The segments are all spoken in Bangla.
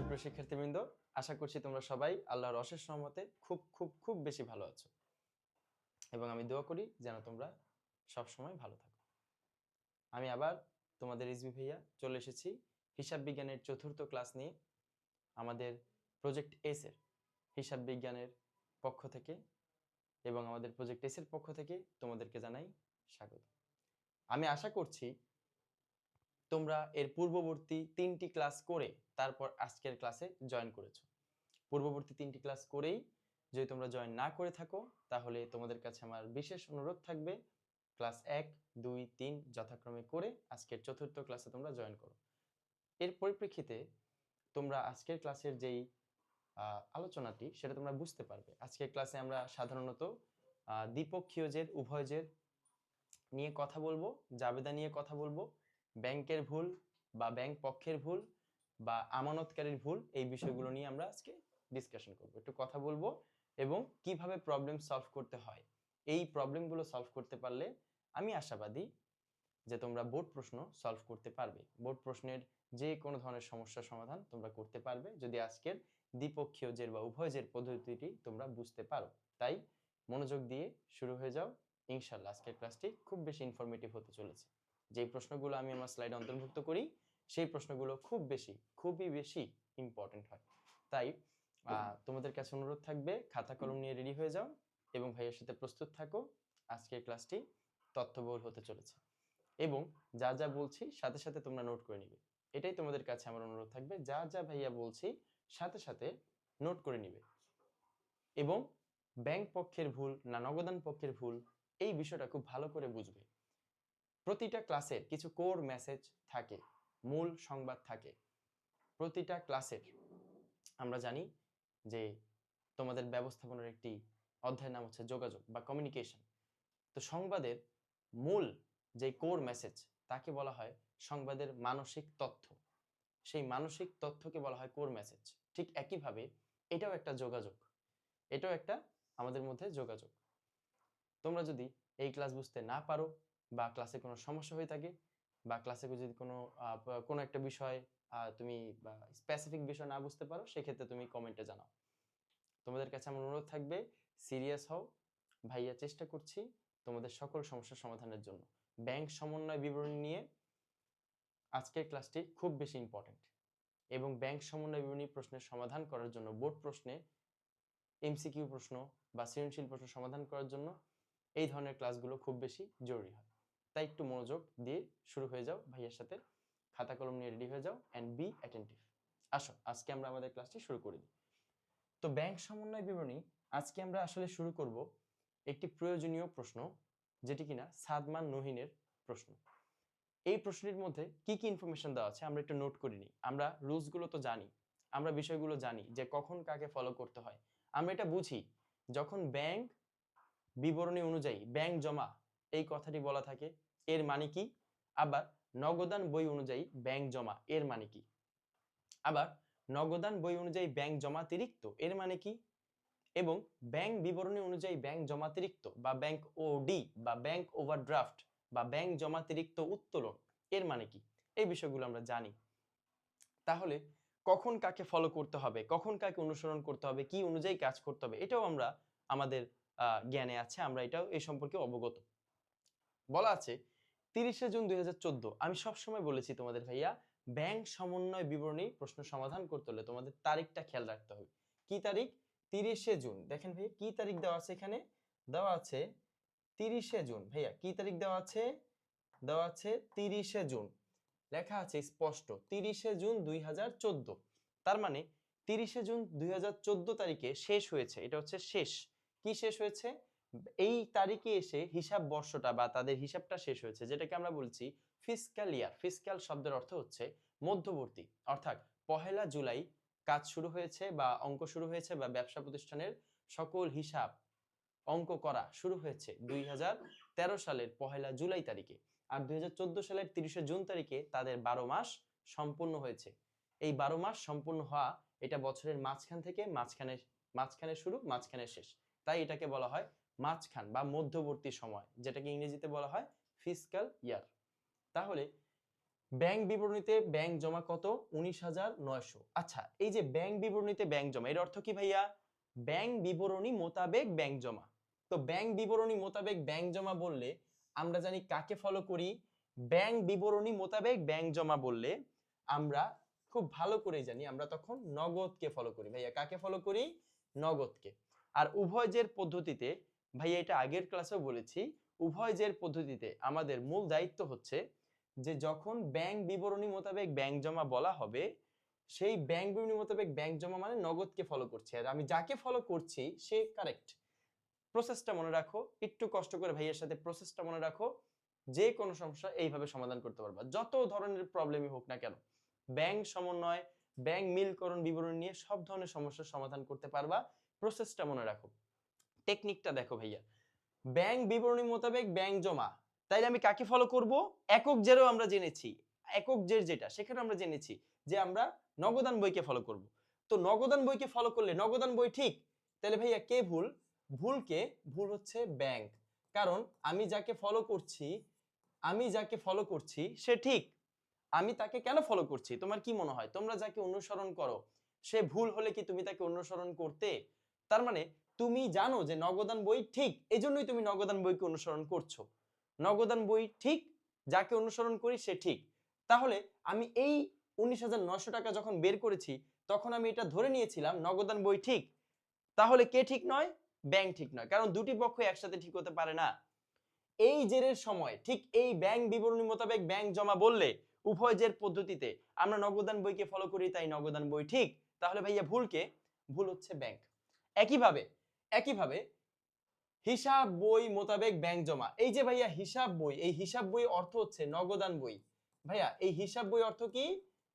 সুপ্রিয় শিক্ষার্থীবৃন্দ, আশা করছি তোমরা সবাই আল্লাহর অশেষ রহমতে খুব খুব খুব বেশি ভালো আছো এবং আমি দোয়া করি যেন তোমরা সব সময় ভালো থাকো। আমি আবার তোমাদের রিজভী ভাইয়া চলে এসেছি হিসাব বিজ্ঞানের চতুর্থ ক্লাস নিয়ে। আমাদের প্রজেক্ট এস এর হিসাব বিজ্ঞানের পক্ষ থেকে এবং আমাদের প্রজেক্ট এস এর পক্ষ থেকে তোমাদেরকে জানাই স্বাগত। আমি আশা করছি তোমরা এর পূর্ববর্তী 3টি ক্লাস করে তারপর আজকের ক্লাসে জয়েন করেছো। পূর্ববর্তী 3টি ক্লাস করেই যদি তোমরা জয়েন না করে থাকো তাহলে তোমাদের কাছে আমার বিশেষ অনুরোধ থাকবে ক্লাস 1, 2, 3 যথাক্রমে করে আজকের চতুর্থ ক্লাসে তোমরা জয়েন করো। এর পরিপ্রেক্ষিতে তোমরা আজকের ক্লাসের যেই আলোচনাটি সেটা তোমরা বুঝতে পারবে। আজকের ক্লাসে আমরা সাধারণত দ্বিপক্ষীয় জের, উভয় জের নিয়ে কথা বলবো, জাবেদা নিয়ে কথা বলবো, ব্যাংকের ভুল বা ব্যাংক পক্ষের ভুল বা আমানতকারীর ভুল, এই বিষয়গুলো নিয়ে আমরা আজকে ডিসকাশন করব, একটু কথা বলবো এবং কিভাবে প্রবলেম সলভ করতে হয়। এই প্রবলেমগুলো সলভ করতে পারলে আমি আশাবাদী যে তোমরা বোর্ড প্রশ্ন সলভ করতে পারবে। বোর্ড প্রশ্নের যে কোনো ধরনের সমস্যার সমাধান তোমরা করতে পারবে যদি আজকের দ্বিপক্ষীয় জের বা উভয় জের পদ্ধতিটি তোমরা বুঝতে পারো। তাই মনোযোগ দিয়ে শুরু হয়ে যাও। ইনশাআল্লাহ আজকের ক্লাসটি খুব বেশি ইনফরমেটিভ হতে চলেছে। যে প্রশ্নগুলো আমি আমার স্লাইডে অন্তর্ভুক্ত করি সেই প্রশ্নগুলো খুবই বেশি ইম্পর্টেন্ট হয়। তাই তোমাদের কাছে অনুরোধ থাকবে খাতা কলম নিয়ে রেডি হয়ে যাও এবং ভাইয়ের সাথে প্রস্তুত থাকো। আজকের ক্লাসটি তথ্যবহুল হতে চলেছে এবং যা যা বলছি সাথে সাথে তোমরা নোট করে নিবে। এটাই তোমাদের কাছে আমার অনুরোধ থাকবে, যা যা ভাইয়া বলছি সাথে সাথে নোট করে নিবে এবং ব্যাংক পক্ষের ভুল না নগদান পক্ষের ভুল এই বিষয়টা খুব ভালো করে বুঝবে। প্রতিটা ক্লাসের কিছু কোর মেসেজ থাকে, মূল সংবাদ থাকে প্রতিটা ক্লাসের। আমরা জানি যে তোমাদের ব্যবস্থাপনার একটি অধ্যায়ের নাম হচ্ছে যোগাযোগ বা কমিউনিকেশন। তো সংবাদের মূল যে কোর মেসেজ তাকে বলা হয় সংবাদের মানসিক তথ্য। সেই মানসিক তথ্যকে বলা হয় কোর মেসেজ। ঠিক একইভাবে এটাও একটা যোগাযোগ, এটাও একটা আমাদের মধ্যে যোগাযোগ। তোমরা যদি এই ক্লাস বুঝতে না পারো বা ক্লাসে কোনো সমস্যা হয়ে থাকে বা ক্লাসে যদি কোনো একটা বিষয় তুমি স্পেসিফিক বিষয় না বুঝতে পারো সেক্ষেত্রে তুমি কমেন্টে জানাও। তোমাদের কাছে আমার অনুরোধ থাকবে সিরিয়াস হও, ভাইয়া চেষ্টা করছি তোমাদের সকল সমস্যার সমাধানের জন্য। ব্যাংক সমন্বয় বিবরণী নিয়ে আজকের ক্লাসটি খুব বেশি ইম্পর্টেন্ট এবং ব্যাংক সমন্বয় বিবরণী প্রশ্নের সমাধান করার জন্য বোর্ড প্রশ্নে এমসিকিউ প্রশ্ন বা সৃজনশীল প্রশ্ন সমাধান করার জন্য এই ধরনের ক্লাসগুলো খুব বেশি জরুরি হয়। তাই একটু মনোযোগ দিয়ে শুরু হয়ে যাও, ভাইয়ের সাথে খাতা কলম নিয়ে রেডি হয়ে যাও অ্যান্ড বি অ্যাটেন্টিভ। আসো আজকে আমরা আমাদের ক্লাসটি শুরু করি। তো ব্যাংক সমন্বয় বিবরণী আজকে আমরা আসলে শুরু করব একটি প্রয়োজনীয় প্রশ্ন, যেটি কিনা সাদমান নহিনের প্রশ্ন। এই প্রশ্নটির মধ্যে কি কি ইনফরমেশন দেওয়া আছে আমরা একটু নোট করে নিই। আমরা রুলসগুলো তো জানি, আমরা বিষয়গুলো জানি যে কখন কাকে ফলো করতে হয়। আমরা এটা বুঝি যখন ব্যাংক বিবরণী অনুযায়ী ব্যাংক জমা এই কথাটি বলা থাকে এর মানে কি, আবার নগদান বই অনুযায়ী ব্যাংক জমা এর মানে কি, আবার নগদান বই অনুযায়ী ব্যাংক জমাতিরিক্ত এর মানে কি, এবং ব্যাংক বিবরণী অনুযায়ী ব্যাংক জমাতিরিক্ত বা ব্যাংক ওডি বা ব্যাংক ওভারড্রাফট বা ব্যাংক জমাতিরিক্ত উত্তোলন এর মানে কি, এই বিষয়গুলো আমরা জানি। তাহলে কখন কাকে ফলো করতে হবে, কখন কাকে অনুসরণ করতে হবে, কি অনুযায়ী কাজ করতে হবে, এটাও আমরা আমাদের জ্ঞানে আছে, আমরা এটাও এই সম্পর্কে অবগত। বলা আছে 30শে জুন 2014। আমি সবসময় বলেছি তোমাদের ভাইয়া ব্যাংক সমন্বয় বিবরণী প্রশ্ন সমাধান করতে হলে তোমাদের তারিখটা খেয়াল রাখতে হবে। কি তারিখ? 30শে জুন। দেখেন ভাইয়া কি তারিখ দেওয়া আছে, এখানে দেওয়া আছে 30শে জুন। ভাইয়া কি তারিখ দেওয়া আছে? দেওয়া আছে 30শে জুন, লেখা আছে স্পষ্ট 30শে জুন 2014। তার মানে 30শে জুন 2014 তারিখে শেষ হয়েছে, এটা হচ্ছে শেষ। কি শেষ হয়েছে? এই তারিখে এসে হিসাব বর্ষটা বা তাদের হিসাবটা শেষ হয়েছে, যেটাকে আমরা বলছি ফিসক্যাল ইয়ার। ফিসক্যাল শব্দের অর্থ হচ্ছে মধ্যবর্তী, অর্থাৎ 1 জুলাই কাজ শুরু হয়েছে বা অঙ্ক শুরু হয়েছে বা ব্যবসা প্রতিষ্ঠানের সকল হিসাব অঙ্ক করা শুরু হয়েছে 2013 সালের 1 জুলাই তারিখে, আর 2014 সালের 30শে জুন তারিখে তাদের 12 মাস সম্পূর্ণ হয়েছে। এই 12 মাস সম্পূর্ণ হওয়া এটা বছরের মাঝখান থেকে মাঝখানে শুরু মাঝখানে শেষ, তাই এটাকে বলা হয় মাঝখান বা মধ্যবর্তী সময়, যেটাকে ইংরেজিতে বলা হয় ফিসক্যাল ইয়ার। তাহলে ব্যাংক বিবরণীতে ব্যাংক জমা কত? 19,900। আচ্ছা, এই যে ব্যাংক বিবরণীতে ব্যাংক জমা, এর অর্থ কি ভাইয়া? ব্যাংক বিবরণী মোতাবেক ব্যাংক জমা। তো ব্যাংক বিবরণী মোতাবেক ব্যাংক জমা বললে আমরা জানি কাকে ফলো করি? ব্যাংক বিবরণী মোতাবেক ব্যাংক জমা বললে আমরা খুব ভালো করে জানি আমরা তখন নগদকে ফলো করি। ভাইয়া কাকে ফলো করি? নগদকে। আর উভয় জের পদ্ধতিতে, ভাইয়া এটা আগের ক্লাসেও বলেছি, উভয় জের পদ্ধতিতে আমাদের মূল দায়িত্ব হচ্ছে যে যখন ব্যাংক বিবরণী মোতাবেক ব্যাংক জমা বলা হবে, সেই ব্যাংক বিবরণী মোতাবেক ব্যাংক জমা মানে নগদকে ফলো করছি, আর আমি যাকে ফলো করছি সে কারেক্ট। প্রসেসটা মনে রাখো, একটু কষ্ট করে ভাইয়ের সাথে প্রসেসটা মনে রাখো, যে কোনো সমস্যা এইভাবে সমাধান করতে পারবা, যত ধরনের প্রবলেমই হোক না কেন। ব্যাংক সমন্বয়, ব্যাংক মিলকরণ বিবরণী নিয়ে সব ধরনের সমস্যার সমাধান করতে পারবা। প্রসেসটা মনে রাখো, টেকনিকটা দেখো ভাইয়া। ব্যাংক বিবরণী মোতাবেক ব্যাংক জমা, তাইলে আমি কাকে ফলো করব? একক জেরও আমরা জেনেছি, একক জের যেটা সেখানে আমরা জেনেছি যে আমরা নগদান বইকে ফলো করব। তো নগদান বইকে ফলো করলে নগদান বই ঠিক, তাহলে ভাইয়া কে ভুল? ভুল হচ্ছে ব্যাংক। কারণ আমি যাকে ফলো করছি সে ঠিক। আমি তাকে কেন ফলো করছি? তোমার কি মনে হয় তোমরা যাকে অনুসরণ করো সে ভুল হলে কি তুমি তাকে অনুসরণ করতে? তার মানে তুমি জানো যে নগদান বই ঠিক, এজন্যই তুমি নগদান বইকে অনুসরণ করছো। নগদান বই ঠিক, যাকে অনুসরণ করি সে ঠিক। তাহলে আমি এই 19,900 টাকা যখন বের করেছি তখন আমি এটা ধরে নিয়েছিলাম নগদান বই ঠিক। তাহলে কে ঠিক নয়? ব্যাংক ঠিক নয়, কারণ দুটি পক্ষ একসাথে ঠিক হতে পারে না। এই জেরের সময় ঠিক এই ব্যাংক বিবরণী মোতাবেক ব্যাংক জমা বললে উভয় জের পদ্ধতিতে আমরা নগদান বইকে ফলো করি, তাই নগদান বই ঠিক। তাহলে ভাইয়া ভুলকে? ভুল হচ্ছে ব্যাংক। একইভাবে হিসাব বই মোতাবেক ব্যাংক জমা, এই যে ভাইয়া হিসাব বই, এই হিসাব বই অর্থ হচ্ছে নগদান বই। ভাইয়া এই হিসাব বই অর্থ কি?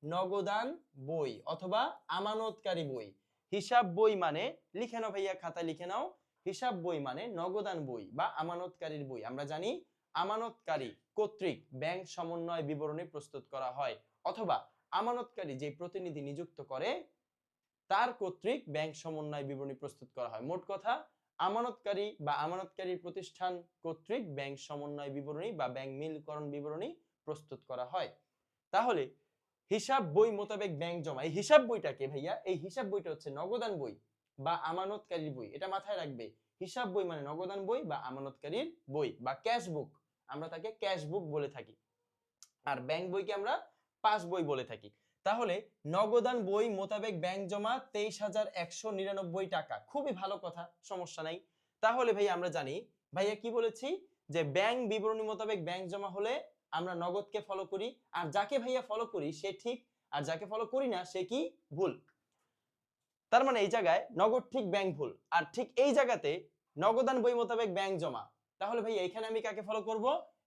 নগদান বই অথবা আমানতকারী বই। হিসাব বই মানে, লিখে নাও ভাইয়া, খাতায় লিখে নাও, হিসাব বই মানে নগদান বই বা আমানতকারীর বই। আমরা জানি আমানতকারী কর্তৃক ব্যাংক সমন্বয় বিবরণী প্রস্তুত করা হয়, অথবা আমানতকারী যে প্রতিনিধি নিযুক্ত করে তার কর্তৃক ব্যাংক সমন্বয় বিবরণী প্রস্তুত করা হয়। মোট কথা আমানতকারী বা আমানতকারী প্রতিষ্ঠান কর্তৃক ব্যাংক সমন্বয় বিবরণী বা ব্যাংক মিলকরণ বিবরণী প্রস্তুত করা হয়। তাহলে হিসাব বই মোতাবেক ব্যাংক জমা, এই হিসাব বইটাকে ভাইয়া, এই হিসাব বইটা হচ্ছে নগদান বই বা আমানতকারীর বই, এটা মাথায় রাখবে। হিসাব বই মানে নগদান বই বা আমানতকারীর বই বা ক্যাশ বুক, আমরা তাকে ক্যাশ বুক বলে থাকি। আর ব্যাংক বইকে আমরা পাস বই বলে থাকি। তাহলে নগদান বই মোতাবেক ব্যাংক জমা 23,199 টাকা, খুবই ভালো কথা, সমস্যা নাই। তাহলে ভাই আমরা জানি, ভাইয়া কি বলেছি, যে ব্যাংক বিবরণী মোতাবেক ব্যাংক জমা হলে আমরা নগদকে ফলো করি, আর যাকে ভাইয়া ফলো করি সে ঠিক, আর যাকে ফলো করি না সে কি? ভুল। তার মানে এই জায়গায় নগদ ঠিক ব্যাংক ভুল, আর ঠিক এই জায়গাতে নগদান বই মোতাবেক ব্যাংক জমা। তাহলে ভাইয়া এখানে আমি কাকে ফলো করব?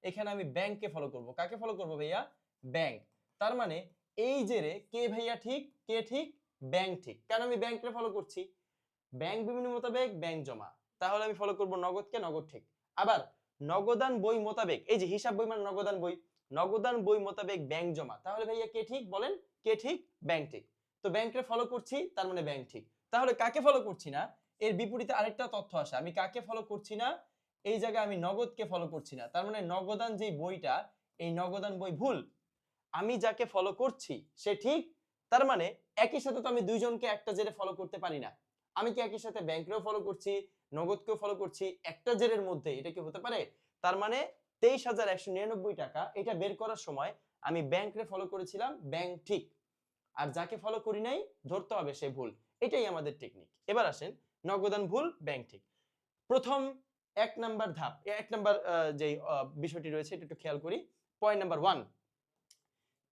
এখানে আমি ব্যাংককে ফলো করব। কাকে ফলো করব ভাইয়া? ব্যাংক। তার মানে এই জেরে কে ভাইয়া ঠিক? কে ঠিক? ব্যাংক ঠিক, কারণ আমি ব্যাংককে ফলো করছি। ব্যাংক বিবরণী মোতাবেক ব্যাংক জমা, তাহলে আমি ফলো করব নগদকে, নগদ ঠিক। আবার নগদান বই মোতাবেক, এই যে হিসাব বই মানে নগদান বই, নগদান বই মোতাবেক ব্যাংক জমা, তাহলে ভাইয়া কে ঠিক বলেন? কে ঠিক? ব্যাংক ঠিক। তো ব্যাংককে ফলো করছি, তার মানে ব্যাংক ঠিক। তাহলে কাকে ফলো করছি না? এর বিপরীতে আরেকটা তথ্য আসে, আমি কাকে ফলো করছি না? এই জায়গায় আমি নগদকে ফলো করছি না, তার মানে নগদান যে বইটা, এই নগদান বই ভুল। আমি যাকে ফলো করছি সে ঠিক, তার মানে একই সাথে তো আমি দুইজনকে একটা জেরে ফলো করতে পারি না। আমি কি একই সাথে ব্যাংককেও ফলো করছি, নগদকেও ফলো করছি একটা জেরের মধ্যে? এটা কি হতে পারে? তার মানে 23,199 টাকা এটা বের করার সময় আমি ব্যাংককে ফলো করেছিলাম, ব্যাংক ঠিক, আর যাকে ফলো করি নাই ধরতে হবে সে ভুল। এটাই আমাদের টেকনিক। এবার আসেন, নগদান ভুল, ব্যাংক ঠিক। প্রথম এক নাম্বার ধাপ, এক নাম্বার যে বিষয়টি রয়েছে এটা একটু খেয়াল করি। পয়েন্ট নাম্বার 1,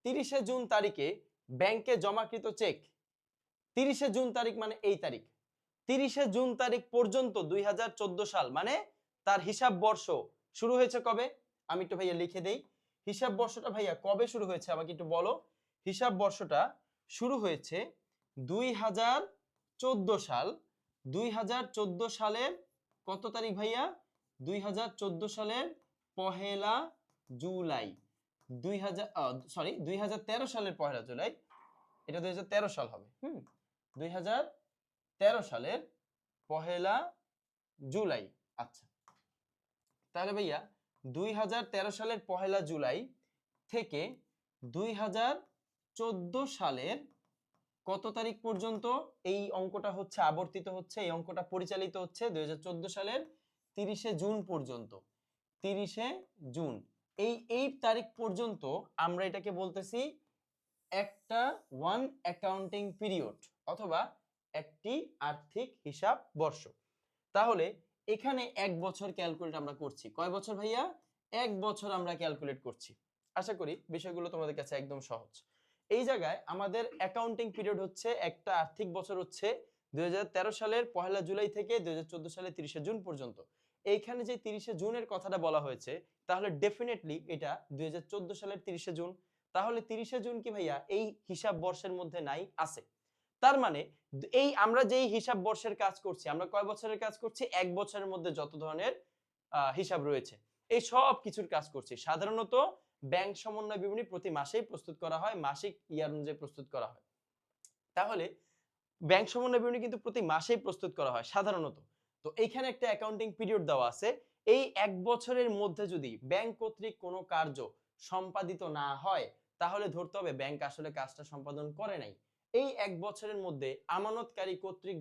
30শে জুন তারিখে ব্যাংকে জমাকৃত চেক, 30শে জুন তারিখ মানে এই তারিখ, 30শে জুন তারিখ পর্যন্ত 2014 সাল মানে তার হিসাব বর্ষ শুরু হয়েছে কবে? আমি একটু ভাইয়া লিখে দেই, হিসাব বর্ষটা ভাইয়া কবে শুরু হয়েছে আমাকে একটু বলো। হিসাব বর্ষটা শুরু হয়েছে 2014 সাল। 2014 সালের কত তারিখ ভাইয়া? 2014 সালের 1 জুলাই। 2013 সালের 1 জুলাই, এটা 2013 সাল হবে। 2013 সালের 1 জুলাই। আচ্ছা, তাহলে ভাইয়া 2013 সালের 1 জুলাই থেকে 2014 সালের কত তারিখ পর্যন্ত এই অঙ্কটা হচ্ছে আবর্তিত হচ্ছে, এই অঙ্কটা পরিচালিত হচ্ছে 2014 সালের 30শে জুন পর্যন্ত। 30শে জুন এই তারিখ পর্যন্ত আমরা এটাকে বলতেছি একটা ওয়ান অ্যাকাউন্টিং পিরিয়ড অথবা একটি আর্থিক হিসাব বর্ষ। তাহলে এখানে এক বছর ক্যালকুলেট আমরা করছি। কয় বছর ভাইয়া? এক বছর আমরা ক্যালকুলেট করছি। আশা করি বিষয়গুলো তোমাদের কাছে একদম সহজ। এই জায়গায় আমাদের অ্যাকাউন্টিং পিরিয়ড হচ্ছে একটা আর্থিক বছর হচ্ছে 2013 সালের 1 জুলাই থেকে 2014 সালের 30শে জুন পর্যন্ত। এইখানে যে 30শে জুনের কথাটা বলা হয়েছে তাহলে ডেফিনেটলি এটা 2014 সালের 30শে জুন। তাহলে 30শে জুন কি ভাইয়া এই হিসাব বর্ষের মধ্যে নাই? আছে। তার মানে এই আমরা যেই হিসাব বর্ষের কাজ করছি, আমরা কয় বছরের কাজ করছি? এক বছরের মধ্যে যত ধরনের হিসাব রয়েছে এই সব কিছুর কাজ করছি। সাধারণত ব্যাংক সমন্বয় বিবরণী প্রতি মাসেই প্রস্তুত করা হয়, মাসিক ইয়ার অনুযায়ী প্রস্তুত করা হয়। তাহলে ব্যাংক সমন্বয় বিবরণী কিন্তু প্রতি মাসেই প্রস্তুত করা হয় সাধারণত। তো এইখানে একটা অ্যাকাউন্টিং পিরিয়ড দেওয়া আছে। এই এক বছরের মধ্যে যদি ব্যাংক কর্তৃক কোনো কার্য সম্পাদিত না হয় তাহলে ধরতে হবে ব্যাংক আসলে কাজটা সম্পাদন করে নাই। এই এক বছরের মধ্যে আমানতকারী কর্তৃক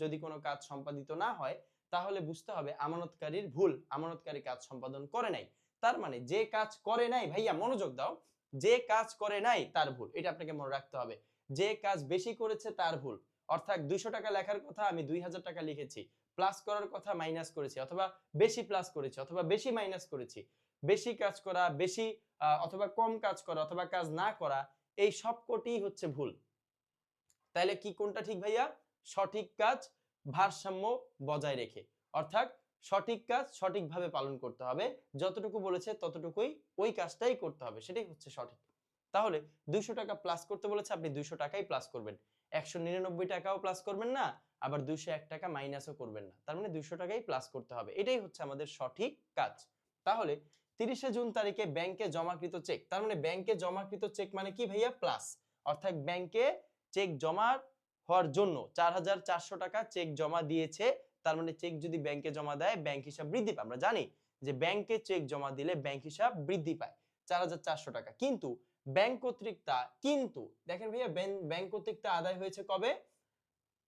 যদি কোনো কাজ সম্পাদিত না হয় তাহলে বুঝতে হবে আমানতকারীর ভুল, আমানতকারী কাজ সম্পাদন করে নাই। তার মানে যে কাজ করে নাই, ভাইয়া মনোযোগ দাও, যে কাজ করে নাই তার ভুল, এটা আপনাকে মনে রাখতে হবে। যে কাজ বেশি করেছে তার ভুল, অর্থাৎ 200 টাকা লেখার কথা আমি 2000 টাকা লিখেছি, প্লাস করার কথা মাইনাস করেছি, অথবা বেশি প্লাস করেছি অথবা বেশি মাইনাস করেছি, বেশি কাজ করা, বেশি অথবা কম কাজ করা অথবা কাজ না করা, এই সবকটি হচ্ছে ভুল। তাহলে কি কোনটা ঠিক ভাইয়া? সঠিক কাজ ভারসাম্য বজায় রেখে, অর্থাৎ সঠিক কাজ সঠিকভাবে পালন করতে হবে, যতটুকু বলেছে ততটুকুই ওই কাজটাই করতে হবে, সেটাই হচ্ছে সঠিক। তাহলে 200 টাকা প্লাস করতে বলেছে, আপনি 200 টাকাই প্লাস করবেন, 199 টাকাও প্লাস করবেন না, আবার 201 টাকা মাইনাসও করবেন না, তার মানে 200 টাকাই প্লাস করতে হবে, এটাই হচ্ছে আমাদের সঠিক কাজ। তাহলে 30শে জুন তারিখে ব্যাংকে জমাকৃত চেক, তার মানে ব্যাংকে জমাকৃত চেক মানে কি ভাইয়া? প্লাস, অর্থাৎ ব্যাংকে চেক জমা হওয়ার জন্য 4400 টাকা চেক জমা দিয়েছে। তার মানে চেক যদি ব্যাংকে জমা দেয় ব্যাংক হিসাব বৃদ্ধি পায়। আমরা জানি যে ব্যাংকে চেক জমা দিলে ব্যাংক হিসাব বৃদ্ধি পায় 4400 টাকা। কিন্তু ব্যাংক কর্তৃক তা, কিন্তু দেখেন ভাইয়া ব্যাংক কর্তৃক তা আদায় হয়েছে কবে?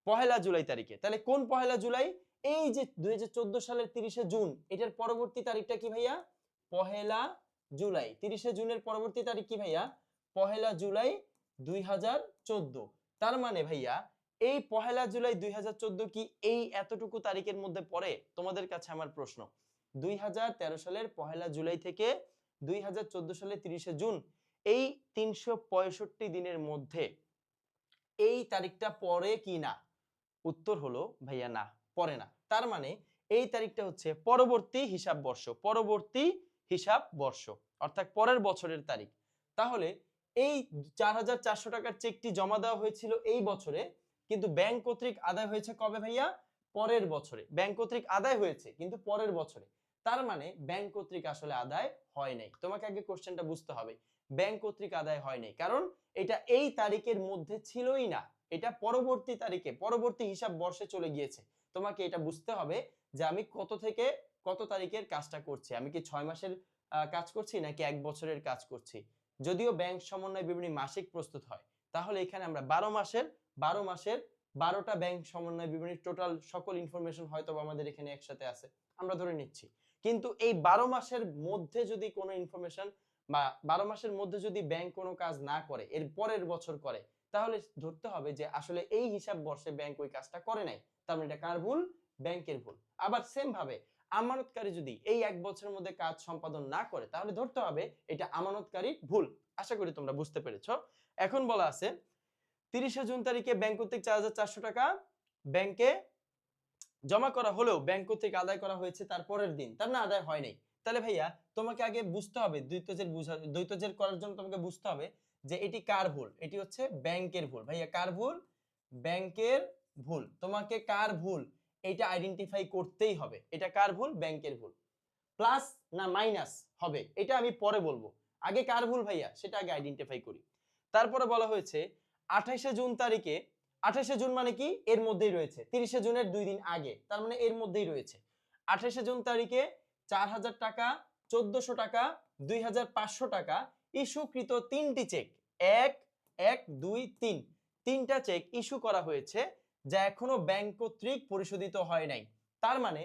1 জুলাই তারিখে। তাহলে কোন 1 জুলাই? এই যে 2014 সালের 30শে জুন, এটার পরবর্তী তারিখটা কি ভাইয়া? 1 জুলাই। 30শে জুনের পরবর্তী তারিখ কি ভাইয়া? 1 জুলাই 2014। তার মানে ভাইয়া এই 1 জুলাই 2014 কি এই এতটুকু তারিখের মধ্যে পড়ে? তোমাদের কাছে আমার প্রশ্ন, 2013 সালের 1 জুলাই থেকে 2014 সালের 30শে জুন, এই 365 দিনের মধ্যে এই তারিখটা পড়ে কি না? উত্তর হলো ভাইয়া না, পড়ে না। তার মানে এই তারিখটা হচ্ছে পরবর্তী হিসাব বর্ষ, পরবর্তী হিসাব বর্ষ, অর্থাৎ পরের বছরের তারিখ। তাহলে এই 4400 টাকার চেকটি জমা দেওয়া হয়েছিল এই বছরে, কিন্তু ব্যাংক কর্তৃক আদায় হয়েছে কবে ভাইয়া? পরের বছরে। ব্যাংক কর্তৃক আদায় হয়েছে কিন্তু পরের বছরে, তার মানে ব্যাংক কর্তৃক আসলে আদায় হয় নাই। তোমাকে আগে কোশ্চেনটা বুঝতে হবে, ব্যাংক কর্তৃক আদায় হয় নাই কারণ এটা এই তারিখের মধ্যে ছিলই না, এটা পরবর্তী তারিখে পরবর্তী হিসাব বর্ষে চলে গিয়েছে। তোমাকে এটা বুঝতে হবে যে আমি কত থেকে কত তারিখের কাজটা করছি, আমি কি 6 মাসের কাজ করছি নাকি 1 বছরের কাজ করছি। যদিও ব্যাংক সমন্বয় বিবরণী মাসিক প্রস্তুত হয়, তাহলে এখানে আমরা 12 মাসের 12টা ব্যাংক সমন্বয় বিবরণীর টোটাল সকল ইনফরমেশন হয়তো আমাদের এখানে একসাথে আছে, আমরা ধরে নিচ্ছি। কিন্তু এই 12 মাসের মধ্যে যদি কোনো ইনফরমেশন বা 12 মাসের মধ্যে যদি ব্যাংক কোনো কাজ না করে, এর পরের বছর করে, তাহলে ধরতে হবে যে আসলে এই হিসাব বর্ষে ব্যাংক ওই কাজটা করে নাই। তার মানে এটা কার ভুল? ব্যাংকের ভুল। আবার সেম ভাবে আমানতকারী যদি এই এক বছরের মধ্যে কাজ সম্পাদন না করে তাহলে ধরতে হবে এটা আমানতকারীর ভুল। আশা করি তোমরা বুঝতে পেরেছো। এখন বলা আছে 30শে জুন তারিখে ব্যাংক কর্তৃক 4400 টাকা ব্যাংকে জমা করা হলেও ব্যাংক কর্তৃক আদায় করা হয়েছে তার পরের দিন, তার না আদায় হয় নাই। তাহলে ভাইয়া তোমাকে আগে বুঝতে হবে দ্বৈত জের করার জন্য তোমাকে বুঝতে হবে যে এটি কার ভুল? এটি হচ্ছে ব্যাংকের ভুল। ভাইয়া কার ভুল? ব্যাংকের ভুল। তোমাকে কার ভুল এটা আইডেন্টিফাই করতেই হবে, এটা কার ভুল? ব্যাংকের ভুল। প্লাস না মাইনাস হবে এটা আমি পরে বলবো, আগে কার ভুল ভাইয়া সেটা আগে আইডেন্টিফাই করি। তারপরে বলা হয়েছে 28শে জুন তারিখে, 28শে জুন মানে কি এর মধ্যেই রয়েছে, 30শে জুনের 2 দিন আগে, তার মানে এর মধ্যেই রয়েছে। 28শে জুন তারিখে 4000 টাকা, 1400 টাকা, 2500 টাকা ইস্যুকৃত 3টি চেক, 1 1 2 3, 3টা চেক ইস্যু করা হয়েছে যা এখনো ব্যাংক কর্তৃক পরিশোধিত হয় নাই। তার মানে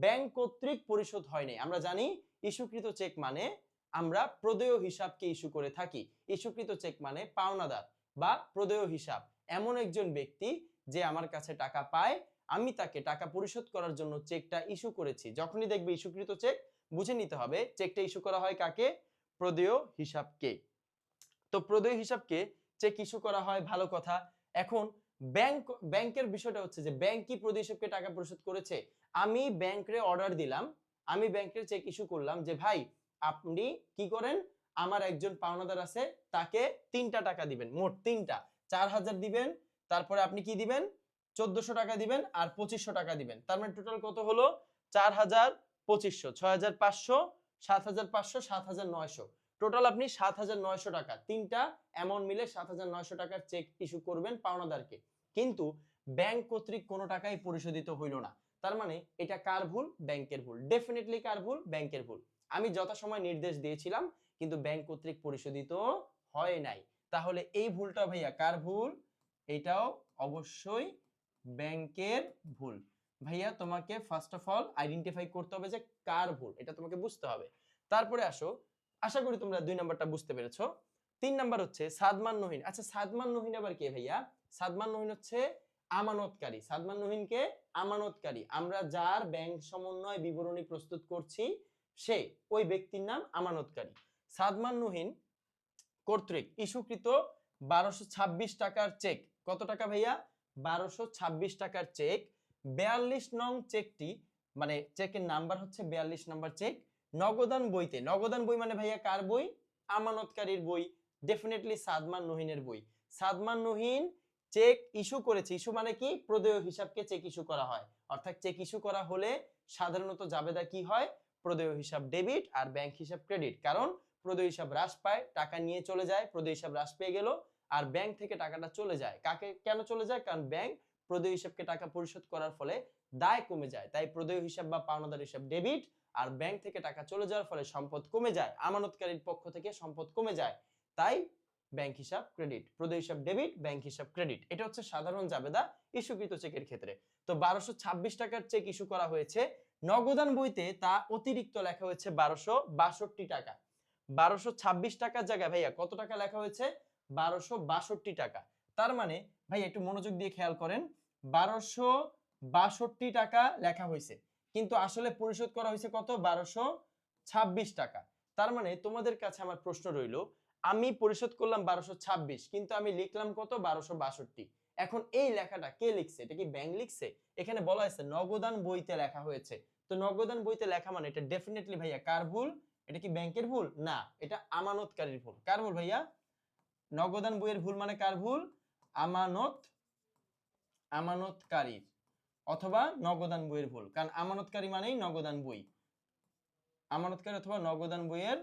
ব্যাংক কর্তৃক পরিশোধ হয় নাই। আমরা জানি ইস্যুকৃত চেক মানে আমরা প্রদেয় হিসাবকে ইস্যু করে থাকি। ইস্যুকৃত চেক মানে পাওনাদার বা প্রদেয় হিসাব এমন একজন ব্যক্তি যে আমার কাছে টাকা পায়, আমি তাকে টাকা পরিশোধ করার জন্য চেকটা ইস্যু করেছি। যখনই দেখবে ইস্যুকৃত চেক, বুঝে নিতে হবে চেকটা ইস্যু করা হয় কাকে? প্রদেয় হিসাবকে। তো প্রদেয় হিসাবকে চেক ইস্যু করা হয়, ভালো কথা। এখন ব্যাংকের বিষয়টা হচ্ছে যে ব্যাংক কি প্রদেয় হিসাবকে টাকা পরিশোধ করেছে? আমি ব্যাংকে অর্ডার দিলাম, আমি ব্যাংকের চেক ইস্যু করলাম যে ভাই আপনি কি করেন, আমার একজন পাওনাদার আছে তাকে 3টা টাকা দিবেন, মোট 3টা 4000 দিবেন, তারপরে আপনি কি দিবেন 1400 টাকা দিবেন আর 2500 টাকা দিবেন। তার মানে টোটাল কত হলো? 4000 2500 6500 7500 7900, টোটাল আপনি 7900 টাকা, 3টা অ্যামাউন্ট মিলে 7900 টাকার চেক ইস্যু করবেন পাওনাদারকে। কিন্তু ব্যাংক কর্তৃক কোনো টাকাই পরিশোধিত হইল না। তার মানে এটা কার ভুল? ব্যাংকের ভুল। ডেফিনেটলি কার ভুল? ব্যাংকের ভুল। আমি যথাসময় নির্দেশ দিয়েছিলাম কিন্তু ব্যাংক কর্তৃক পরিশোধিত হয় নাই। তাহলে এই ভুলটা ভাইয়া কার ভুল? এটাও অবশ্যই ব্যাংকের ভুল। ভাইয়া তোমাকে ফার্স্ট অফ অল আইডেন্টিফাই করতে হবে যে কার ভুল, এটা তোমাকে বুঝতে হবে। তারপরে আসো, আশা করি তোমরা 2 নাম্বারটা বুঝতে পেরেছো। 3 নাম্বার হচ্ছে সাদমান নহিন। আচ্ছা সাদমান নহিন আবার কে ভাইয়া? সাদমান নহিন হচ্ছে আমানতকারী। সাদমান নহিন কে? আমানতকারী। আমরা যার ব্যাংক সমন্বয় বিবরণী প্রস্তুত করছি সে, ওই ব্যক্তির নাম আমানতকারী। সাদমান নহিন কর্তৃক ইস্যুকৃত 1226 টাকার চেক, কত টাকা ভাইয়া? 1226 টাকার চেক, 42 নং চেকটি, মানে চেকের নাম্বার হচ্ছে 42 নাম্বার চেক, নগদান বইতে, নগদান বই মানে ভাইয়া কার বই? আমানতকারীর বই, ডেফিনেটলি সাদমান নহিনের বই। সাদমান নহিন চেক ইস্যু করেছে, ইস্যু মানে কি? প্রদেয় হিসাবকে চেক ইস্যু করা হয়, অর্থাৎ চেক ইস্যু করা হলে সাধারণত জাবেদা কি হয়? প্রদেয় হিসাব ডেবিট আর ব্যাংক হিসাব ক্রেডিট। কারণ প্রদেয় হিসাব হ্রাস পায়, টাকা নিয়ে চলে যায়, প্রদেয় হিসাব হ্রাস পেয়ে গেল আর ব্যাংক থেকে টাকাটা চলে যায়। কাকে কেন চলে যায়? কারণ ব্যাংক প্রদেয় হিসাবকে টাকা পরিশোধ করার ফলে দায় কমে যায়, তাই প্রদেয় হিসাব বা পাওনাদার হিসাব ডেবিট, আর ব্যাংক থেকে টাকা চলে যাওয়ার ফলে সম্পদ কমে যায়, আমানতকারীর পক্ষ থেকে সম্পদ কমে যায়, তাই ব্যাংক হিসাব ক্রেডিট, প্রদেয় হিসাব ডেবিট, ব্যাংক হিসাব ক্রেডিট। এটা হচ্ছে সাধারণ জাবেদা ইস্যুকৃত চেকের ক্ষেত্রে। তো 1226 টাকার চেক ইস্যু করা হয়েছে, নগদান বইতে তা অতিরিক্ত লেখা হয়েছে 1262 টাকা। 1226 টাকার জায়গায় ভাইয়া কত টাকা লেখা হয়েছে? 1262 টাকা। তার মানে ভাই একটু মনোযোগ দিয়ে খেয়াল করেন, 1262 টাকা লেখা হয়েছে কিন্তু আসলে পরিশোধ করা হয়েছে কত? 1226 টাকা। তার মানে তোমাদের কাছে আমার প্রশ্ন রইল, আমি পরিশোধ করলাম 1226 কিন্তু আমি লিখলাম কত? 1262। এখন এই লেখাটা কে লিখছে? এটা কি ব্যাংক লিখছে? এখানে বলা হয়েছে নগদান বইতে লেখা হয়েছে। তো নগদান বইতে লেখা মানে এটা ডেফিনেটলি ভাইয়া কার ভুল? এটা কি ব্যাংকের ভুল? না, এটা আমানতকারীর ভুল। কার ভুল ভাইয়া? নগদান বইয়ের ভুল মানে কার ভুল? আমানতকারীর, অথবা নগদান বইয়ের ভুল, কারণ আমানতকারী মানেই নগদান বই। আমানতকারী অথবা নগদান বইয়ের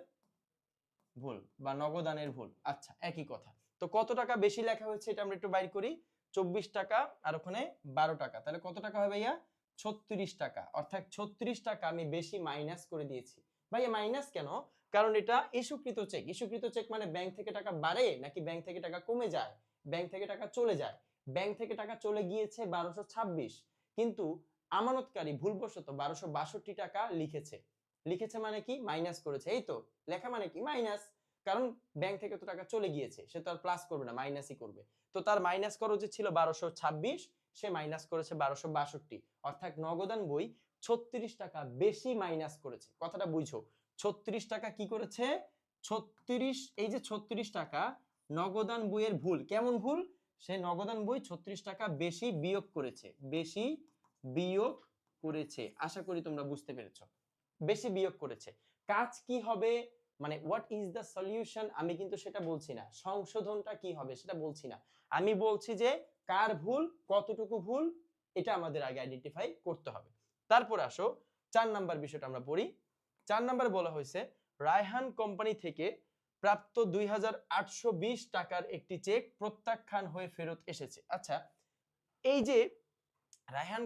ভুল বা নগদানের ভুল, আচ্ছা একই কথা। তো কত টাকা বেশি লেখা হয়েছে এটা আমরা একটু বাইর করি। 24 টাকা আর ওখানে 12 টাকা, তাহলে কত টাকা হয় ভাইয়া? 36 টাকা। অর্থাৎ 36 টাকা আমি বেশি মাইনাস করে দিয়েছি। ভাইয়া মাইনাস কেন? কারণ এটা ইস্যুকৃত চেক। ইস্যুকৃত চেক মানে ব্যাংক থেকে টাকা বাড়ে নাকি ব্যাংক থেকে টাকা কমে যায়? ব্যাংক থেকে টাকা চলে যায়। ব্যাংক থেকে টাকা চলে গিয়েছে 1226, কিন্তু আমানতকারী ভুলবশত 1262 টাকা লিখেছে। লিখেছে মানে কি? মাইনাস করেছে। এই তো লেখা মানে কি? মাইনাস। কারণ ব্যাংক থেকে তো টাকা চলে গিয়েছে, সে তো আর প্লাস করবে না, মাইনাসই করবে। তো তার মাইনাস করা উচিত ছিল 1226, সে মাইনাস করেছে 1262। অর্থাৎ নগদান বই 36 টাকা বেশি মাইনাস করেছে। কথাটা বুঝো, 36 টাকা কি করেছে? 36, এই যে 36 টাকা নগদান বইয়ের ভুল। কেমন ভুল? সে নগদান বই 36 টাকা বেশি বিয়োগ করেছে, বেশি বিয়োগ করেছে। আশা করি তোমরা বুঝতে পেরেছো, বেশি বিয়োগ করেছে। কাজ কি হবে মানে হোয়াট ইজ দ্য সলিউশন, আমি কিন্তু সেটা বলছি না। সংশোধনটা কি হবে সেটা বলছি না। আমি বলছি যে কার ভুল, কতটুকু ভুল, এটা আমাদের আগে আইডেন্টিফাই করতে হবে। তারপর আসো 4 নাম্বার বিষয়টা আমরা পড়ি। 4 নাম্বার বলা হয়েছে রায়হান কোম্পানি থেকে প্রাপ্ত 2820 টাকার একটি চেক প্রত্যাখ্যান হয়ে ফেরত এসেছে। আচ্ছা, এই যে রায়হান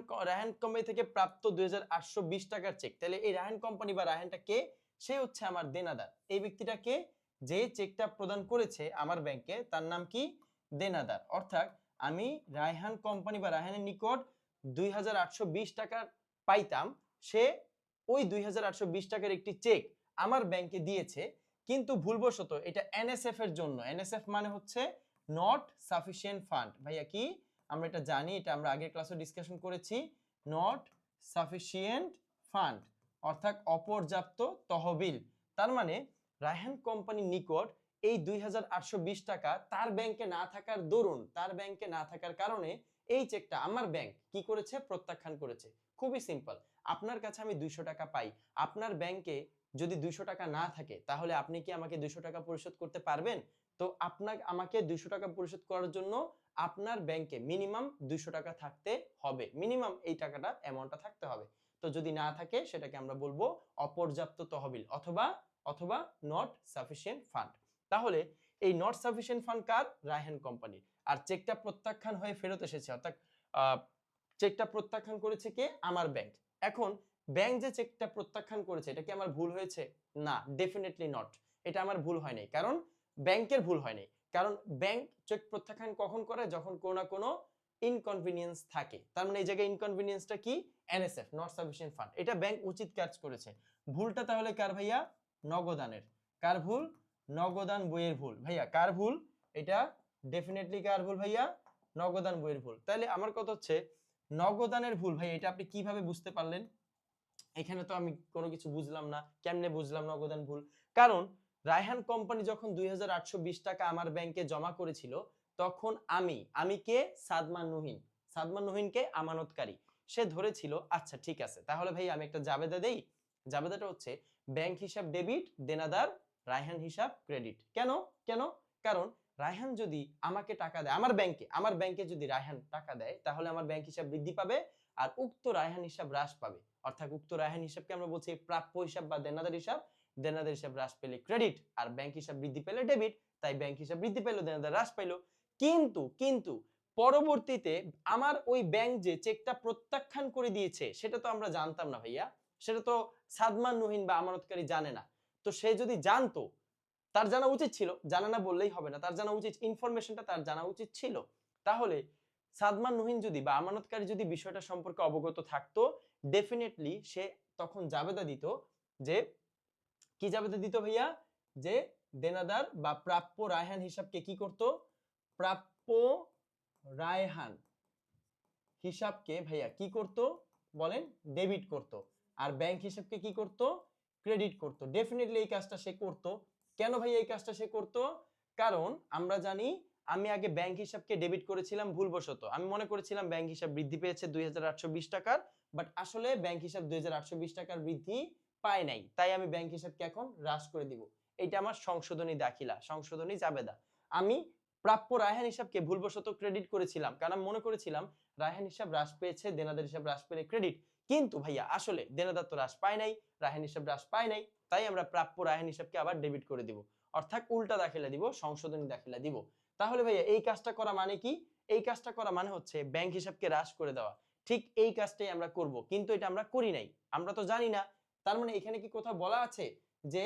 কোম্পানি থেকে প্রাপ্ত 2820 টাকার চেক, তাহলে এই রায়হান কোম্পানি বা রায়হানটা কে? সে হচ্ছে আমার দেনাদার। এই ব্যক্তিটা কে? যে চেকটা প্রদান করেছে আমার ব্যাংকে তার নাম কি? দেনাদার। অর্থাৎ আমি রায়হান কোম্পানি বা রায়হানের নিকট 2820 টাকা পাইতাম, সে ওই 2820 টাকার একটি চেক আমার ব্যাংকে দিয়েছে, কিন্তু ভুলবশত এটা এনএসএফ এর জন্য। এনএসএফ মানে হচ্ছে নট সাফিসিয়েন্ট ফান্ড। ভাইয়া কি? আমরা এটা জানি, এটা আমরা আগের ক্লাসে ডিসকাশন করেছি। নট সাফিসিয়েন্ট ফান্ড অর্থাৎ অপর্যাপ্ত তহবিল। তার মানে রায়হান কোম্পানির নিকট এই 2820 টাকা তার ব্যাংকে না থাকার দরুন, তার ব্যাংকে না থাকার কারণে এই চেকটা আমার ব্যাংক কি করেছে? প্রত্যাখ্যান করেছে। খুবই সিম্পল। আপনার কাছে আমি 200 টাকা পাই, আপনার ব্যাংকে যদি 200 টাকা না থাকে তাহলে আপনি কি আমাকে 200 টাকা পরিশোধ করতে পারবেন? তো আমাকে 200 টাকা পরিশোধ করার জন্য আপনার ব্যাংকে মিনিমাম 200 টাকা থাকতে হবে, মিনিমাম এই টাকাটা অ্যামাউন্টটা থাকতে হবে। তো যদি না থাকে সেটাকে আমরা বলবো অপর্যাপ্ত তহবিল অথবা নট সাফিসিয়েন্ট ফান্ড। তাহলে এই নট সাফিসিয়েন্ট ফান্ড কার? রায়হান কোম্পানির। আর চেকটা প্রত্যাখ্যান হয়ে ফেরত এসেছে, অর্থাৎ চেকটা প্রত্যাখ্যান করেছে কে? আমার ব্যাংক। এখন ব্যাংক যে চেকটা প্রত্যাখ্যান করেছে এটা কি আমার ভুল হয়েছে? না, ডেফিনেটলি নট। এটা আমার ভুল হয় নাই, কারণ ব্যাংকের ভুল হয় নাই। কারণ ব্যাংক চেক প্রত্যাখ্যান কখন করে? যখন কোনো না কোনো ইনকনভিনিয়েন্স থাকে। তার মানে এই জায়গায় ইনকনভিনিয়েন্সটা কি? NSF, not sufficient fund. এটা ব্যাংক উচিত কাজ করেছে। ভুলটা তাহলে কার ভাইয়া? নগদানের। কার ভুল? নগদান বইয়ের ভুল। ভাইয়া কার ভুল? এটা ডেফিনেটলি কার ভুল ভাইয়া? নগদান বইয়ের ভুল। তাহলে আমার কথা হচ্ছে নগদানের ভুল। ভাই এটা আপনি কিভাবে বুঝতে পারলেন? এখানে তো আমি কোনো কিছু বুঝলাম না, কেমনে বুঝলাম নগদান ভুল? কারণ রায়হান কোম্পানি যখন 2820 টাকা আমার ব্যাংকে জমা করেছিল, তখন আমি কে? সাদমান নুহিন। সাদমান নুহিনকে আমানতকারী সে ধরেছিল। আচ্ছা ঠিক আছে, তাহলে ভাই আমি একটা জাবেদা দেই। জাবেদাটা হচ্ছে ব্যাংক হিসাব ডেবিট, দেনাদার রায়হান হিসাব ক্রেডিট। কেন? কেন? কারণ রায়হান যদি আমাকে টাকা দেয়, আমার ব্যাংকে যদি রায়হান টাকা দেয়, তাহলে আমার ব্যাংক হিসাব বৃদ্ধি পাবে আর উক্ত রায়হান হিসাব হ্রাস পাবে। অর্থাৎ উক্ত রায়হান হিসাবকে আমরা বলছি প্রাপ্য হিসাব বা দেনাদার হিসাব। দেনাদার হিসাব হ্রাস পেলে ক্রেডিট, আর ব্যাংক হিসাব বৃদ্ধি পেলে ডেবিট। তাই ব্যাংক হিসাব বৃদ্ধি পেল, দেনাদার হ্রাস পাইলো। কিন্তু পরবর্তীতে আমার ওই ব্যাংক যে চেকটা প্রত্যাখ্যান করে দিয়েছে সেটা তো আমরা জানতাম না ভাইয়া। সেটা তো সাদমান নুহিন বা আমানতকারী জানে না। তো সে যদি জানতো, তার জানা উচিত ছিল, জানা না বললেই হবে না, তার জানা উচিত, ইনফরমেশনটা তার জানা উচিত ছিল। তাহলে সাদমান নুহিন যদি বা আমানতকারী যদি বিষয়টা সম্পর্কে অবগত থাকতো, ডেফিনেটলি সে তখন জাবেদা দিত যে, কি জাবেদা দিত ভাইয়া? যে দেনাদার বা প্রাপ্য রায়হান হিসাবকে কি করত? প্রাপ্য রায়হান হিসাবকে ভাইয়া কি করত বলেন? ডেবিট করত। আর ব্যাংক হিসাবকে কি করত? ক্রেডিট করত। ডেফিনেটলি এই কাজটা সে করত। কেন ভাইয়া এই কাজটা সে করত? কারণ আমরা জানি আমি আগে ব্যাংক হিসাবকে ডেবিট করেছিলাম ভুলবশত। আমি মনে করেছিলাম ব্যাংক হিসাব বৃদ্ধি পেয়েছে 2820 টাকার, বাট আসলে ব্যাংক হিসাব 2820 টাকার বৃদ্ধি পায় নাই। তাই আমি ব্যাংক হিসাবকে এখন হ্রাস করে দিব। এটা আমার সংশোধনী দাখিলা, সংশোধনী জাবেদা। আমি প্রাপ্য রায়হান হিসাবকে ভুলবশত ক্রেডিট করেছিলাম, কারণ আমি মনে করেছিলাম রায়হান হিসাব হ্রাস পেয়েছে, দেনাদার হিসাব হ্রাস পেলে ক্রেডিট। কিন্তু ভাইয়া আসলে দেনাদার তো হ্রাস পায় নাই, রায়হান হিসাব হ্রাস পায় নাই। তাই আমরা প্রাপ্য রায়হান হিসাবকে আবার ডেবিট করে দিব, অর্থাৎ উল্টা দাখিলা দিব, সংশোধনী দাখিলা দিব। তাহলে ভাইয়া এই কাজটা করা মানে কি? এই কাজটা করা মানে হচ্ছে ব্যাংক হিসাবকে হ্রাস করে দেওয়া। ঠিক এই কাজটাই আমরা করব, কিন্তু এটা আমরা করি নাই, আমরা তো জানি না। তার মানে এখানে কি কোথাও বলা আছে যে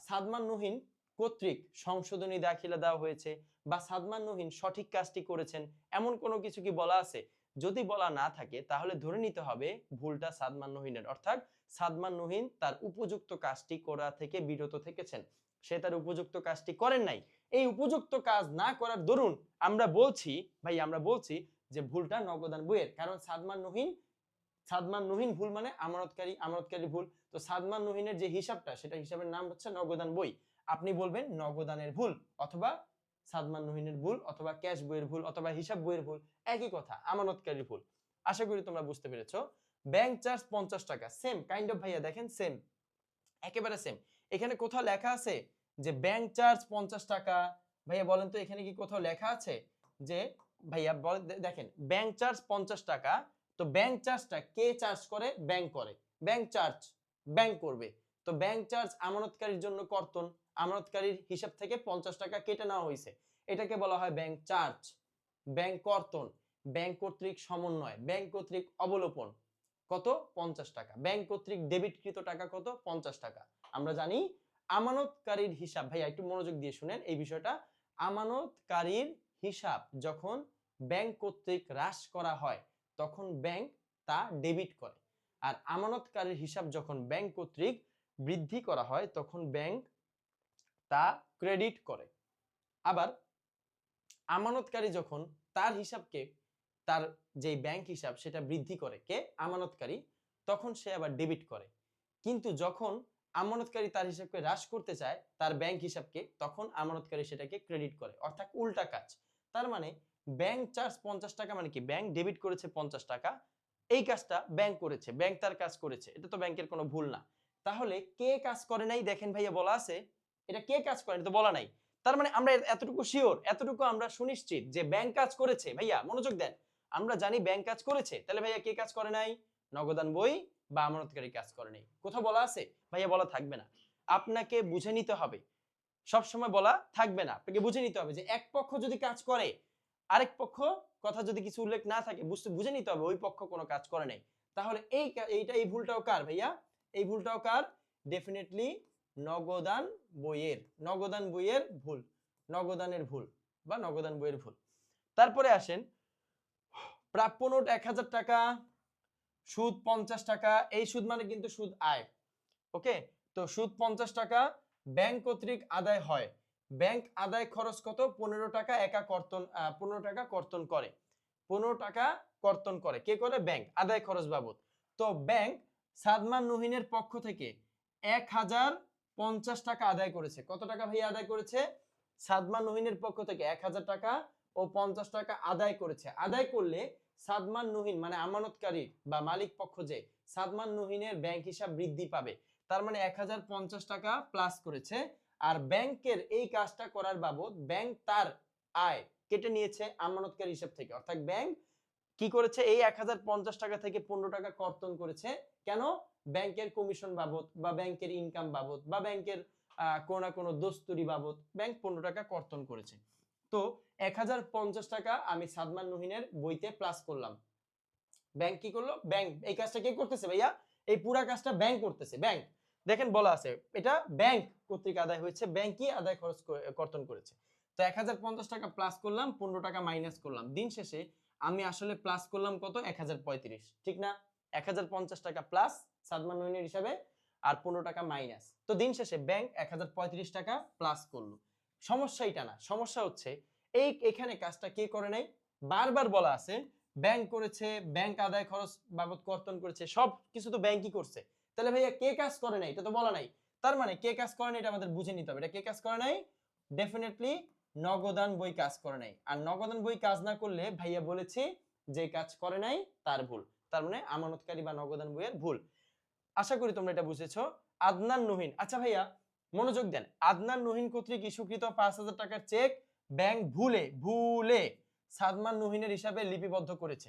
সাদমান নুহিন কর্তৃক সংশোধনী দাখিলা দেওয়া হয়েছে বা সাদমান নুহিন সঠিক কাজটি করেছেন, এমন কোনো কিছু কি বলা আছে? যদি বলা না থাকে তাহলে ধরে নিতে হবে ভুলটা সাদমান নুহিনের, অর্থাৎ সাদমান নুহিন তার উপযুক্ত কাজটি করা থেকে বিরত থেকেছেন, সে তার উপযুক্ত কাজটি করেন নাই। এই উপযুক্ত কাজ না করার দরুন আমরা বলছি যে ভুলটা নগদান বইয়ের। কারণ সাদমান নুহিন ভুল মানে আমানতকারী ভুল। তো সাদমান নুহিনের যে হিসাবটা, সেটা হিসাবের নাম হচ্ছে নগদান বই। আপনি বলবেন নগদানের ভুল, অথবা সাদমান নুহিনের ভুল, অথবা ক্যাশ বইয়ের ভুল, অথবা হিসাব বইয়ের ভুল, একই কথা, আমানতকারীর ভুল। আশা করি তোমরা বুঝতে পেরেছো। ব্যাংক চার্জ 50 টাকা, সেম কাইন্ড অফ ভাইয়া, দেখেন সেম, একেবারে সেম। এখানে কোথাও লেখা আছে যে ব্যাংক চার্জ 50 টাকা? ভাইয়া বলেন তো এখানে কি কোথাও লেখা আছে যে, ভাইয়া দেখেন ব্যাংক চার্জ 50 টাকা। তো ব্যাংক চার্জটা কে চার্জ করে? ব্যাংক করে। ব্যাংক চার্জ ব্যাংক করবে। তো ব্যাংক চার্জ আমানতকারীর জন্য কর্তন, আমানতকারীর হিসাব থেকে 50 টাকা কেটে নেওয়া হয়েছে, এটাকে বলা হয় ব্যাংক চার্জ। ব্যাংক কর্তন, ব্যাংক কর্তৃক সমন্বয়, ব্যাংক কর্তৃক অবলোপন, কত? 50 টাকা। ব্যাংক কর্তৃক ডেবিটকৃত টাকা কত? 50 টাকা। আমরা জানি আমানতকারীর হিসাব, ভাইয়া একটু মনোযোগ দিয়ে শুনেন এই বিষয়টা। আমানতকারীর হিসাব যখন ব্যাংক কর্তৃক হ্রাস করা হয় তখন ব্যাংক তা ডেবিট করে, আর আমানতকারীর হিসাব যখন ব্যাংক কর্তৃক বৃদ্ধি করা হয় তখন ব্যাংক তা ক্রেডিট করে। আবার আমানতকারী যখন তার হিসাবকে, তার যে ব্যাংক হিসাব সেটা বৃদ্ধি করে, কে? আমানতকারী, তখন সে আবার ডেবিট করে। কিন্তু যখন আমানতকারী তার হিসাবকে হ্রাস করতে চায় তার ব্যাংক হিসাবকে, তখন আমানতকারী সেটাকে ক্রেডিট করে, অর্থাৎ উল্টা কাজ। তার মানে ব্যাংক চার্জ 50 টাকা, মানে কি ব্যাংক ডেবিট করেছে 50 টাকা, এই কাজটা ব্যাংক করেছে, ব্যাংক তার কাজ করেছে, এটা তো ব্যাংকের কোনো ভুল না। তাহলে কে কাজ করে নাই? দেখেন ভাইয়া বলা আছে, এটা কে কাজ করে, এটা তো বলা নাই। তার মানে আমরা এতটুকু শিওর, এতটুকু আমরা সুনিশ্চিত যে ব্যাংক কাজ করেছে। ভাইয়া মনোযোগ দেন, আমরা জানি ব্যাংক কাজ করেছে, তাহলে ভাইয়া কে কাজ করে নাই? নগদান বই বা আমানতকারী কাজ করে নাই। কোথাও বলা আছে? ভাইয়া বলা থাকবে না, আপনাকে বুঝে নিতে হবে। সব সময় বলা থাকবে না, আপনাকে বুঝে নিতে হবে যে এক পক্ষ যদি কাজ করে, আরেক পক্ষ কথা যদি কিছু উল্লেখ না থাকে, বুঝে নিতে হবে ওই পক্ষ কোনো কাজ করে নাই। তাহলে এই ভুলটাও কার ভাইয়া? এই ভুলটাও কার? ডেফিনেটলি নগদান বইয়ের। নগদান বইয়ের ভুল, নগদানের ভুল বা নগদান বইয়ের ভুল। তারপরে আসেন, প্রাপ্য নোট 1000 টাকা, সুদ 50 টাকা। এই সুদ মানে কিন্তু সুদ আয়, ওকে? তো সুদ 50 টাকা ব্যাংক কর্তৃক আদায় হয়। ব্যাংক আদায় খরচ কত? 15 টাকা একা কর্তন, 15 টাকা কর্তন করে। 15 টাকা কর্তন করে, কে করে? ব্যাংক, আদায় খরচ বাবদ। তো ব্যাংক সাদমান নুহিনের পক্ষ থেকে 1050 টাকা আদায় করেছে। কত টাকা ভাইয়া আদায় করেছে? সাদমান নুহিনের পক্ষ থেকে 1000 টাকা ও 50 টাকা আদায় করেছে। আদায় করলে সাদমান নুহিন মানে আমানতকারী বা মালিক পক্ষ, যে সাদমান নুহিনের ব্যাংক হিসাব বৃদ্ধি পাবে। তার মানে 1050 টাকা প্লাস করেছে, আর ব্যাংকের এই কাজটা করার বাবদ ব্যাংক তার আয় কেটে নিয়েছে আমানতকারী হিসাব থেকে। অর্থাৎ ব্যাংক কি করেছে? এই 1050 টাকা থেকে 15 টাকা কর্তন করেছে। কেন? ব্যাংকের কমিশন বাবদ বা ব্যাংকের ইনকাম বাবদ বা ব্যাংকের কোনো না কোনো দস্তুরি বাবদ ব্যাংক 15 টাকা কর্তন করেছে। তো 1050 টাকা আমি সাদমান নুহিনের বইতে প্লাস করলাম। ব্যাংক কি করলো? ব্যাংক এই কাজটা কে করতেছে ভাইয়া? এই পুরা কাজটা ব্যাংক করতেছে। ব্যাংক দেখেন বলা আছে এটা ব্যাংক কর্তৃক আদায় হয়েছে, ব্যাংকই আদায় খরচ কর্তন করেছে। তো 1050 টাকা প্লাস করলাম, 15 টাকা মাইনাস করলাম। দিন শেষে আমি আসলে প্লাস করলাম কত? 1035, ঠিক না? 1050 টাকা প্লাস সাদমান নুহিনের হিসাবে, আর 15 টাকা মাইনাস। তো দিন শেষে ব্যাংক 1035 টাকা প্লাস করলো। সমস্যা এটা না, সমস্যা হচ্ছে এখানে কাজটা কে করে নাই? বারবার বলা আছে ব্যাংক করেছে, ব্যাংক আদায় খরচ বাবদ কর্তন করেছে, সব কিছু তো ব্যাংকই করছে। তাহলে ভাইয়া কে কাজ করে নাই? এটা তো বলা নাই। তার মানে কে কাজ করে নাই এটা আমাদের বুঝে নিতে হবে। এটা কে কাজ করে নাই? ডেফিনেটলি নগদান বই কাজ করে নাই। আর নগদান বই কাজ না করলে ভাইয়া বলেছি যে কাজ করে নাই তার ভুল, তার মানে আমানতকারী বা নগদান বইয়ের ভুল। আশা করি তোমরা এটা বুঝেছো। আদনান নহিন, আচ্ছা ভাইয়া মনোযোগ দেন, আদনান নহিন কর্তৃক ইস্যুকৃত 5000 টাকার চেক ব্যাংক ভুলে ভুলে সাদমান নহিনের হিসাবে লিপিবদ্ধ করেছে।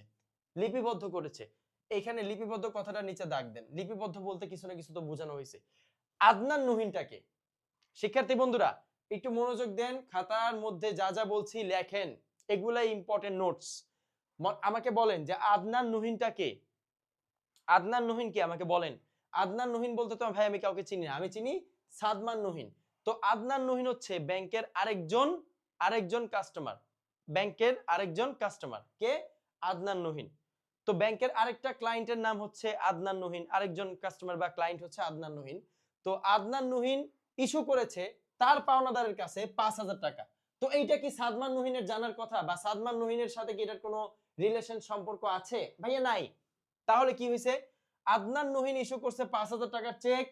লিপিবদ্ধ করেছে, এখানে লিপিবদ্ধ কথাটা নিচে দাগ দেন। লিপিবদ্ধ বলতে কিছু না কিছু তো বোঝানো হয়েছে। আদনান নহিনটাকে, শিক্ষার্থী বন্ধুরা একটু মনোযোগ দেন, খাতার মধ্যে যা যা বলছি লেখেন, এগুলাই ইম্পর্টেন্ট নোটস। আমাকে বলেন যে আদনান নহিনটাকে, আদনান নহিন কি আমাকে বলেন? আদনান নহিন বলতে তো ভাই আমি কাউকে চিনি না, আমি চিনি সাদমান নহিন। তো আদনান নহিন হচ্ছে ব্যাংকের আরেকজন কাস্টমার, ব্যাংকের আরেকজন কাস্টমার, কে? আদনান নহিন। তো ব্যাংকের আরেকটা ক্লায়েন্টের নাম হচ্ছে আদনান নহিন, আরেকজন কাস্টমার বা ক্লায়েন্ট হচ্ছে আদনান নহিন। তো আদনান নহিন ইস্যু করেছে তার পাওনাদারের কাছে 5000 টাকা। তো এইটা কি সাদমান নহিনের জানার কথা, বা সাদমান নহিনের সাথে কি এটার কোনো রিলেশন সম্পর্ক আছে? ভাইয়া নাই। তাহলে কি হয়েছে? আদনান নহিন ইস্যু করছে 5000 টাকার চেক,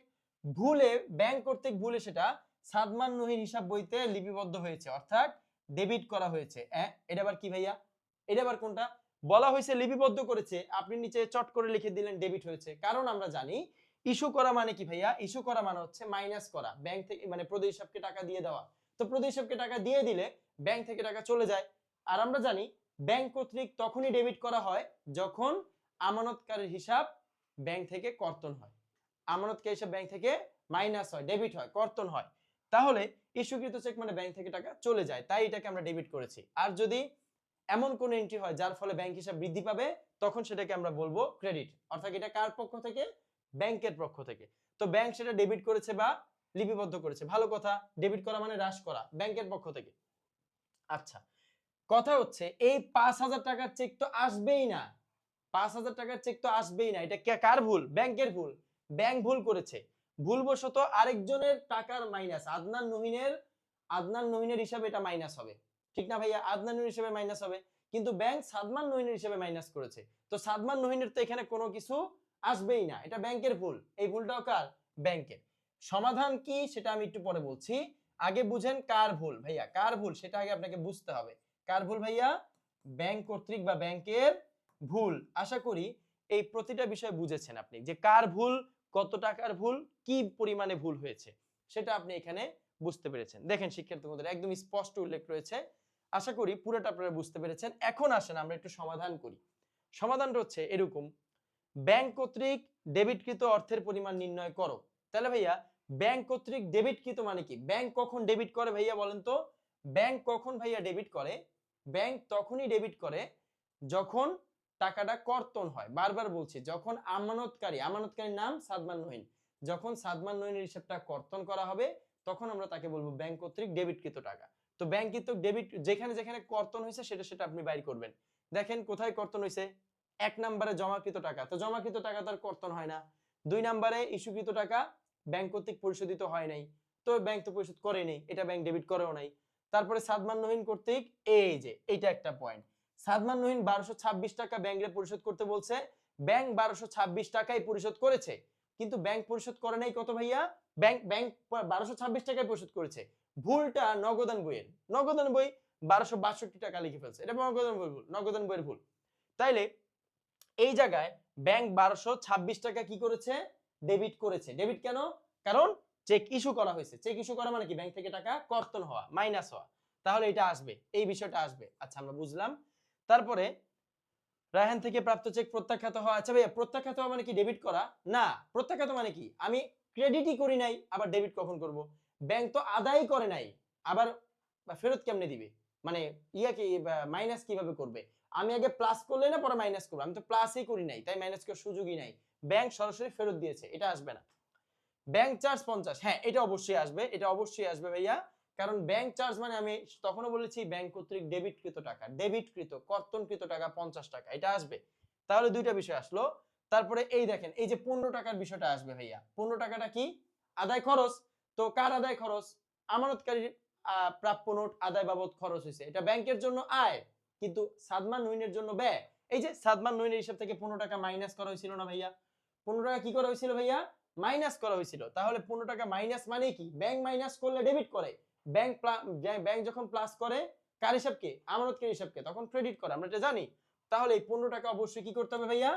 ভুলে ব্যাংক কর্তৃক ভুলে সেটা সাদমান নহিন হিসাব বইতে লিপিবদ্ধ হয়েছে, অর্থাৎ ডেবিট করা হয়েছে। এটা আবার কি ভাইয়া? এটা আবার কোনটা? বলা হয়েছে লিপিবদ্ধ করেছে, আপনি নিচে চট করে লিখে দিলেন ডেবিট হয়েছে। কারণ আমরা জানি ইস্যু করা মানে কি ভাইয়া? ইস্যু করা মানে হচ্ছে মাইনাস করা, ব্যাংক থেকে মানে প্রদেশ হিসাবকে টাকা দিয়ে দেওয়া। তো প্রদেশ হিসাবকে টাকা দিয়ে দিলে ব্যাংক থেকে টাকা চলে যায়। আর আমরা জানি ব্যাংক কর্তৃক তখনই ডেবিট করা হয় যখন আমানতকারীর হিসাব ব্যাংক থেকে কর্তন হয়, আমানতকারী হিসাব ব্যাংক থেকে মাইনাস হয়, ডেবিট হয়, কর্তন হয়। তাহলে ইস্যুকৃত চেক মানে ব্যাংক থেকে টাকা চলে যায়, তাই এটাকে আমরা ডেবিট করেছি। আর যদি এমন কোন এন্ট্রি হয় যার ফলে ব্যাংক হিসাব বৃদ্ধি পাবে, তখন সেটাকে আমরা বলবো ক্রেডিট। অর্থাৎ এটা কার পক্ষ থেকে? ব্যাংকের পক্ষ থেকে। তো ব্যাংক সেটা ডেবিট করেছে বা লিপিবদ্ধ করেছে, ভালো কথা। ডেবিট করা মানে হ্রাস করা ব্যাংকের পক্ষ থেকে। আচ্ছা, কথা হচ্ছে এই 5,000 টাকার চেক তো আসবেই না, 5,000 টাকার চেক তো আসবেই না। এটা কার ভুল? ব্যাংকের ভুল। ব্যাংক ভুল করেছে, ভুলবশত আরেকজনের টাকার মাইনাস, আদনান নহিনের হিসাবে এটা মাইনাস হবে, ঠিক না ভাইয়া? আদনান নহিনের হিসাবে মাইনাস হবে, কিন্তু ব্যাংক সাদমান নহিনের হিসাবে মাইনাস করেছে, তো সাদমান নহিনের তো এখানে কোনো কিছু আসবেই না, এটা ব্যাংকের ভুল। এই ভুলটাও কার? ব্যাংকের। সমাধান কি সেটা আমি একটু পরে বলছি, আগে বুঝেন কার ভুল ভাইয়া, কার ভুল সেটা আগে আপনাকে বুঝতে হবে। কার ভুল ভাইয়া? ব্যাংক কর্তৃক বা ব্যাংকের ভুল। আশা করি এই প্রতিটা বিষয় বুঝেছেন আপনি, যে কার ভুল, কত টাকার ভুল, কি পরিমাণে ভুল হয়েছে, সেটা আপনি এখানে বুঝতে পেরেছেন। দেখেন শিক্ষার্থী বন্ধুরা, একদম স্পষ্ট উল্লেখ রয়েছে, আশা করি পুরোটা আপনারা বুঝতে পেরেছেন। এখন আসেন আমরা একটু সমাধান করি। সমাধানটা হচ্ছে এরকম, ব্যাংক কর্তৃক ডেবিটকৃত অর্থের পরিমাণ নির্ণয় করো। তাহলে ভাইয়া ব্যাংক কর্তৃক ডেবিটকৃত মানে কি? ব্যাংক কখন ডেবিট করে ভাইয়া বলেন তো? ব্যাংক কখন ভাইয়া ডেবিট করে? ব্যাংক তখনই ডেবিট করে যখন টাকাটা কর্তন হয়। বারবার বলছি, যখন আমানতকারীর নাম সাদমান নহিন, যখন সাদমান নহিনের হিসাবটা কর্তন করা হবে তখন আমরা তাকে বলবো ব্যাংক কর্তৃক ডেবিটকৃত টাকা। তো ব্যাংক কর্তৃক ডেবিট যেখানে যেখানে কর্তন হয়েছে সেটা আপনি বাইর করবেন। দেখেন কোথায় কর্তন হয়েছে? 1 নম্বরে জমাকৃত টাকা, তো জমাকৃত টাকা তার কর্তন হয় না। 2 নম্বরে ইস্যুকৃত টাকা ব্যাংক কর্তৃক পরিশোধিত হয় নাই, তো ব্যাংক তো পরিশোধ করে নেই, এটা ব্যাংক ডেবিট করেও নাই। তারপরে সাদমান নহিন কর্তৃক, এই যে এটা একটা পয়েন্ট, সাদমান নহিন 1226 টাকা ব্যাংকে পরিশোধ করতে বলছে, ব্যাংক 1226 টাকাই পরিশোধ করেছে, কিন্তু ব্যাংক পরিশোধ করে নাই কত ভাইয়া? ব্যাংক 1226 টাকায় পরিশোধ করেছে, ভুলটা নগদান বইয়ের। নগদান বই 1262 টাকা লিখে ফেলছে, এটা নগদান বই ভুল, নগদান বইয়ের ভুল। তাইলে এই জায়গায় ব্যাংক 1226 টাকা কি করেছে? ডেবিট করেছে। ডেবিট কেন? কারণ চেক ইস্যু করা হয়েছে। চেক ইস্যু করা মানে কি? ব্যাংক থেকে টাকা কর্তন হওয়া, মাইনাস হওয়া। তাহলে এটা আসবে, এই বিষয়টা আসবে। আচ্ছা আমরা বুঝলাম। তারপরে রায়হান থেকে প্রাপ্ত চেক প্রত্যাখ্যাত হওয়া। আচ্ছা ভাইয়া প্রত্যাখ্যাত হওয়া মানে কি ডেবিট করা? না, প্রত্যাখ্যাত মানে কি? আমি ক্রেডিটই করি নাই, আবার ডেবিট কখন করব? ব্যাংক তো আদায় করে নাই, আবার ফেরত কেমনে দিবে? মানে কি মাইনাস কিভাবে করবে? আমি আগে প্লাস করলে না পরে মাইনাস করব? আমি তো প্লাসই করি নাই, তাই মাইনাস করার সুযোগই নাই। ব্যাংক সরাসরি ফেরত দিয়েছে, এটা আসবে না। ব্যাংক চার্জ 50, হ্যাঁ এটা অবশ্যই আসবে, এটা অবশ্যই আসবে ভাইয়া। কারণ ব্যাংক চার্জ মানে আমি তখনও বলেছি ব্যাংক কর্তৃক ডেবিটকৃত টাকা, ডেবিটকৃত কর্তনকৃত টাকা 50 টাকা, এটা আসবে। তাহলে দুইটা বিষয় আসলো। তারপরে এই দেখেন, এই যে 15 টাকার বিষয়টা আসবে ভাইয়া। 15 টাকাটা কি? আদায় খরচ। তো কার আদায় খরচ? আমানতকারীর প্রাপ্য নোট আদায় বাবদ খরচ হয়েছে, এটা ব্যাংকের জন্য আয়, কিন্তু সাদমান নহিনের জন্য ব্যয়। এই যে সাদমান নহিনের হিসাব থেকে 15 টাকা মাইনাস করা হয়েছিল না ভাইয়া? 15 টাকা কি করা হয়েছিল ভাইয়া? মাইনাস করা হয়েছিল। তাহলে 15 টাকা মাইনাস মানে কি? ব্যাংক মাইনাস করলে ডেবিট করে, ব্যাংক যখন প্লাস করে কার হিসাবকে? আমানতকারীর হিসাবকে, তখন ক্রেডিট করে, আমরা এটা জানি। তাহলে এই 15 টাকা অবশ্যই কি করতে হবে ভাইয়া?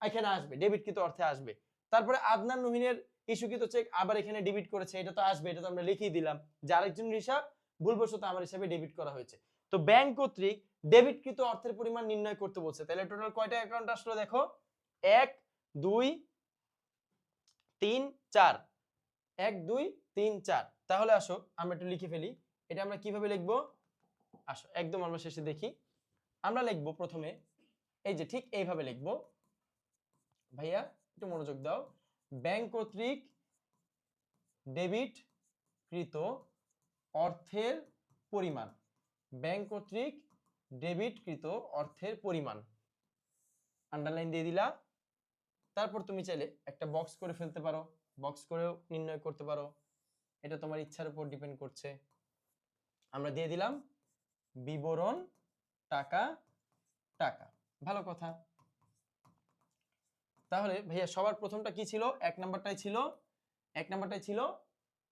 এখানে আসবে, ডেবিটকৃত অর্থে আসবে। তারপরে আদনান নহিনের ইস্যুকৃত চেক আবার এখানে ডেবিট করেছে, এটা তো আসবে, এটা তো আমরা লিখিয়ে দিলাম যে আরেকজনের হিসাব ভুলবশত আমার হিসাবে ডেবিট করা হয়েছে। তো ব্যাংক কর্তৃক ডেবিটকৃত অর্থের পরিমাণ নির্ণয় করতে বলছে। তাহলে টোটাল কয়টা অ্যাকাউন্ট আসলো দেখো? 1 2 3 4, 1 2 3 4। তাহলে আসো আমরা একটু লিখে ফেলি, এটা আমরা কিভাবে লিখবো? আসো একদম আমরা শেষে দেখি। আমরা লিখবো প্রথমে, এই যে ঠিক এইভাবে লিখবো ভাইয়া, একটু মনোযোগ দাও। ব্যাংক কর্তৃক ডেবিটকৃত অর্থের পরিমাণ, ব্যাংক কর্তৃক ডেবিটকৃত অর্থের পরিমাণ, আন্ডারলাইন দিয়ে দিলা। তারপর তুমি চাইলে একটা বক্স করে ফেলতে পারো, বক্স করেও নির্ণয় করতে পারো, এটা তোমার ইচ্ছার উপর ডিপেন্ড করছে। আমরা দিয়ে দিলাম বিবরণ টাকা টাকা, ভালো কথা। তাহলে ভাইয়া সবার প্রথমটা কি ছিল? 1 নাম্বারটাই ছিল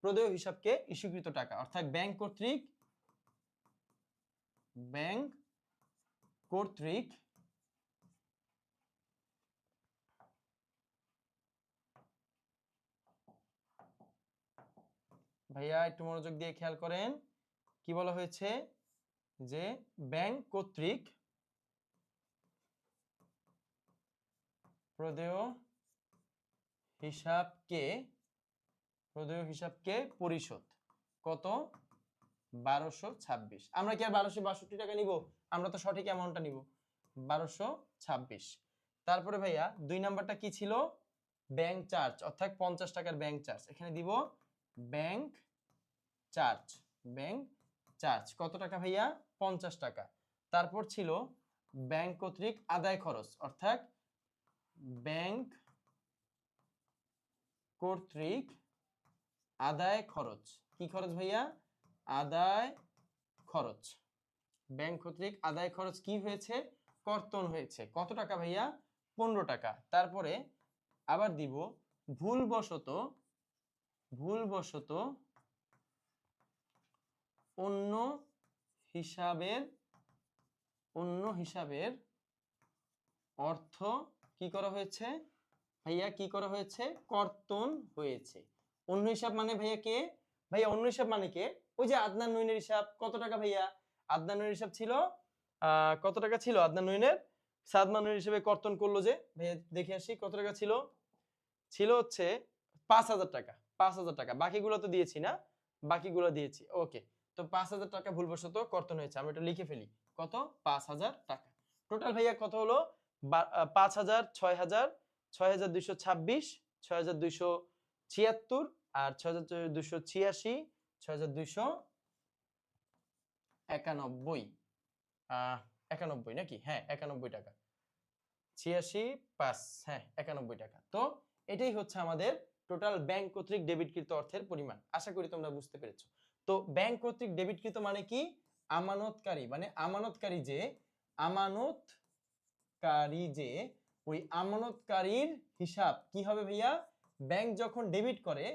প্রদেয় হিসাবকে ইস্যুকৃত টাকা, অর্থাৎ ব্যাংক কর্তৃক ভাইয়া একটু মনোযোগ দিয়ে খেয়াল করেন, কি বলা হয়েছে? যে ব্যাংক কর্তৃক প্রদেয় হিসাবকে পরিশোধ কত? 1226। আমরা কি আর 1262 টাকা নিব? আমরা তো সঠিক অ্যামাউন্টটা নিব, 1226। তারপরে ভাইয়া 2 নাম্বারটা কি ছিল? ব্যাংক চার্জ, অর্থাৎ 50 টাকার ব্যাংক চার্জ, এখানে দিব ব্যাংক চার্জ, ব্যাংক চার্জ কত টাকা ভাইয়া? 50 টাকা। তারপর ছিল ব্যাংক কর্তৃক আদায় খরচ, অর্থাৎ ব্যাংক কর্তৃক আদায় খরচ। কি খরচ ভাইয়া? আদায় খরচ। ব্যাংক কর্তৃক আদায় খরচ কি হয়েছে? কর্তন হয়েছে। কত টাকা ভাইয়া? 15 টাকা। তারপরে আবার দিব ভুলবশত অন্য হিসাবের অর্থ কি করা হয়েছে ভাইয়া? কি করা হয়েছে? কর্তন হয়েছে। অন্য হিসাব মানে ভাইয়া কে? ভাইয়া অন্য হিসাব মানে কে? ওই যে আদনান নইনের হিসাব। কত টাকা ভাইয়া? আদনান নইনের হিসাব ছিল কত টাকা ছিল আদনান নইনের? সাদমান নইনের হিসাবে কর্তন করলো যে ভাইয়া, দেখে আসি কত টাকা ছিল। ছিল হচ্ছে 5000 টাকা। 5000 টাকা। বাকিগুলো তো দিয়েছি না? বাকিগুলো দিয়েছি। ওকে, তো 5000 টাকা ভুলবশত কর্তন হয়েছে। আমি এটা লিখে ফেলি। কত? 5000 টাকা। টোটাল ভাইয়া কত হলো? 5000, 6000, 6226, 6276 আর 6286, 6291 91 নাকি? হ্যাঁ 91 টাকা। 86 5, হ্যাঁ 91 টাকা। তো এটাই হচ্ছে আমাদের টোটাল ব্যাংক কর্তৃক ডেবিটকৃত অর্থের পরিমাণ। আশা করি তোমরা বুঝতে পেরেছো। তো ব্যাংক কর্তৃক ডেবিটকৃত মানে কি? আমানতকারী, মানে আমানতকারী যে ওই আমানতকারীর হিসাব কি হবে ভাইয়া? ব্যাংক যখন ডেবিট করে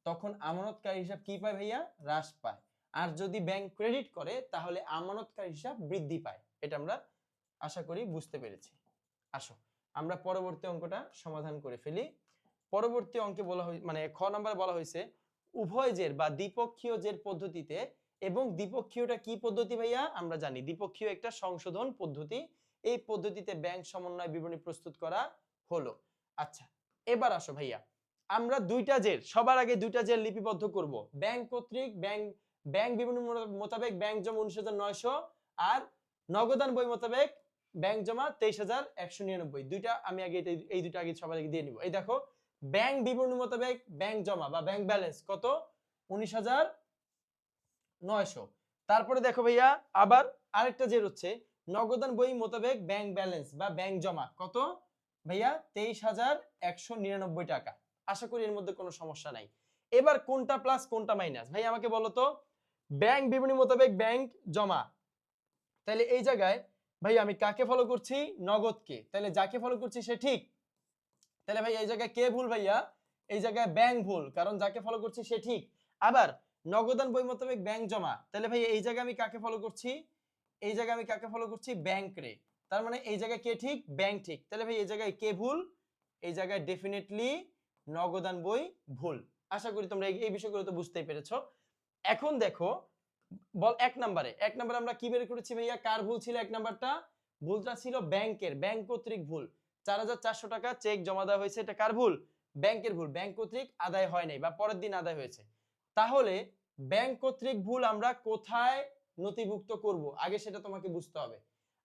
তখন আমানতকারী হিসাব কি পায় ভাইয়া? হ্রাস পায়। আর যদি ব্যাংক ক্রেডিট করে তাহলে আমানতকারী হিসাব বৃদ্ধি পায়। এটা আমরা আশা করি বুঝতে পেরেছি। আসো আমরা পরবর্তী অঙ্কটা সমাধান করে ফেলি। পরবর্তী অঙ্কে বলা হয়, মানে খ নাম্বার বলা হয়েছে উভয় জের বা দ্বিপক্ষীয় জের পদ্ধতিতে, এবং দ্বিপক্ষীয়টা কি পদ্ধতি ভাইয়া? আমরা জানি দ্বিপক্ষীয় একটা সংশোধন পদ্ধতি। এই পদ্ধতিতে ব্যাংক সমন্বয় বিবরণী প্রস্তুত করা হলো। আচ্ছা এবার আসো ভাইয়া, আমরা দুইটা জের, সবার আগে দুইটা জের লিপিবদ্ধ করব। ব্যাংক কর্তৃক ব্যাংক বিবরণী মোতাবেক ব্যাংক জমা 19,900 আর নগদান বই মোতাবেক ব্যাংক জমা 23,199। দুইটা আমি আগে এই দুইটা আগে সবার আগে দিয়ে নিব। এই দেখো, ব্যাংক বিবরণী মোতাবেক ব্যাংক জমা বা ব্যাংক ব্যালেন্স কত? 19,900। তারপরে দেখো ভাইয়া আবার আরেকটা জের হচ্ছে নগদান বই মোতাবেক ব্যাংক ব্যালেন্স বা ব্যাংক জমা কত ভাইয়া? 23,199 টাকা। আশা করি এর মধ্যে কোনো সমস্যা নাই। এবার কোনটা প্লাস কোনটা মাইনাস ভাই আমাকে বলো তো? ব্যাংক বিবরণী মোতাবেক ব্যাংক জমা, তাহলে এই জায়গায় ভাই আমি কাকে ফলো করছি? নগদকে। তাহলে যাকে ফলো করছি সে ঠিক। তাহলে ভাই এই জায়গায় কে ভুল ভাইয়া? এই জায়গায় ব্যাংক ভুল, কারণ যাকে ফলো করছি সে ঠিক। আবার নগদান বই মোতাবেক ব্যাংক জমা, তাহলে ভাই এই জায়গায় আমি কাকে ফলো করছি? এই জায়গায় আমি কাকে ফলো করছি? ব্যাংক রে। তার মানে এই জায়গায় কে ঠিক? ব্যাংক ঠিক। তাহলে ভাই এই জায়গায় কে ভুল? এই জায়গায় ডেফিনেটলি নগদান বই ভুল। আশা করি তোমরা এই বিষয়গুলো তো বুঝতেই পেরেছো। এখন দেখো বল এক নম্বরে আমরা কি বের করেছি ভাইয়া? কার ভুল ছিল? এক নাম্বারটা ভুলটা ছিল ব্যাংকের, ব্যাংক কর্তৃক ভুল। 4,400 টাকা চেক জমা দেওয়া হয়েছে, এটা কার ভুল? ব্যাংকের ভুল। ব্যাংক কর্তৃক আদায় হয় নাই বা পরের দিন আদায় হয়েছে। তাহলে ব্যাংক কর্তৃক ভুল আমরা কোথায় নথিভুক্ত করব? আগে সেটা তোমাকে বুঝতে হবে।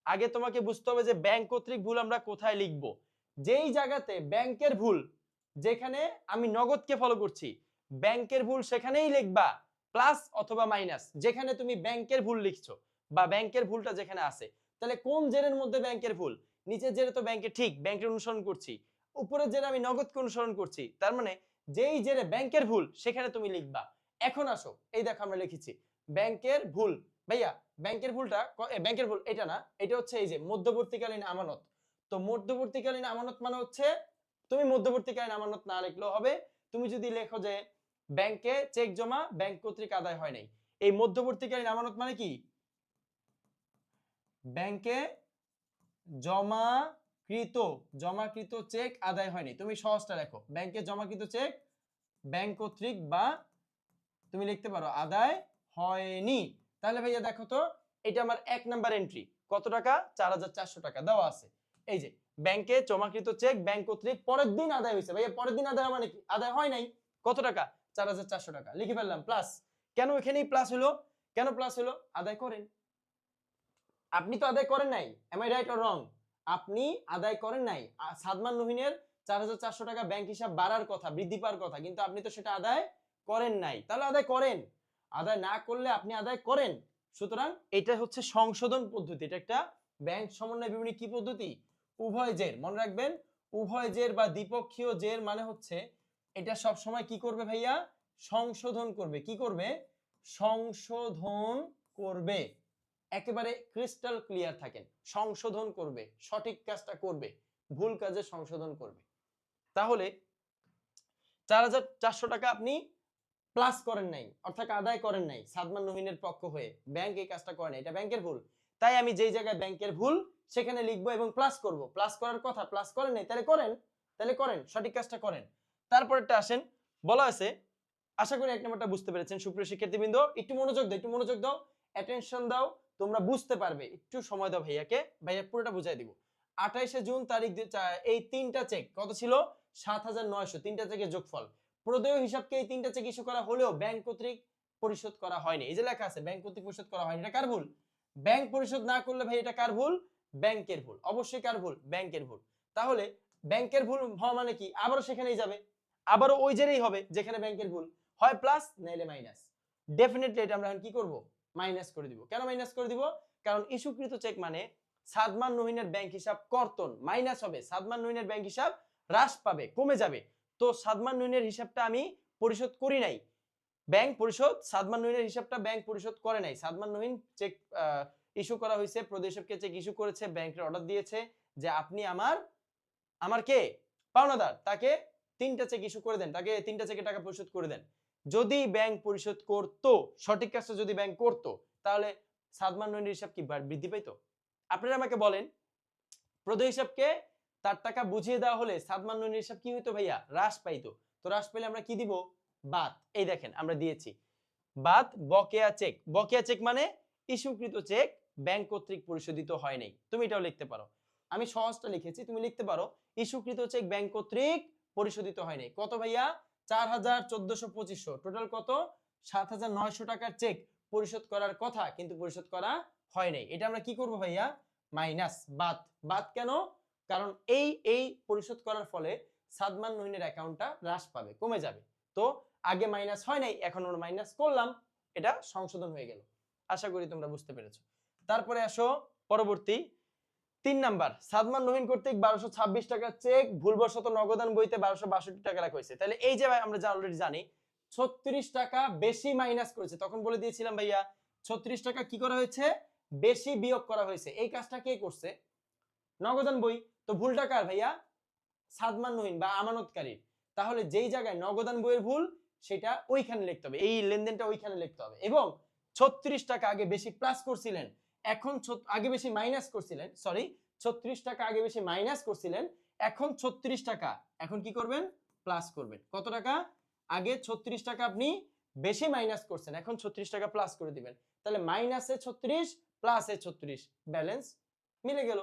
আগে তোমাকে বুঝতে হবে যে ব্যাংক কর্তৃক ভুল আমরা কোথায় লিখব। যেই জায়গাতে ব্যাংকের ভুল, যেখানে আমি নগদকে ফলো করছি, ব্যাংকের ভুল সেখানেই লিখবা প্লাস অথবা মাইনাস। যেখানে তুমি ব্যাংকের ভুল লিখছো বা ব্যাংকের ভুলটা যেখানে আছে, তাহলে কোন জেরের মধ্যে ব্যাংকের ভুল? নিচের জেরে তো ব্যাংকের ঠিক, ব্যাংকের অনুসরণ করছি। উপরের জেরে আমি নগদকে অনুসরণ করছি। তার মানে যেই জেরে ব্যাংকের ভুল সেখানে তুমি লিখবা। এখন আসো, এই দেখো আমরা লিখেছি ব্যাংকের ভুল। ভাইয়া ব্যাংকের ভুলটা, ব্যাংকের ভুল এটা না, এটা হচ্ছে এই যে মধ্যবর্তীকালীন আমানত। তো মধ্যবর্তীকালীন আমানত মানে হচ্ছে, তুমি মধ্যবর্তীকালীন আমানত না লিখলেও হবে। তুমি যদি লেখো যে ব্যাংকে চেক জমা ব্যাংক কর্তৃক আদায় হয় নাই, এই মধ্যবর্তীকালীন আমানত মানে কি? ব্যাংকে জমাকৃত চেক আদায় হয়নি। তুমি সহজটা লেখো, ব্যাংকে জমাকৃত চেক ব্যাংক কর্তৃক বা তুমি লিখতে পারো আদায় হয়নি। তাহলে ভাইয়া দেখো তো, এটা আমার এক নাম্বার এন্ট্রি। কত টাকা? 4,400 টাকা দেওয়া আছে। এই যে ব্যাংকে জমাকৃত চেক ব্যাংক কর্তৃক পরের দিন আদায় হয়েছে। ভাইয়া পরের দিন আদায় মানে কি? আদায় হয় নাই। কত টাকা? 4,400 টাকা। লিখে ফেললাম প্লাস। কেন এখানেই প্লাস হলো? কেন প্লাস হলো? আদায় করেন। আপনি তো আদায় করেন নাই। Am I right or wrong? আপনি আদায় করেন নাই। সাদমান নহিনের 4,400 টাকা ব্যাংক হিসাব বাড়ার কথা, বৃদ্ধি পাওয়ার কথা, কিন্তু আপনি তো সেটা আদায় করেন নাই, তাহলে আদায় করেন। আদায় না করলে আপনি আদায় করেন। সুতরাং এটা হচ্ছে সংশোধন পদ্ধতি। এটা একটা ব্যাংক সমন্বয় বিবরণী কি পদ্ধতি? উভয় জের। মনে রাখবেন, উভয় জের বা দ্বিপক্ষীয় জের মানে হচ্ছে এটা সব সময় কি করবে ভাইয়া? সংশোধন করবে। কি করবে? সংশোধন করবে। একেবারে ক্রিস্টাল ক্লিয়ার থাকেন, সংশোধন করবে, সঠিক কাজটা করবে, ভুল কাজে সংশোধন করবে। তাহলে ৪,৪০০ টাকা আপনি প্লাস করেন নাই, অর্থাৎ আদায় করেন নাই সাদমান নহিনের পক্ষ হয়ে, ব্যাংক এই কাজটা করে নাই, এটা ব্যাংকের ভুল। তাই আমি যেই জায়গায় ব্যাংকের ভুল সেখানে লিখবো এবং প্লাস করব। প্লাস করার কথা, প্লাস করেন নাই, তাহলে করেন, সঠিক কাজটা করেন। তারপরটা আসেন, বলা আছে, আশা করি এক নম্বরটা বুঝতে পেরেছেন সুপ্রিয় শিক্ষার্থীবৃন্দ। একটু মনোযোগ দাও, একটু মনোযোগ দাও, অ্যাটেনশন দাও, তোমরা বুঝতে পারবে। একটু সময় দাও ভাইয়াকে, ভাইয়া পুরোটা বুঝাই দিব। 28শে জুন তারিখ এই তিনটা চেক কত ছিল? 7,900, তিনটা চেকের যোগফল। প্রদেয় হিসাবকে এই তিনটা চেক ইস্যু করা হলেও ব্যাংক কর্তৃক পরিশোধ করা হয়নি। এই যে লেখা আছে ব্যাংক কর্তৃক পরিশোধ করা হয়নি, এটা কার ভুল? ব্যাংক পরিশোধ না করলে ভাই এটা কার ভুল? ব্যাংকের ভুল। অবশ্যই কার ভুল? ব্যাংকের ভুল। তাহলে ব্যাংকের ভুল হওয়া মানে কি? আবারও সেখানেই যাবে, আবারও ওই জেরেই হবে যেখানে ব্যাংকের ভুল, হয় প্লাস নাইলে মাইনাস। ডেফিনেটলি এটা আমরা এখন কি করব? মাইনাস করে দিব। কেন মাইনাস করে দিব? কারণ ইস্যুকৃত চেক মানে সাদমান নহিনের ব্যাংক হিসাব কর্তন, মাইনাস হবে। সাদমান নহিনের ব্যাংক হিসাব হ্রাস পাবে, কমে যাবে। তো সাদমান নহিনের হিসাবটা আমি পরিশোধ করি নাই, ব্যাংক পরিশোধ, সাদমান নহিনের হিসাবটা ব্যাংক পরিশোধ করে নাই। সাদমান নহিন চেক ইস্যু করা হয়েছে, প্রদেশকে চেক ইস্যু করেছে, ব্যাংকের অর্ডার দিয়েছে যে আপনি আমার কে পাওনাদার, তাকে তিনটা চেক ইস্যু করে দেন, তাকে তিনটা চেকের টাকা পরিশোধ করে দেন। যদি ব্যাংক পরিশোধ করতো, সঠিক কাজটা যদি ব্যাংক করতো, তাহলে সাদমান নহিনের হিসাব কি বৃদ্ধি পাইতো? আপনারা আমাকে বলেন, প্রদেয় হিসাবকে তার টাকা বুঝিয়ে দেওয়া হলে সাদমান নহিনের হিসাব কি হইতো ভাইয়া? হ্রাস পাইতো। তো হ্রাস পেলে আমরা কি দিব? বাদ। এই দেখেন আমরা দিয়েছি বাদ বকেয়া চেক। বকেয়া চেক মানে ইস্যুকৃত চেক ব্যাংক কর্তৃক পরিশোধিত হয় নাই। তুমি এটাও লিখতে পারো, আমি সহজটা লিখেছি, তুমি লিখতে পারো ইস্যুকৃত চেক ব্যাংক কর্তৃক পরিশোধিত হয় নাই। কত ভাইয়া? 4,1425। টোটাল কত? 7,900 টাকার চেক পরিশোধ করার কথা কিন্তু পরিশোধ করা হয় নাই। এটা আমরা কি করব ভাইয়া? মাইনাস, বাদ। বাদ কেন? কারণ এই পরিশোধ করার ফলে সাদমান নহিনের অ্যাকাউন্টটা হ্রাস পাবে, কমে যাবে। তো আগে মাইনাস হয় নাই, এখন আমরা মাইনাস করলাম, এটা সংশোধন হয়ে গেল। আশা করি তোমরা বুঝতে পেরেছো। তারপরে আসো পরবর্তী 3 নাম্বার, সাদমান নহিন কর্তৃক 1226 টাকার চেক ভুলবশত নগদান বইতে 1262 টাকা রাখা হয়েছে। তাহলে এই যে আমরা অলরেডি জানি 36 টাকা বেশি মাইনাস করেছে, তখন বলে দিয়েছিলাম ভাইয়া 36 টাকা কি করা হয়েছে? বেশি বিয়োগ করা হয়েছে। এই কাজটা কে করছে? নগদান বই। তো ভুলটা কার ভাইয়া? সাদমান নহিন বা আমানতকারীর। তাহলে যেই জায়গায় নগদান বইয়ের ভুল সেটা ওইখানে লিখতে হবে, এই লেনদেনটা ওইখানে লিখতে হবে। এবং 36 টাকা আগে বেশি প্লাস করছিলেন, এখন আগে বেশি মাইনাস করছিলেন, সরি 36 টাকা আগে বেশি মাইনাস করছিলেন, এখন 36 টাকা এখন কি করবেন? প্লাস করবেন। কত টাকা? আগে 36 টাকা আপনি বেশি মাইনাস করছেন, এখন 36 টাকা প্লাস করে দিবেন। তাহলে মাইনাসে 36 প্লাসে 36, ব্যালেন্স মিলে গেল,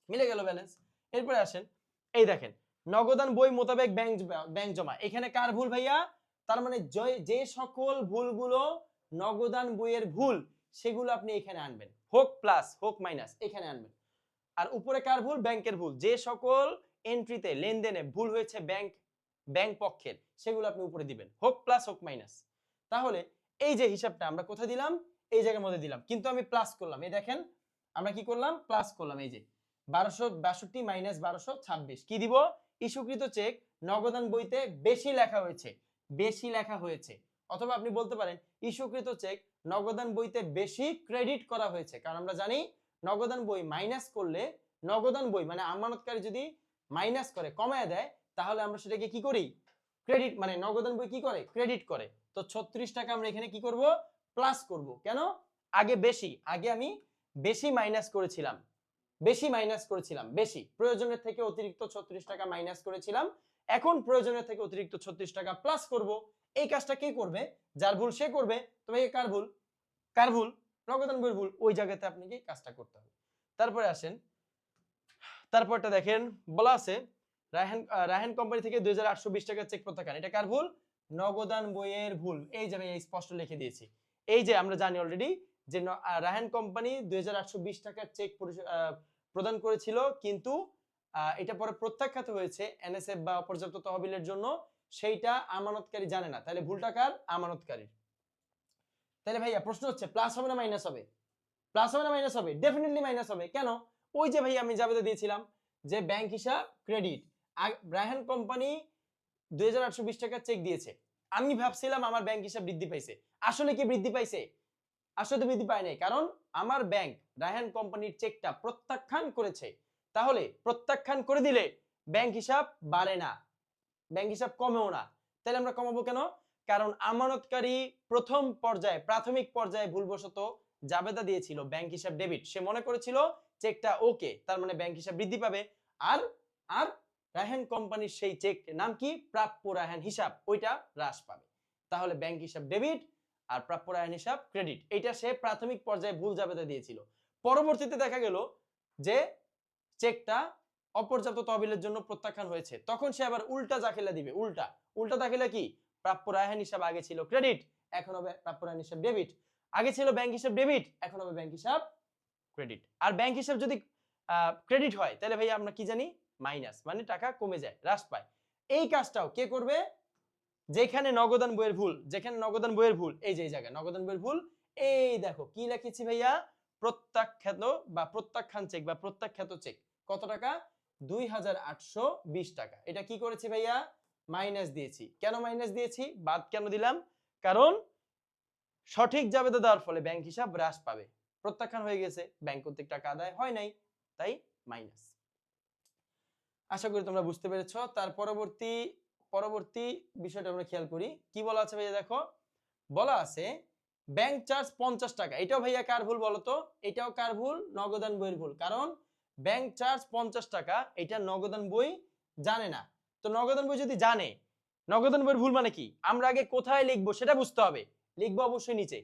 মিলে গেল ব্যালেন্স। এরপরে আসেন, এই দেখেন নগদান বই মোতাবেক ব্যাংক জমা, এখানে কার ভুল ভাইয়া? তার মানে যে সকল ভুলগুলো নগদান বইয়ের ভুল সেগুলো আপনি এখানে আনবেন, হোক প্লাস হোক মাইনাস এখানে আনবেন। আর উপরে কার ভুল? ব্যাংকের ভুল। যে সকল এন্ট্রিতে লেনদেনে ভুল হয়েছে ব্যাংক পক্ষের সেগুলো আপনি উপরে দিবেন, হোক প্লাস হোক মাইনাস। তাহলে এই যে হিসাবটা আমরা কোথায় দিলাম? এই জায়গার মধ্যে দিলাম, কিন্তু আমি প্লাস করলাম। এই দেখেন আমরা কি করলাম? প্লাস করলাম। এই যে 1262 মাইনাস 1226 কি দিব? ইস্যুকৃত চেক নগদান বইতে বেশি লেখা হয়েছে, বেশি লেখা হয়েছে। অথবা আপনি বলতে পারেন ইস্যুকৃত চেক নগদান বইতে বেশি ক্রেডিট করা হয়েছে। কারণ আমরা জানি নগদান বই মাইনাস করলে, নগদান বই মানে আমানতকারী যদি মাইনাস করে, কমায় দেয়, তাহলে আমরা সেটাকে কি করি? ক্রেডিট, মানে নগদান বই কি করে? ক্রেডিট করে। তো 36 টাকা আমরা এখানে কি করব? প্লাস করব। কেন? আগে বেশি, আগে আমি বেশি মাইনাস করেছিলাম, বেশি মাইনাস করেছিলাম, বেশি প্রয়োজনের থেকে অতিরিক্ত 36 টাকা মাইনাস করেছিলাম, এখন প্রয়োজনের থেকে অতিরিক্ত 36 টাকা প্লাস করব। এই কাজটা কে করবে? যার ভুল সে করবে। তবে কার ভুল? কার ভুল? নগদান বইয়ের ভুল। ওই জায়গাতে আপনি কি কাজটা করতে হবে। তারপরে আসেন, তারপরটা দেখেন বলা আছে রায়হান কোম্পানি থেকে 2820 টাকা চেক প্রত্যাখ্যান, এটা কার ভুল? নগদান বইয়ের ভুল। এই যে আমি স্পষ্ট লিখে দিয়েছি। এই যে আমরা জানি অলরেডি যে রায়হান কোম্পানি 2820 টাকার চেক প্রদান করেছিল, কিন্তু এটা পরে প্রত্যাখ্যাত হয়েছে এনএসএফ বা অপর্যাপ্ত তহবিলের জন্য। সেইটা আমানতকারী জানে না, তাহলে ভুলটা কার? আমানতকারীর। তাহলে ভাইয়া প্রশ্ন হচ্ছে প্লাস হবে না মাইনাস হবে? প্লাস হবে না মাইনাস হবে? ডেফিনেটলি মাইনাস হবে। কেন? ওই যে ভাই আমি জাবেদা দিয়েছিলাম যে ব্যাংক হিসাব ক্রেডিট, রায়হান কোম্পানি 2820 টাকা চেক দিয়েছে, আমি ভাবছিলাম আমার ব্যাংক হিসাব বৃদ্ধি পাইছে। আসলে কি বৃদ্ধি পাইছে? আসলে তো বৃদ্ধি পায় নাই, কারণ আমার ব্যাংক রায়হান কোম্পানির চেকটা প্রত্যাখ্যান করেছে। তাহলে প্রত্যাখ্যান করে দিলে ব্যাংক হিসাব বাড়ে না, ব্যাংক হিসাব কমেও না। তাহলে আমরা কমাবো কেন? কারণ আমানতকারী প্রথম পর্যায়ে, প্রাথমিক পর্যায়ে ভুলবশত জাবেদা দিয়েছিল ব্যাংক হিসাব ডেবিট, সে মনে করেছিল চেকটা ওকে, তার মানে ব্যাংক হিসাব বৃদ্ধি পাবে। আর আর রায়হান কোম্পানির সেই চেক নাম কি? প্রাপ্য রায়হান হিসাব, ওইটা হ্রাস পাবে। তাহলে ব্যাংক হিসাব ডেবিট আর প্রাপ্য রায়হান হিসাব ক্রেডিট, এটা সে প্রাথমিক পর্যায়ে ভুল জাবেদা দিয়েছিল। পরবর্তীতে দেখা গেল যে চেকটা অপর্যাপ্ত তহবিলের জন্য প্রত্যাখ্যান হয়েছে, তখন সে আবার উল্টা দাখিলা দিবে। উল্টা উল্টা দাখিলা কি? প্রাপ্য রায়হান হিসাব আগে ছিল ক্রেডিট, এখন হবে প্রাপ্য রায়হান হিসাব ডেবিট। আগে ছিল ব্যাংক হিসাব ডেবিট, এখন হবে ব্যাংক হিসাব ক্রেডিট। আর ব্যাংক হিসাব যদি ক্রেডিট হয় তাহলে ভাই আমরা কি জানি? মাইনাস, মানে টাকা কমে যায়, হ্রাস পায়। এই কাজটাও কে করবে? যেখানে নগদান বইয়ের ভুল, যেখানে নগদান বইয়ের ভুল, এই যে এই জায়গায় নগদান বইয়ের ভুল, এই দেখো কি লিখেছি ভাইয়া? প্রত্যাখ্যাত বা প্রত্যাখ্যান চেক বা প্রত্যাখ্যাত চেক কত টাকা? 2820 টাকা। এটা কি করেছি ভাইয়া? মাইনাস দিয়েছি। কেন মাইনাস দিয়েছি? বাদ কেন দিলাম? কারণ সঠিক জাবেদা দেওয়ার ফলে ব্যাংক হিসাব হ্রাস পাবে, প্রত্যাখ্যান হয়ে গেছে, ব্যাংক কর্তৃক টাকা আদায় হয় নাই, তাই মাইনাস। আশা করি তোমরা বুঝতে পেরেছো। তার পরবর্তী বিষয়টা আমরা খেয়াল করি, কি বলা আছে ভাইয়া? দেখো বলা আছে ব্যাংক চার্জ 50 টাকা। এটাও ভাইয়া কার ভুল বলো তো? এটাও কার ভুল? নগদান বইয়ের ভুল। কারণ ব্যাংক চার্জ 50 টাকা, এটা নগদান বই জানে না। তো নগদান বই যদি জানে, নগদান বইয়ের ভুল মানে কি? আমরা আগে কোথায় লিখবো সেটা বুঝতে হবে। লিখবো অবশ্যই নিচে,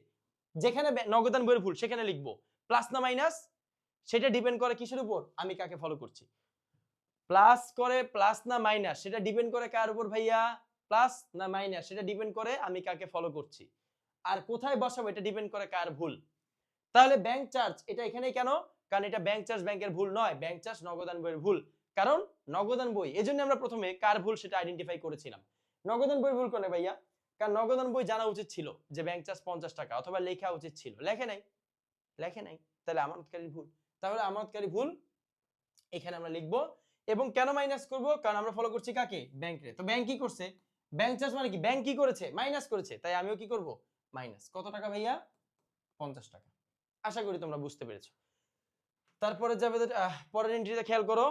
যেখানে নগদান বইয়ের ভুল সেখানে লিখবো। প্লাস না মাইনাস সেটা ডিপেন্ড করে কিসের উপর? আমি কাকে ফলো করছি। প্লাস করে প্লাস না মাইনাস সেটা ডিপেন্ড করে কার উপর ভাইয়া? প্লাস না মাইনাস সেটা ডিপেন্ড করে আমি কাকে ফলো করছি। আর কোথায় বসাবো এটা ডিপেন্ড করে কার ভুল। তাহলে ব্যাংক চার্জ এটা এখানেই কেন? কারণ এটা ব্যাংক চার্জ ব্যাংকের ভুল নয়, ব্যাংক চার্জ নগদান বইয়ের ভুল। কারণ নগদান বই, এজন্য আমরা প্রথমে কার ভুল সেটা আইডেন্টিফাই করেছিলাম। নগদান বইয়ের ভুল কোনে ভাইয়া? কারণ নগদান বই জানা উচিত ছিল যে ব্যাংক চার্জ 50 টাকা, অথবা লেখা উচিত ছিল, লেখে নাই, তাহলে আমানতকারীর ভুল। তাহলে আমানতকারী ভুল এখানে আমরা লিখবো। এবং কেন মাইনাস করব? কারণ আমরা ফলো করছি কাকে? ব্যাংকে। তো ব্যাংক কি করছে? ব্যাংক চার্জ মানে কি? ব্যাংক কি করেছে? মাইনাস করেছে, তাই আমিও কি করব? মাইনাস। কত টাকা ভাইয়া? 50 টাকা। আশা করি তোমরা বুঝতে পেরেছো। তারপরে যাবে পরের এন্ট্রিটা খেয়াল করো,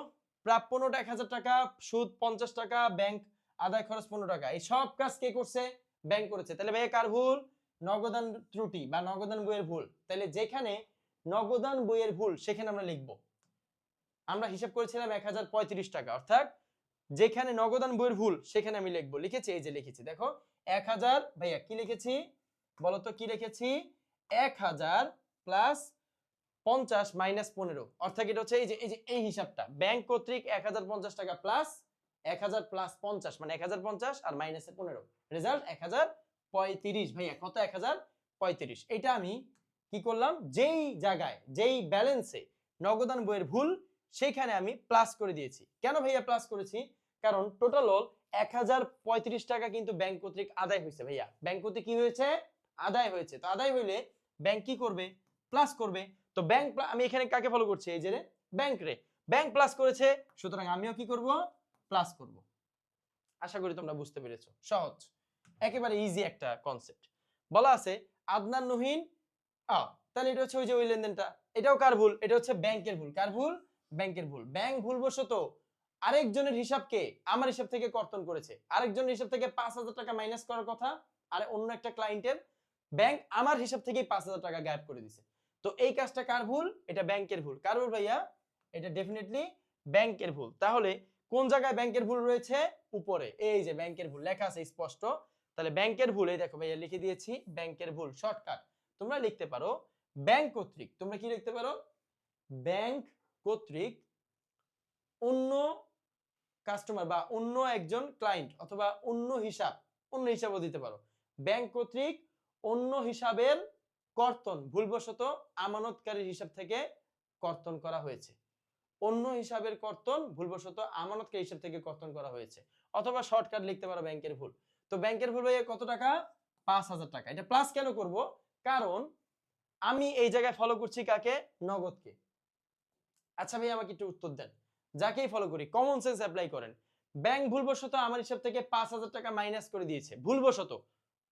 প্রাপ্য নোট 1000 টাকা, সুদ 50 টাকা, ব্যাংক আদায় খরচ 15 টাকা। এই সব কাজ কে করছে? ব্যাংক করেছে। তাহলে ভাইয়া কার ভুল? নগদান ত্রুটি বা নগদান বইয়ের ভুল। তাহলে যেখানে নগদান বইয়ের ভুল সেখানে আমরা লিখবো। আমরা হিসাব করেছিলাম 1035 টাকা, অর্থাৎ যেখানে নগদান বইয়ের ভুল সেখানে আমি লিখবো। লিখেছি, এই যে লিখেছি, দেখো 1000 ভাইয়া কি লিখেছি বলতো? কি লিখেছি? 1000 প্লাস 50 মাইনাস 15, অর্থাৎ এটা হচ্ছে এই হিসাবটা ব্যাংক কর্তৃক 1050 টাকা প্লাস 1000 প্লাস 50 মানে 1050 আর মাইনাসে 15, রেজাল্ট 1035। ভাইয়া কত? 1035। এটা আমি কি করলাম? যেই জায়গায় যেই ব্যালেন্সে নগদান বইয়ের ভুল সেখানে আমি প্লাস করে দিয়েছি। কেন ভাইয়া প্লাস করেছি? কারণ টোটাল 1035 টাকা কিন্তু ব্যাংক কর্তৃক আদায় হয়েছে। ভাইয়া ব্যাংক কর্তৃক কি হয়েছে? আদায় হয়েছে। তো আদায় হইলে ব্যাংক কি করবে? প্লাস করবে। তো ব্যাংক, আমি এখানে কাকে ফলো করছি? এই যে ব্যাংক রে, ব্যাংক প্লাস করেছে, সুতরাং আমিও কি করব? প্লাস করব। আশা করি তোমরা বুঝতে পেরেছো। সহজ, একেবারে ইজি একটা কনসেপ্ট। বলা আছে আদনান নহিন, তাহলে এটা হচ্ছে ওই যে ওই লেনদেনটা। এটাও কার ভুল? এটা হচ্ছে ব্যাংকের ভুল। কার ভুল? ব্যাংকের ভুল। ব্যাংক ভুলবশত আরেকজনের হিসাবকে আমার হিসাব থেকে কর্তন করেছে। আরেকজনের হিসাব থেকে 5000 টাকা মাইনাস করার কথা, আর অন্য একটা ক্লায়েন্টের ব্যাংক আমার হিসাব থেকেই 5000 টাকা গায়েব করে দিছে। তো এই কাজটা কার ভুল? এটা ব্যাংকের ভুল। কার ভুল ভাইয়া? এটা ডেফিনেটলি ব্যাংকের ভুল। তাহলে কোন জায়গায় ব্যাংকের ভুল রয়েছে? উপরে, এই যে ব্যাংকের ভুল লেখা আছে স্পষ্ট। তাহলে ব্যাংকের ভুল, এই দেখো ভাইয়া লিখে দিয়েছি ব্যাংকের ভুল। শর্টকাট তোমরা লিখতে পারো ব্যাংক কর্তৃক, তোমরা কি লিখতে পারো? ব্যাংক কর্তৃক অন্য কাস্টমার বা অন্য একজন ক্লায়েন্ট অথবা অন্য হিসাবও দিতে পারো। ব্যাংক কর্তৃক অন্য হিসাবের কর্তন ভুলবশত আমানতকারীর হিসাব থেকে কর্তন করা হয়েছে। অন্য হিসাবের কর্তন ভুলবশত আমানতকারী হিসাব থেকে কর্তন করা হয়েছে, অথবা শর্টকাট লিখতে পারো ব্যাংকের ভুল। তো ব্যাংকের ভুল ভাইয়া কত টাকা? 5,000 টাকা। এটা প্লাস কেন করব? কারণ আমি এই জায়গায় ফলো করছি কাকে? নগদকে। আচ্ছা ভাই আমাকে একটু উত্তর দেন, যাকেই ফলো করি কমন সেন্স অ্যাপ্লাই করেন। ব্যাংক ভুলবশত আমার হিসাব থেকে 5,000 টাকা মাইনাস করে দিয়েছে ভুলবশত,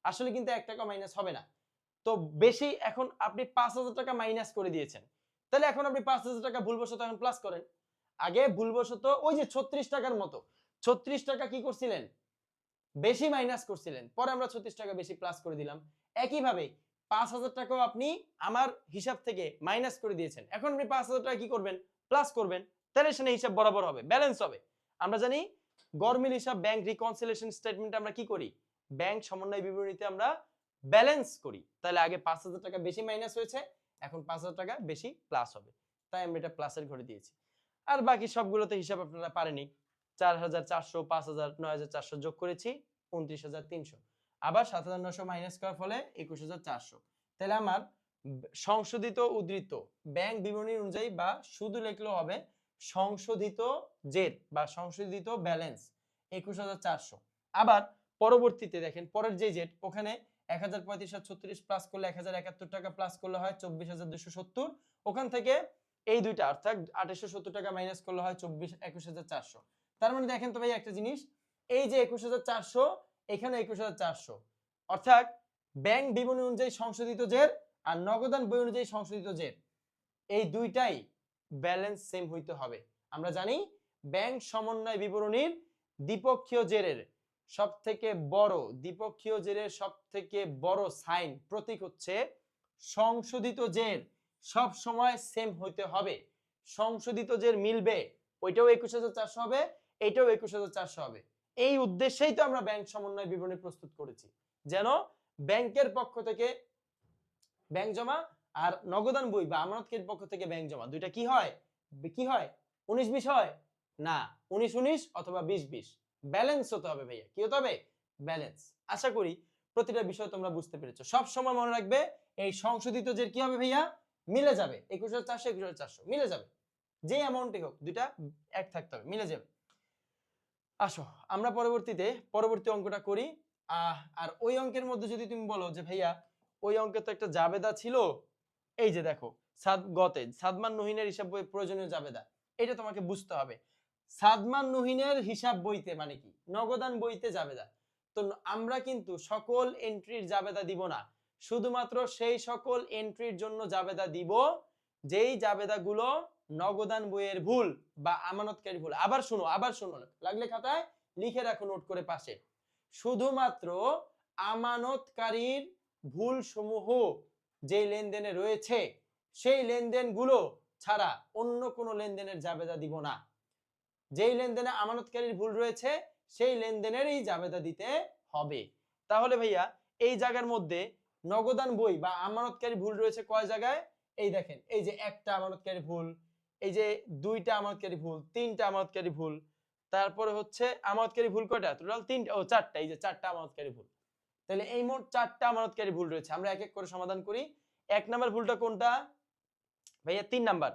আসলে কিন্তু 1 টাকা মাইনাস হবে না। তো বেশি, এখন আপনি 5,000 টাকা মাইনাস করে দিয়েছেন, তাহলে এখন আপনি 5,000 টাকা ভুলবশত এখন প্লাস করেন। আগে ভুলবশত ওই যে 36 টাকার মতো 36 টাকা কি করছিলেন? বেশি মাইনাস করছিলেন, পরে আমরা 36 টাকা বেশি প্লাস করে দিলাম। একইভাবে 5,000 টাকাও আপনি আমার হিসাব থেকে মাইনাস করে দিয়েছেন, এখন আপনি 5,000 টাকা কি করবেন? প্লাস করবেন, তাহলে সেখানে হিসাব বরাবর হবে, ব্যালেন্স হবে। আমরা জানি গরমিল হিসাব ব্যাংক রিকনসিলিয়েশন স্টেটমেন্ট আমরা কি করি? ব্যাংক সমন্বয় বিবরণীতে আমরা ব্যালেন্স করি। তাহলে আগে 5,000 টাকা বেশি মাইনাস হয়েছে, এখন 5,000 টাকা বেশি প্লাস হবে, তাই আমরা এটা প্লাসের ঘরে দিয়েছি। আর বাকি সবগুলোতে হিসাব আপনারা পারেনি। 4,400, 5,000, 9,400 যোগ করেছি 29,300, আবার 7,900 মাইনাস করার ফলে 21,400। তাহলে আমার সংশোধিত উদ্ধৃত ব্যাংক বিবরণী অনুযায়ী, বা শুধু লিখলেও হবে সংশোধিত জের বা সংশোধিত ব্যালেন্স 21,400। আবার পরবর্তীতে দেখেন পরের যে জেট, ওখানে 1,035,36 প্লাস করলে 1,071 টাকা প্লাস করলে হয় 24,270, ওখান থেকে এই দুইটা অর্থাৎ 2,870 টাকা মাইনাস করলে হয় 21,400। তার মানে দেখেন তো ভাই একটা জিনিস, এই যে 21,400, এখানে 21,400, অর্থাৎ ব্যাংক বিবরণী অনুযায়ী সংশোধিত জের আর নগদান বই অনুযায়ী সংশোধিত জের, এই দুইটাই ব্যালেন্স সেম হইতে হবে। আমরা জানি ব্যাংক সমন্বয় বিবরণীর দ্বিপক্ষীয় জেরের সবথেকে বড় দ্বিপক্ষীয় জেরের সবথেকে বড় সাইন প্রতীক হচ্ছে সংশোধিত জের, সব সময় সেম হইতে হবে। সংশোধিত জের মিলবে, ওইটাও 21,400 হবে, এইটাও 21,400 হবে। এই উদ্দেশ্যেই তো আমরা ব্যাংক সমন্বয় বিবরণী প্রস্তুত করেছি, যেন ব্যাংকের পক্ষ থেকে ব্যাংক জমা আর নগদান বই বা আমানতকারীর পক্ষ থেকে ব্যাংক জমা দুইটা কি হয়? কি হয়? 19-20 হয় না, 19-19 অথবা 20-20, ব্যালেন্স হতে হবে ভাইয়া। কি হতে হবে? ব্যালেন্স। আশা করি প্রতিটা বিষয় তোমরা বুঝতে পেরেছো। সব সময় মনে রাখবে এই সংশোধিত যে কি হবে ভাইয়া? মিলে যাবে, 21,400 21,400 মিলে যাবে, যে অ্যামাউন্টই হোক দুইটা এক থাকতে হবে, মিলে যাবে। আসো আমরা পরবর্তী অঙ্কটা করি। আর ওই অঙ্কের মধ্যে যদি তুমি বলো যে ভাইয়া ওই অঙ্কে তো একটা জাবেদা ছিল, এই যে দেখো সাদমান নুহিনের হিসাব বই প্রয়োজনীয় জাবেদা, এটা তোমাকে বুঝতে হবে। সাদমান নুহিনের হিসাব বইতে মানে কি? নগদান বইতে জাবেদা। তো আমরা কিন্তু সকল এন্ট্রির জাবেদা দিব না, শুধুমাত্র সেই সকল এন্ট্রির জন্য জাবেদা দিব যেই জাবেদাগুলো নগদান বইয়ের ভুল বা আমানতকারী ভুল। আবার শোনো, লাগলে খাতায় লিখে রাখো নোট করে পাশে। শুধুমাত্র আমানতকারীর ভুল সমূহ যে লেনদেনে রয়েছে সেই লেনদেনগুলো ছাড়া অন্য কোনো লেনদেনের জাবেদা দিব না। যেই লেনদেনে আমানতকারীর ভুল রয়েছে সেই লেনদেনেরই জাবেদা দিতে হবে। তাহলে ভাইয়া এই জায়গার মধ্যে নগদান বই বা আমানতকারী ভুল রয়েছে কয় জায়গায়? এই দেখেন, এই যে একটা আমানতকারী ভুল, এই যে দুইটা আমানতকারী ভুল, তিনটা আমানতকারী ভুল, তারপরে হচ্ছে আমানতকারী ভুল কয়টা? টোটাল তিনটা, চারটা, এই যে চারটা আমানতকারী ভুল। তাহলে এই মোট চারটা আমানতকারী ভুল রয়েছে, আমরা এক এক করে সমাধান করি। 1 নাম্বার ভুলটা কোনটা ভাইয়া? 3 নাম্বার,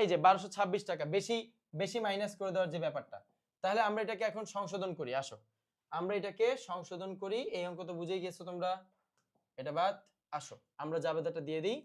এই যে 1226 টাকা বেশি মাইনাস করে দেওয়ার যে ব্যাপারটা। তাহলে আমরা এটাকে এখন সংশোধন করি। আসো আমরা এটাকে সংশোধন করি। এই অঙ্ক তো বুঝেই গেছো তোমরা, এটা বাদ। আসো আমরা জাবেদাটা দিয়ে দিই।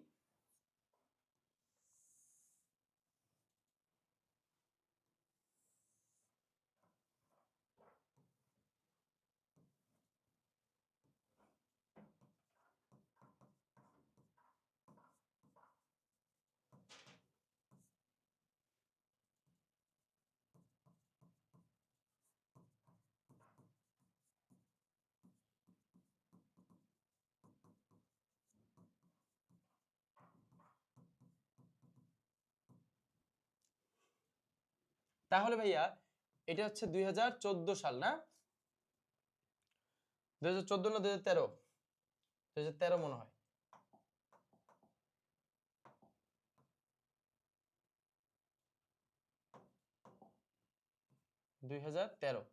তাহলে ভাইয়া এটা হচ্ছে 2014 সাল না? 2014 না 2013? 2013 মনে হয়। 2013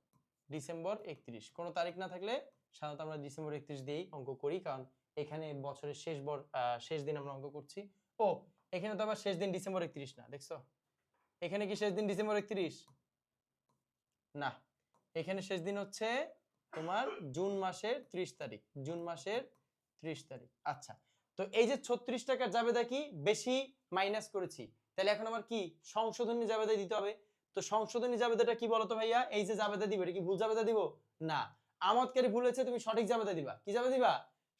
ডিসেম্বর 31, কোনো তারিখ না থাকলে সাধারণত আমরা ডিসেম্বর 31 দিয়েই অঙ্ক করি, কারণ এখানে বছরের শেষ দিন আমরা অঙ্ক করছি। ও এখানে তো আবার শেষ দিন ডিসেম্বর 31 না, দেখছো? এখানে কি শেষ দিন ডিসেম্বর 31? না, এখানে শেষ দিন হচ্ছে তোমার জুন মাসের 30 তারিখ, জুন মাসের 30 তারিখ। আচ্ছা, তো এই যে 36 টাকার জাবেদা কি বেশি মাইনাস করেছি, তাহলে এখন আমার কি সংশোধনী জাবেদা দিতে হবে। তো সংশোধনী জাবেদাটা কি বলতো ভাইয়া? এই যে জাবেদা দিব, এটা কি ভুল জাবেদা দিব? না, আমাদকারী ভুল হয়েছে, তুমি সঠিক জাবেদা দিবা। কি জাবেদা দিবা?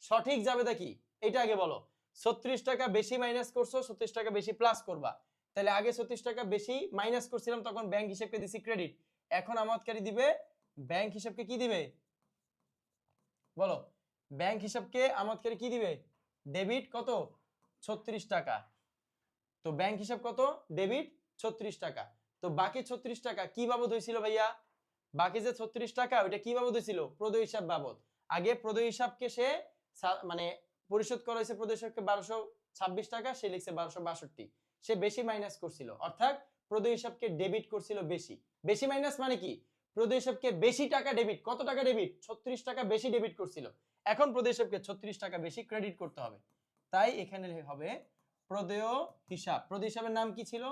সঠিক জাবেদা কি এটা আগে বলো। 36 টাকা বেশি মাইনাস করছো, 36 টাকা বেশি প্লাস করবা। তাহলে আগে 36 টাকা বেশি মাইনাস করছিলাম, তখন ব্যাংক হিসেবকে দিছি ক্রেডিট। এখন আমাদকারী দিবে ব্যাংক হিসাবকে কি দিবে বলো? ব্যাংক হিসাবকে আমাদকারী কি দিবে? ডেবিট কত? 36 টাকা। তো ব্যাংক হিসাব কত? ডেবিট 36 টাকা। তো বাকি 36 টাকা কি বাবদ হয়েছিল ভাইয়া? বাকি যে 36 টাকা ওইটা কি বাবদ হয়েছিল? প্রদেয় হিসাব বাবদ। আগে প্রদেয় হিসাবকে সে মানে পরিশোধ করা হয়েছে প্রদেয় হিসাবকে 1226 টাকা, সে লিখছে 1262। সে বেশি মাইনাস করছিল, অর্থাৎ প্রদেয় হিসাবকে ডেবিট করছিল বেশি। বেশি মাইনাস মানে কি? প্রদেয় হিসাবকে বেশি টাকা ডেবিট। কত টাকা ডেবিট? 36 টাকা বেশি ডেবিট করছিল। এখন প্রদেয় হিসাবকে 36 টাকা বেশি ক্রেডিট করতে হবে। তাই এখানে হবে প্রদেয় হিসাব। প্রদেয় হিসাবের নাম কি ছিল?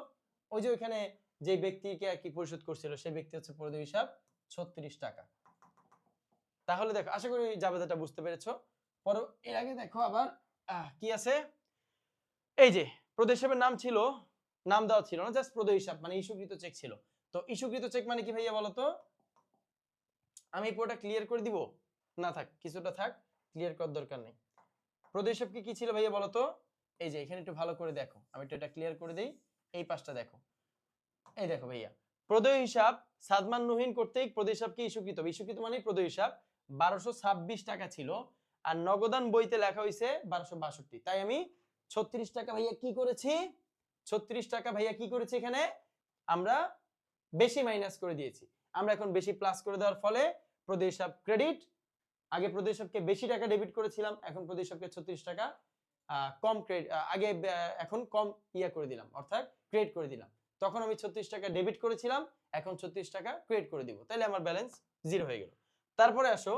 ওই যে ওইখানে যে ব্যক্তিকে আর কি পরিশোধ করছিল সেই ব্যক্তি হচ্ছে প্রদেয় হিসাব 36 টাকা। তাহলে দেখো, আশা করি জাবেদাটা বুঝতে পেরেছো। পরে এর আগে দেখো আবার কি আছে, এই যে প্রদেয় হিসাবের নাম ছিল, নাম দেওয়া ছিল না, জাস্ট প্রদেয় হিসাব মানে ইস্যুকৃত চেক ছিল। তো ইস্যুকৃত চেক মানে কি ভাইয়া বলো তো? আমি পুরোটা ক্লিয়ার করে দিব? না থাক, কিছুটা থাক, ক্লিয়ার করার দরকার নেই। প্রদেয় হিসাব কি ছিল ভাইয়া বলো তো? এই যে এখানে একটু ভালো করে দেখো, আমি একটু এটা ক্লিয়ার করে দেই। এই পাশটা দেখো, এই দেখো ভাইয়া, প্রদেয় হিসাব সাদমান নুহিন কর্তৃক প্রদেয় হিসাব কি ইস্যুকৃত। ইস্যুকৃত মানে প্রদেয় হিসাব 1226 টাকা ছিল, আর নগদান বইতে লেখা হয়েছে 1262। তাই আমি 36 টাকা ভাইয়া কি করেছি? 36 টাকা ভাইয়া কি করেছি? এখানে আমরা বেশি মাইনাস করে দিয়েছি। আমরা এখন বেশি প্লাস করে দেওয়ার ফলে প্রদেয় হিসাব ক্রেডিট। আগে প্রদেয় হিসাবকে বেশি টাকা ডেবিট করেছিলাম, এখন প্রদেয় হিসাবকে 36 টাকা কম ক্রেডিট, আগে এখন কম ইয়া করে দিলাম, অর্থাৎ ক্রেডিট করে দিলাম। তখন আমি 36 টাকা ডেবিট করেছিলাম, এখন 36 টাকা ক্রেডিট করে দিব, তাহলে আমার ব্যালেন্স জিরো হয়ে গেল। তারপরে আসো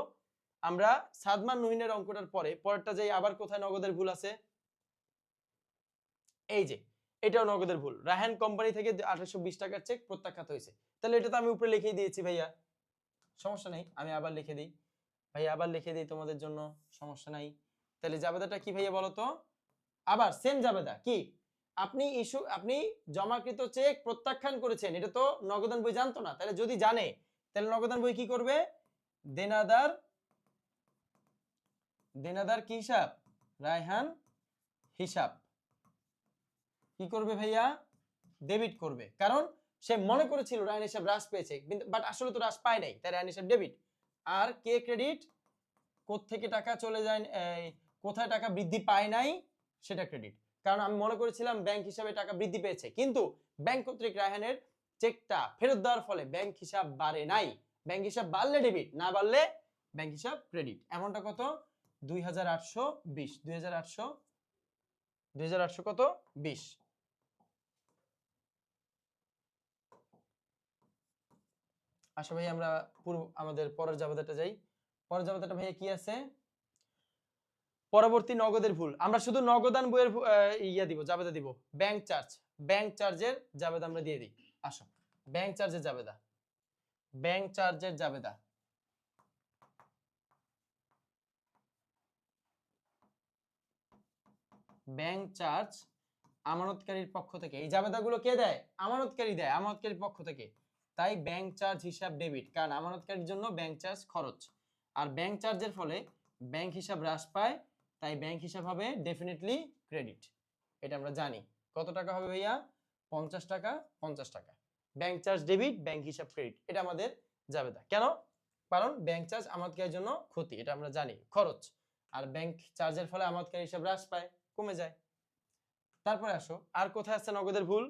আমরা সাদমান নুহিনের অঙ্কটার পরে পরেরটা যাই, আবার কোথায় নগদের ভুল আছে। এই যে এটাও নগদের ভুল, রায়হান কোম্পানি থেকে 2820 টাকার চেক প্রত্যাখ্যাত হয়েছে। তাহলে এটা তো আমি উপরে লিখে দিয়েছি ভাইয়া, সমস্যা নেই, আমি আবার লিখে দিই ভাইয়া, আবার লিখে দিই তোমাদের জন্য, সমস্যা নাই। তাহলে জাবেদাটা কি ভাইয়া বলো তো? আবার সেম জাবেদা কি, আপনি জমাকৃত চেক প্রত্যাখ্যান করেছেন, এটা তো নগদান বই জানতো না। তাহলে যদি জানে, তাহলে নগদান বই কি করবে? দেনাদার, দেনাদার কি হিসাব? রায়হান হিসাব কি করবে ভাইয়া? ডেবিট করবে, কারণ সে মনে করেছিল রায়হান হিসাব হ্রাস পেয়েছে, বাট আসলে তো হ্রাস পায় নাই, তাই রায়হান হিসাব ডেবিট। আর কে ক্রেডিট? কোত্থেকে টাকা চলে যায়, কোথায় টাকা বৃদ্ধি পায় নাই সেটা ক্রেডিট। কারণ আমি মনে করেছিলাম ব্যাংক হিসাবে টাকা বৃদ্ধি পেয়েছে, কিন্তু ব্যাংক কর্তৃক রায়হানের চেকটা ফেরত দেওয়ার ফলে ব্যাংক হিসাব বাড়ে নাই। ব্যাংক হিসাব বাড়লে ডেবিট, না বাড়লে ব্যাংক হিসাব ক্রেডিট। এমনটা কত? 2820, 2800 কত? 20। আশা ভাই আমরা আমাদের পরের জাবেদাটা যাই। পরের জাবেদাটা ভাইয়া কি আছে? পরবর্তী নগদের ভুল, আমরা শুধু নগদান বইয়ের ইয়া দিব, জাবেদা দিব। ব্যাংক চার্জ, ব্যাংক চার্জের জাবেদা আমরা দিয়ে দিই। আসো, ব্যাংক চার্জের জাবেদা, ব্যাংক চার্জের জাবেদা। ব্যাংক চার্জ আমানতকারীর পক্ষ থেকে, এই জাবেদাগুলো কে দেয়? আমানতকারী দেয়, আমানতকারীর পক্ষ থেকে। তাই ব্যাংক চার্জ হিসাব ডেবিট, কারণ আমানতকারীর জন্য ব্যাংক চার্জ খরচ। আর ব্যাংক চার্জের ফলে ব্যাংক হিসাব হ্রাস পায়, তাই ব্যাংক হিসাব হবে ডেফিনেটলি ক্রেডিট। এটা আমরা জানি। কত টাকা হবে ভাইয়া? 50 টাকা, 50 টাকা। ব্যাংক চার্জ ডেবিট, ব্যাংক হিসাব ক্রেডিট, এটা আমাদের জাবেদা। কেন? কারণ ব্যাংক চার্জ আমানতকারীর জন্য ক্ষতি, এটা আমরা জানি, খরচ। আর ব্যাংক চার্জের ফলে আমানতকারী হিসাব হ্রাস পায়, কমে যায়। তারপরে আসো, আর কোথায় আছে নগদের ভুল?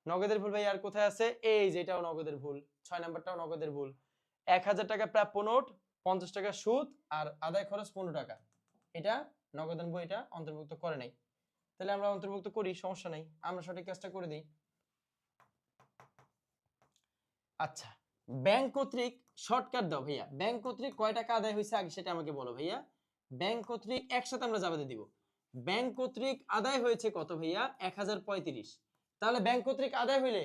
নগদের ভুল ভাই আর কোথায় আছে? এই যে এটাও নগদের ভুল, 6 নাম্বারটাও নগদের ভুল। 1000 টাকা প্রাপ্য নোট, 50 টাকা সুদ, আর আদায় খরচ 15 টাকা। এটা নগদান বই এটা অন্তর্ভুক্ত করে নাই। তাহলে আমরা অন্তর্ভুক্ত করি, সমস্যা নাই, আমরা সঠিক কাজটা করে দিই। আচ্ছা, ব্যাংক কর্তৃক শর্টকাট দাও ভাইয়া, ব্যাংক কর্তৃক কয় টাকা আদায় হয়েছে আগে সেটা আমাকে বলো ভাইয়া। ব্যাংক কর্তৃক একসাথে আমরা জাবেদা দিব। ব্যাংক কর্তৃক আদায় হয়েছে কত ভাইয়া? 1035। তাহলে ব্যাংক কর্তৃক আদায় হইলে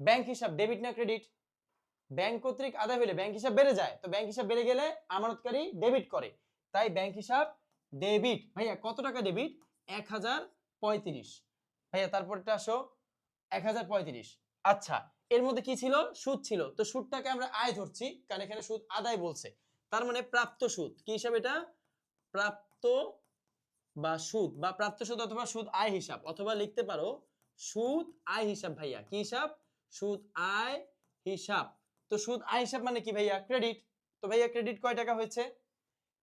ব্যাংক হিসাব ডেবিট না ক্রেডিট? ব্যাংক কর্তৃক আদায় হলে ব্যাংক হিসাব বেড়ে যায়, তো ব্যাংক হিসাব বেড়ে গেলে আমানতকারী ডেবিট করে, তাই ব্যাংক হিসাব ডেবিট। ভাইয়া কত টাকা ডেবিট? 1035। ভাইয়া তারপরটা আসো 1035। আচ্ছা, এর মধ্যে কি ছিল? সুদ ছিল, তো সুদটাকে আমরা আয় ধরছি কারণ এখানে সুদ আদায় বলছে, তার মানে প্রাপ্ত সুদ। কি হিসাব এটা? প্রাপ্ত বা সুদ, বা প্রাপ্ত সুদ অথবা সুদ আয় হিসাব, অথবা লিখতে পারো সুদ আয় হিসাব। ভাইয়া কি হিসাব? সুদ আয় হিসাব। তো সুদ আয় হিসাব মানে কি ভাইয়া? ক্রেডিট। তো ভাইয়া ক্রেডিট কয় টাকা হয়েছে?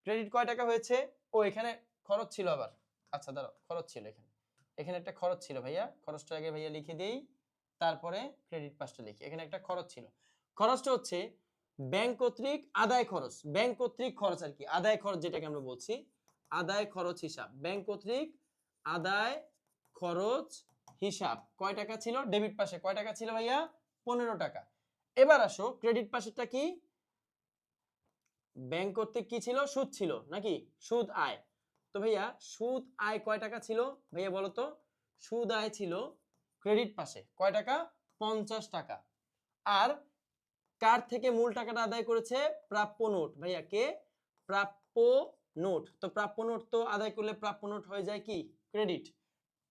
ক্রেডিট কয় টাকা হয়েছে? ও এখানে খরচ ছিল আবার। আচ্ছা দাঁড়াও, খরচ ছিল এখানে, এখানে একটা খরচ ছিল ভাইয়া, খরচটা আগে ভাইয়া লিখে দেই, তারপরে ক্রেডিট পাশটা লিখি। এখানে একটা খরচ ছিল, খরচটা হচ্ছে ব্যাংক কর্তৃক আদায় খরচ, ব্যাংক কর্তৃক খরচ আর কি, আদায় খরচ যেটাকে আমরা বলছি আদায় খরচ হিসাব। ব্যাংক কর্তৃক আদায় খরচ হিসাব কয় টাকা ছিল? ডেবিট পাশে কয় টাকা ছিল ভাইয়া? 15 টাকা। এবার আসো ক্রেডিট পাশেরটা কি? ব্যাংক কর্তৃক কি ছিল? সুদ ছিল নাকি? সুদ আয়। তো ভাইয়া সুদ আয় কয় টাকা ছিল ভাইয়া বলো তো? সুদ আয় ছিল ক্রেডিট পাশে কয় টাকা? 50 টাকা। আর কার থেকে মূল টাকাটা আদায় করেছে? প্রাপ্য নোট। ভাইয়া কে? প্রাপ্য নোট। তো প্রাপ্য নোট তো আদায় করলে প্রাপ্য নোট হয়ে যায় কি? ক্রেডিট।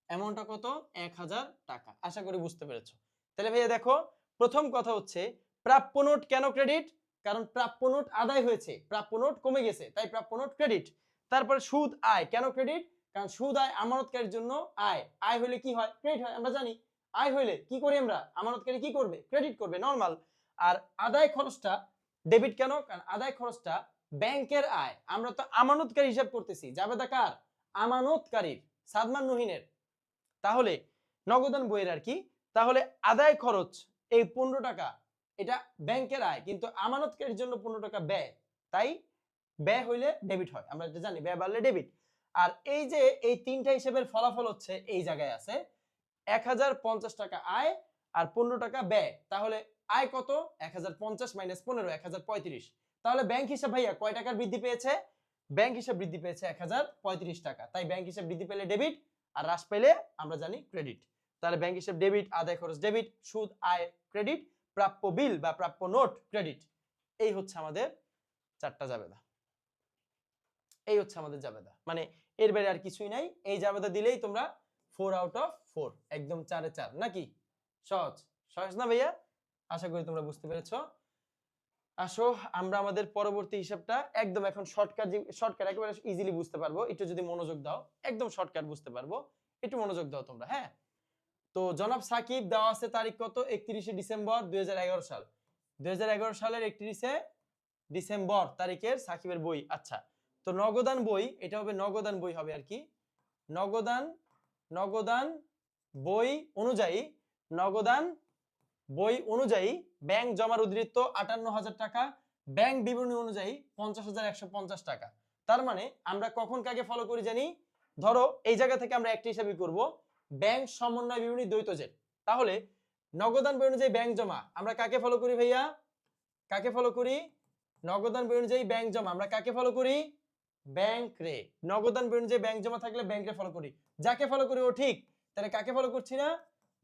অ্যামাউন্টটা কত? 1000 টাকা। আশা করি বুঝতে পেরেছো। তাহলে ভাইয়া দেখো, প্রথম কথা হচ্ছে প্রাপ্য নোট কেন ক্রেডিট? কারণ প্রাপ্য নোট আদায় হয়েছে, প্রাপ্য নোট কমে গেছে, তাই প্রাপ্য নোট ক্রেডিট। তারপরে সুদ আয় কেন ক্রেডিট? কারণ সুদ আয় আমানতকারীর জন্য আয়, আয় হলে কি হয়? ক্রেডিট হয়, আমরা জানি। আয় হলে কি করি আমরা? আমানতকারী কি করবে? ক্রেডিট করবে, নরমাল। আর আদায় খরচটা ডেবিট কেন? কারণ আদায় খরচটা ব্যাংকের আয়, আমরা তো আমানতকারী হিসাব করতেছি, জাবেদা কার? আমানতকারীর, সাদমান নুহিনের। তাহলে নগদান বইয়ের আর কি, তাহলে আদায় খরচ এই 15 টাকা এটা ব্যাংকের আয়, কিন্তু আমানতকারীর জন্য 15 টাকা ব্যয়, তাই ব্যয় হইলে ডেবিট হয়, আমরা এটা জানি, ব্যয় বাড়লে ডেবিট। আর এই যে এই তিনটা হিসাবের ফলাফল হচ্ছে এই জায়গায় আছে 1050 টাকা আয় আর 15 টাকা ব্যয়। তাহলে আয় কত? 1050 মাইনাস 15, 1035। তাহলে ব্যাংক হিসাব ভাইয়া কয় টাকার বৃদ্ধি পেয়েছে? ব্যাংক হিসাব বৃদ্ধি পেয়েছে 1035 টাকা। তাই ব্যাংক হিসাব বৃদ্ধি পেলে ডেবিট, আর হ্রাস পেলে আমরা জানি ক্রেডিট। তাহলে ব্যাংক হিসাব ডেবিট, আদায় খরচ ডেবিট, সুদ আয় ক্রেডিট, প্রাপ্য বিল বা প্রাপ্য নোট ক্রেডিট। এই হচ্ছে আমাদের চারটা জাবেদা, এই হচ্ছে আমাদের জাবেদা, মানে এর বাইরে আর কিছুই নাই। এই জাবেদা দিলেই তোমরা 4 আউট অফ 4, একদম 4-এ 4 নাকি? সহজ সহজ না ভাইয়া? আশা করি তোমরা বুঝতে পেরেছো। আসো আমরা আমাদের পরবর্তী হিসাবটা একদম এখন শর্টকাট, শর্টকাট একেবারে ইজিলি বুঝতে পারবো, একটু যদি মনোযোগ দাও একদম শর্টকাট বুঝতে পারবো, একটু মনোযোগ দাও তোমরা। হ্যাঁ, তো জনাব সাকিব দেওয়া আছে তারিখ কত? 31শে ডিসেম্বর 2011 সাল। 2011 সালের 31শে ডিসেম্বর তারিখের সাকিবের বই। আচ্ছা, তো নগদান বই, এটা হবে নগদান বই হবে আর কি, নগদান, নগদান বই অনুযায়ী, নগদান বই অনুযায়ী ব্যাংক জমার উদ্ধৃত 58,000 টাকা, ব্যাংক বিবরণী অনুযায়ী 50,150 টাকা। তার মানে আমরা কখন কাকে ফলো করি জানি? ধরো এই জায়গা থেকে আমরা একটা হিসাবই করব, ব্যাংক সমন্বয় বিবরণী দ্বৈত জেড। তাহলে নগদান বই অনুযায়ী ব্যাংক জমা আমরা কাকে ফলো করি ভাইয়া? কাকে ফলো করি? নগদান বই অনুযায়ী ব্যাংক জমা আমরা কাকে ফলো করি? ব্যাংক রে। নগদান বই অনুযায়ী ব্যাংক জমা থাকলে ব্যাংক রে ফলো করি, যাকে ফলো করি ও ঠিক, তাহলে কাকে ফলো করছি না?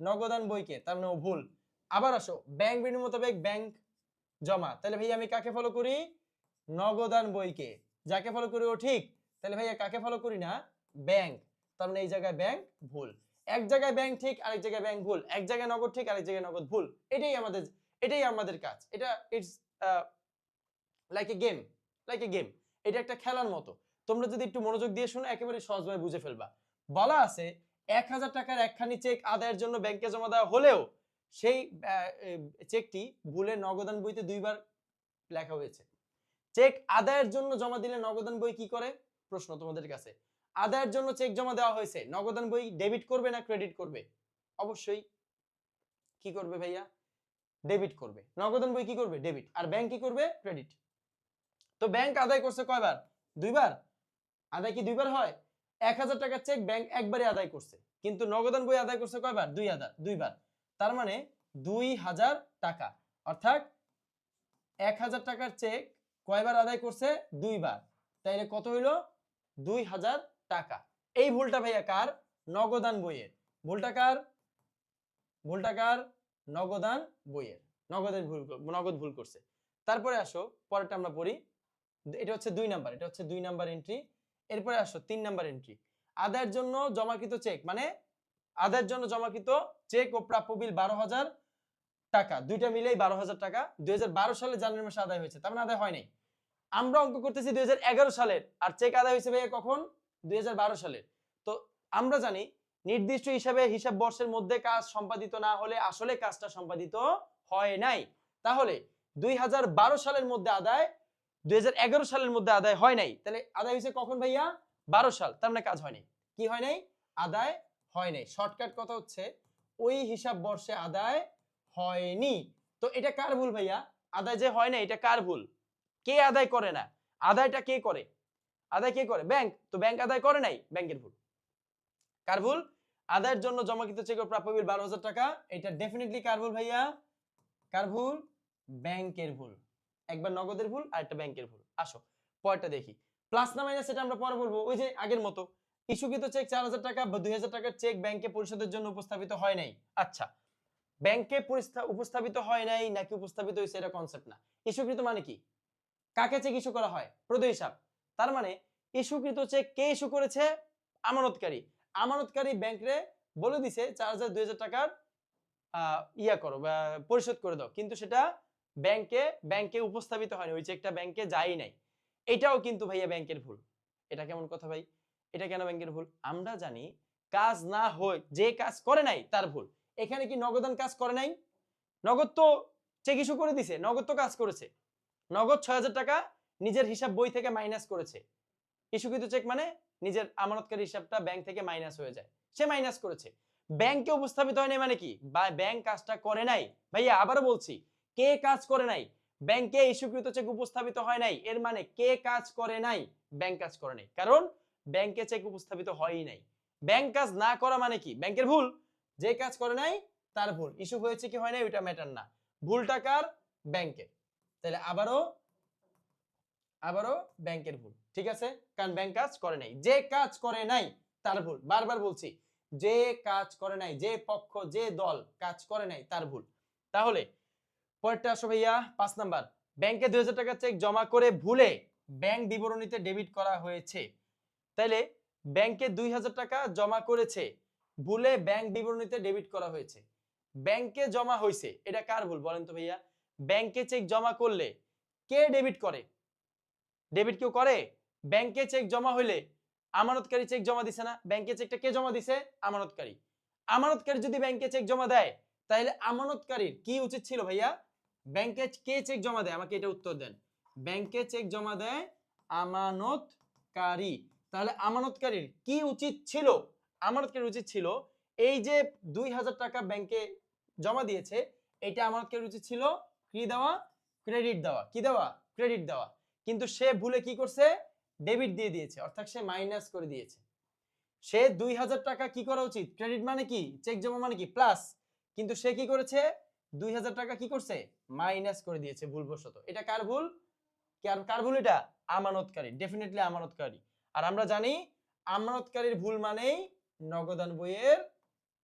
নগদান বইকে, তার মানে ও ভুল। আবার আসো ব্যাংক বিবরণী মোতাবেক ব্যাংক জমা, তাহলে ভাইয়া আমি কাকে ফলো করি? নগদান বইকে, যাকে ফলো করি ও ঠিক, তাহলে ভাইয়া কাকে ফলো করি না? ব্যাংক। তার মানে এই জায়গায় ব্যাংক ভুল, এক জায়গায় ব্যাংক ঠিক আরেক জায়গায় ব্যাংক ভুল, এক জায়গায় নগদ ঠিক আরেক জায়গায় নগদ ভুল। এটাই আমাদের কাজ। এটা it's like a game, like a game, এটা একটা খেলার মতো। তোমরা যদি একটু মনোযোগ দিয়ে শোনো একেবারে সহজভাবে বুঝে ফেলবা। বলা আছে 1000 টাকার একখানি চেক আদায়ের জন্য ব্যাংকে জমা দেওয়া হলেও সেই চেকটি ভুলে নগদান বইতে দুইবার লেখা হয়েছে। চেক আদায়ের জন্য জমা দিলে নগদান বই কি করে? প্রশ্ন তোমাদের কাছে, আদায়ের জন্য চেক জমা দেওয়া হয়েছে, নগদান বই ডেবিট করবে না ক্রেডিট করবে? অবশ্যই কি করবে ভাইয়া? ডেবিট করবে। নগদান বই কি করবে? ডেবিট। আর ব্যাংক কি করবে? ক্রেডিট। তো ব্যাংক আদায় করছে কয়বার? দুইবার। আদায় কি দুইবার হয়? 1000 টাকার চেক ব্যাংক একবারে আদায় করছে, কিন্তু নগদান বই আদায় করছে কয়বার? দুইবার। তার মানে 2000 টাকা, অর্থাৎ 1000 টাকার চেক কয়বার আদায় করছে? দুইবার। তাইলে কত হইলো? 2000 টাকা। এই ভুলটা ভাইয়া কার? নগদান বইয়ের। ভুলটা কার? ভুলটা কার? নগদান বইয়ের, নগদ ভুল করছে। তারপরে আসো পরেরটা আমরা পড়ি, এটা হচ্ছে 2 নাম্বার, এটা হচ্ছে 2 নাম্বার এন্ট্রি। এরপরে আসো 3 নাম্বার এন্ট্রি, আদায়ের জন্য জমাকৃত চেক, মানে আদায়ের জন্য জমাকৃত চেক ও প্রাপ্য বিল 12,000 টাকা, দুইটা মিলেই 12,000 টাকা 2012 সালে জানুয়ারি মাসে আদায় হয়েছে, তার মানে আদায় হয় নাই। আমরা অঙ্ক করতেছি 2011 সালের, আর চেক আদায় হয়েছে ভাইয়া কখন? 2012 সালের। তো আমরা জানি নির্দিষ্ট হিসাবে হিসাব বর্ষের মধ্যে কাজ সম্পাদিত না হলে আসলে কাজটা সম্পাদিত হয় নাই। তাহলে 2012 সালের মধ্যে আদায়, 2011 সালের মধ্যে আদায় হয় নাই, তাহলে আদায় হয়েছে কখন ভাইয়া? 12 সাল, তার মানে কাজ হয় নাই। কি হয় নাই? আদায় হয় নাই। শর্টকাট কথা হচ্ছে ওই হিসাব বর্ষে আদায় হয়নি। তো এটা কার ভুল ভাইয়া? আদায় যে হয় না এটা কার ভুল? কে আদায় করে না? আদায়টা কে করে? আদায় কে করে? ব্যাংক। তো ব্যাংক আদায় করে নাই, ব্যাংকের ভুল। কার ভুল? আদায়ের জন্য জমাকৃত চেক ও প্রাপ্য বিল 12,000 টাকা, এটা ডেফিনেটলি কার ভুল ভাইয়া? কার ভুল? ব্যাংকের ভুল। একবার নগদের ভুল আর একটা ব্যাংকের ভুল। আসো পরেরটা দেখি, প্লাস না মাইনাস সেটা আমরা পরে বলবো। ওই যে আগের মতো ইস্যুকৃত চেক 4,000 টাকা বা 2,000 টাকার চেক ব্যাংকে পরিশোধের জন্য উপস্থাপিত হয় নাই। আচ্ছা, ব্যাংকে উপস্থাপিত হয় নাই নাকি উপস্থাপিত হয়েছে এটা কনসেপ্ট না। ইস্যুকৃত মানে কি? কাকে চেক ইস্যু করা হয়? প্রদত্ত হিসাব। তার মানে ইস্যুকৃত চেক কে ইস্যু করেছে? আমানতকারী। আমানতকারী ব্যাংকে বলে দিছে 4,000 2,000 টাকার ইয়া করো বা পরিশোধ করে দাও, কিন্তু সেটা ব্যাংকে উপস্থাপিত হয়নি, ওই চেকটা ব্যাংকে যায়ই নাই। এটাও কিন্তু ভাইয়া ব্যাংকের ভুল। এটা কেমন কথা ভাই? এটা কেন ব্যাংকের ভুল? আমরা জানি কাজ না হয়, যে কাজ করে নাই তার ভুল। এখানে কি নগদান কাজ করে নাই? নগদ তো চেক ইস্যু করে দিছে, নগদ তো কাজ করেছে। নগদ 6,000 টাকা নিজের হিসাব বই থেকে মাইনাস করেছে। ইস্যুকৃত চেক মানে নিজের আমানতকারী হিসাবটা ব্যাংক থেকে মাইনাস হয়ে যায়, সে মাইনাস করেছে। ব্যাংকে উপস্থাপিত হয় নাই মানে কি? বা ব্যাংক কাজটা করে নাই। ভাইয়া আবারও বলছি, কে কাজ করে নাই? ব্যাংকে ইস্যুকৃত চেক উপস্থাপিত হয় নাই, এর মানে কে কাজ করে নাই? ব্যাংক কাজ করে নাই, কারণ ব্যাংকে চেক উপস্থাপিত হয়ই নাই। ব্যাংক কাজ না করা মানে কি? ব্যাংকের ভুল। যে কাজ করে নাই তার ভুল। ইস্যু হয়েছে কি হয় নাই ওইটা ম্যাটার না, ভুল টাকার ব্যাংকের। তাহলে আবারও ব্যাংকের ভুল, ঠিক আছে? কারণ ব্যাংক কাজ করে নাই, যে কাজ করে নাই তার ভুল। বারবার বলছি, যে কাজ করে নাই, যে পক্ষ যে দল কাজ করে নাই তার ভুল। তাহলে পরেরটা আসো ভাইয়া 5 নাম্বার, ব্যাংকে 2,000 টাকা চেক জমা করে ভুলে ব্যাংক বিবরণীতে ডেবিট করা হয়েছে। তাইলে ব্যাংকে 2,000 টাকা জমা করেছে, ভুলে ব্যাংক বিবরণীতে ডেবিট করা হয়েছে। ব্যাংকে জমা হয়েছে, এটা কার ভুল বলেন তো ভাইয়া? ব্যাংকে চেক জমা করলে কে ডেবিট করে? ডেবিট কেউ করে? ব্যাংকে চেক জমা হইলে আমানতকারী চেক জমা দিছে না? ব্যাংকে চেকটা কে জমা দিছে? আমানতকারী। আমানতকারী যদি ব্যাংকে চেক জমা দেয়, তাহলে আমানতকারীর কি উচিত ছিল ভাইয়া? ব্যাংকে কে চেক জমা দেয়? আমাকে এটা উত্তর দেন। ব্যাংকে চেক জমা দেয় আমানতকারী। তাহলে আমানতকারীর কি উচিত ছিল? আমানতকারীর উচিত ছিল এই যে 2,000 টাকা ব্যাংকে জমা দিয়েছে, এটা আমানতকারীর উচিত ছিল কি দেওয়া? ক্রেডিট দেওয়া। কি দেওয়া? ক্রেডিট দেওয়া। কিন্তু সে ভুলে কি করছে? ডেবিট দিয়ে দিয়েছে, অর্থাৎ সে মাইনাস করে দিয়েছে। সে 2,000 টাকা কি করা উচিত? ক্রেডিট মানে কি? চেক জমা মানে কি? প্লাস। কিন্তু সে কি করেছে? 2,000 টাকা কি করছে? মাইনাস করে দিয়েছে ভুলবশত। এটা কার ভুল? কার ভুল এটা? আমানতকারী, ডেফিনেটলি আমানতকারী। আর আমরা জানি আমানতকারীর ভুল মানেই নগদান বইয়ের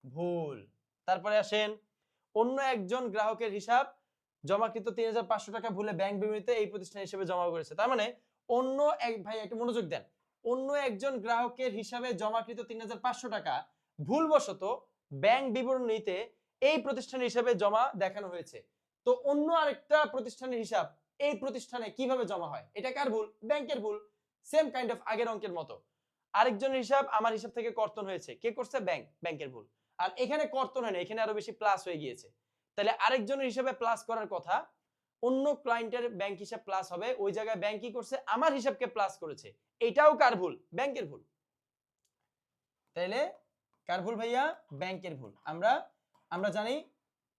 ভুল। তারপরে আসেন, অন্য একজন গ্রাহকের হিসাব জমাকৃত 3,500 টাকা ভুলে ব্যাংক বিবরণীতে এই প্রতিষ্ঠান হিসেবে জমা করেছে। তার মানে অন্য এক, ভাই একটু মনোযোগ দেন, অন্য একজন গ্রাহকের হিসাবে জমাকৃত 3,500 টাকা ভুলবশত ব্যাংক বিবরণীতে এই প্রতিষ্ঠানের হিসাবে জমা দেখানো হয়েছে। তো অন্য আরেকটা প্রতিষ্ঠানের হিসাব এই প্রতিষ্ঠানে কিভাবে জমা হয়? এটা কার ভুল? ব্যাংকের ভুল। সেম কাইন্ড অফ আগের অঙ্কের মতো। আরেকজনের হিসাব আমার হিসাব থেকে কর্তন হয়েছে, কে করছে? ব্যাংক, ব্যাংকের ভুল। আর এখানে কর্তন হয় না, এখানে আরো বেশি প্লাস হয়ে গিয়েছে। তাহলে আরেকজনের হিসাবে প্লাস করার কথা, অন্য ক্লায়েন্টের ব্যাংক হিসাব প্লাস হবে, ওই জায়গায় ব্যাংক কি করছে? আমার হিসাবকে প্লাস করেছে। এটাও কার ভুল? ব্যাংকের ভুল। তাহলে কার ভুল ভাইয়া? ব্যাংকের ভুল। আমরা জানি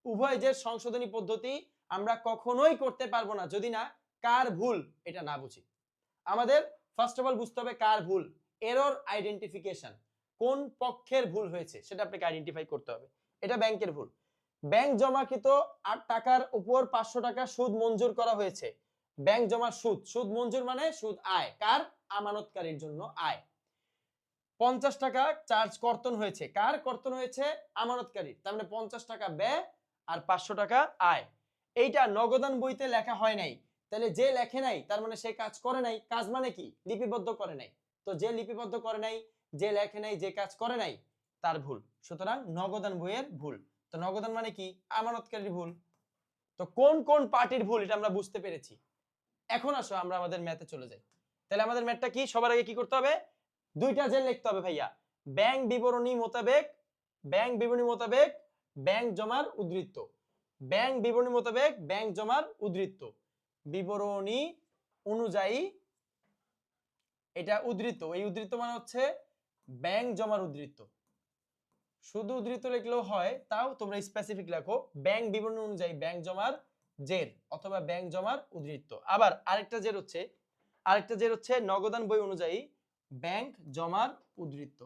উভয় যে সংশোধনী পদ্ধতি আমরা কখনোই করতে পারবো না যদি না কার ভুল এটা না বুঝি। আমাদের ফার্স্ট অফ অল বুঝতে হবে কার ভুল, এরর আইডেন্টিফিকেশন, কোন পক্ষের ভুল হয়েছে সেটা আপনাকে আইডেন্টিফাই করতে হবে। এটা ব্যাংকের ভুল। ব্যাংক জমাকৃত 8 টাকার উপর 500 টাকা সুদ মঞ্জুর করা হয়েছে। ব্যাংক জমা সুদ, সুদ মঞ্জুর মানে সুদ আয়, কার? আমানতকারীর জন্য আয়। 50 টাকা চার্জ কর্তন হয়েছে, কার কর্তন হয়েছে? আমানতকারীর। তার মানে 50 টাকা ব্যয় আর 500 টাকা আয়। এইটা নগদান বইতে লেখা হয় নাই, তাহলে যে লেখে নাই তার মানে সে কাজ করে নাই। কাজ মানে কি? লিপিবদ্ধ করে নাই। তো যে লিপিবদ্ধ করে নাই, যে লেখে নাই, যে কাজ করে নাই, তার ভুল। সুতরাং নগদান বইয়ের ভুল। তো নগদান মানে কি? আমানতকারীর ভুল। তো কোন কোন পার্টির ভুল এটা আমরা বুঝতে পেরেছি। এখন আসো আমরা আমাদের ম্যাথে চলে যাই। তাহলে আমাদের ম্যাথটা কি? সবার আগে কি করতে হবে? দুইটা জেল লিখতে হবে ভাইয়া। ব্যাংক বিবরণী মোতাবেক, ব্যাংক বিবরণী মোতাবেক ব্যাংক জমার উদ্ধৃত, ব্যাংক বিবরণী মোতাবেক ব্যাংক জমার উদ্ধৃত, বিবরণী অনুযায়ী এটা উদ্ধৃত। এই উদ্ধৃত মানে হচ্ছে ব্যাংক জমার উদ্ধৃত। শুধু উদ্ধৃত লিখলেও হয়, তাও তোমরা স্পেসিফিক লেখো ব্যাংক বিবরণী অনুযায়ী ব্যাংক জমার জের অথবা ব্যাংক জমার উদ্ধৃত। আবার আরেকটা জের হচ্ছে নগদান বই অনুযায়ী ব্যাংক জমার উদ্ধৃত,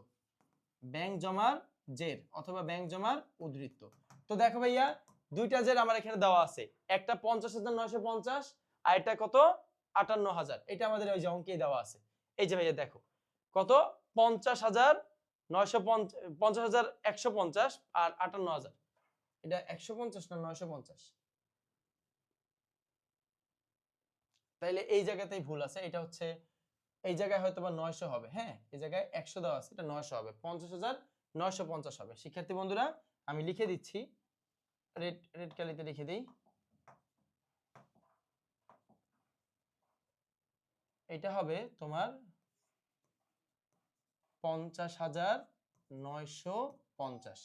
ব্যাংক জমার জের অথবা ব্যাংক জমার উদ্ধৃত। তো দেখো ভাইয়া দুইটা জের আমার এখানে দেওয়া আছে, একটা 50,950 আর এটা কত 58,000। এটা আমাদের ওই যে অঙ্কেই দেওয়া আছে। এই যে ভাইয়া দেখো কত 50,150 আর 58,000। এটা 150 না 950? তাইলে এই জায়গাতেই ভুল আছে। এটা হচ্ছে এই জায়গায় হয়তো বা 900 হবে। হ্যাঁ, এই জায়গায় 100 দেওয়া আছে, এটা 900 হবে, 50,950 হবে। শিক্ষার্থী বন্ধুরা আমি লিখে দিচ্ছি, রেড রেড কালিতে লিখে দিই। এটা হবে তোমার 50,950।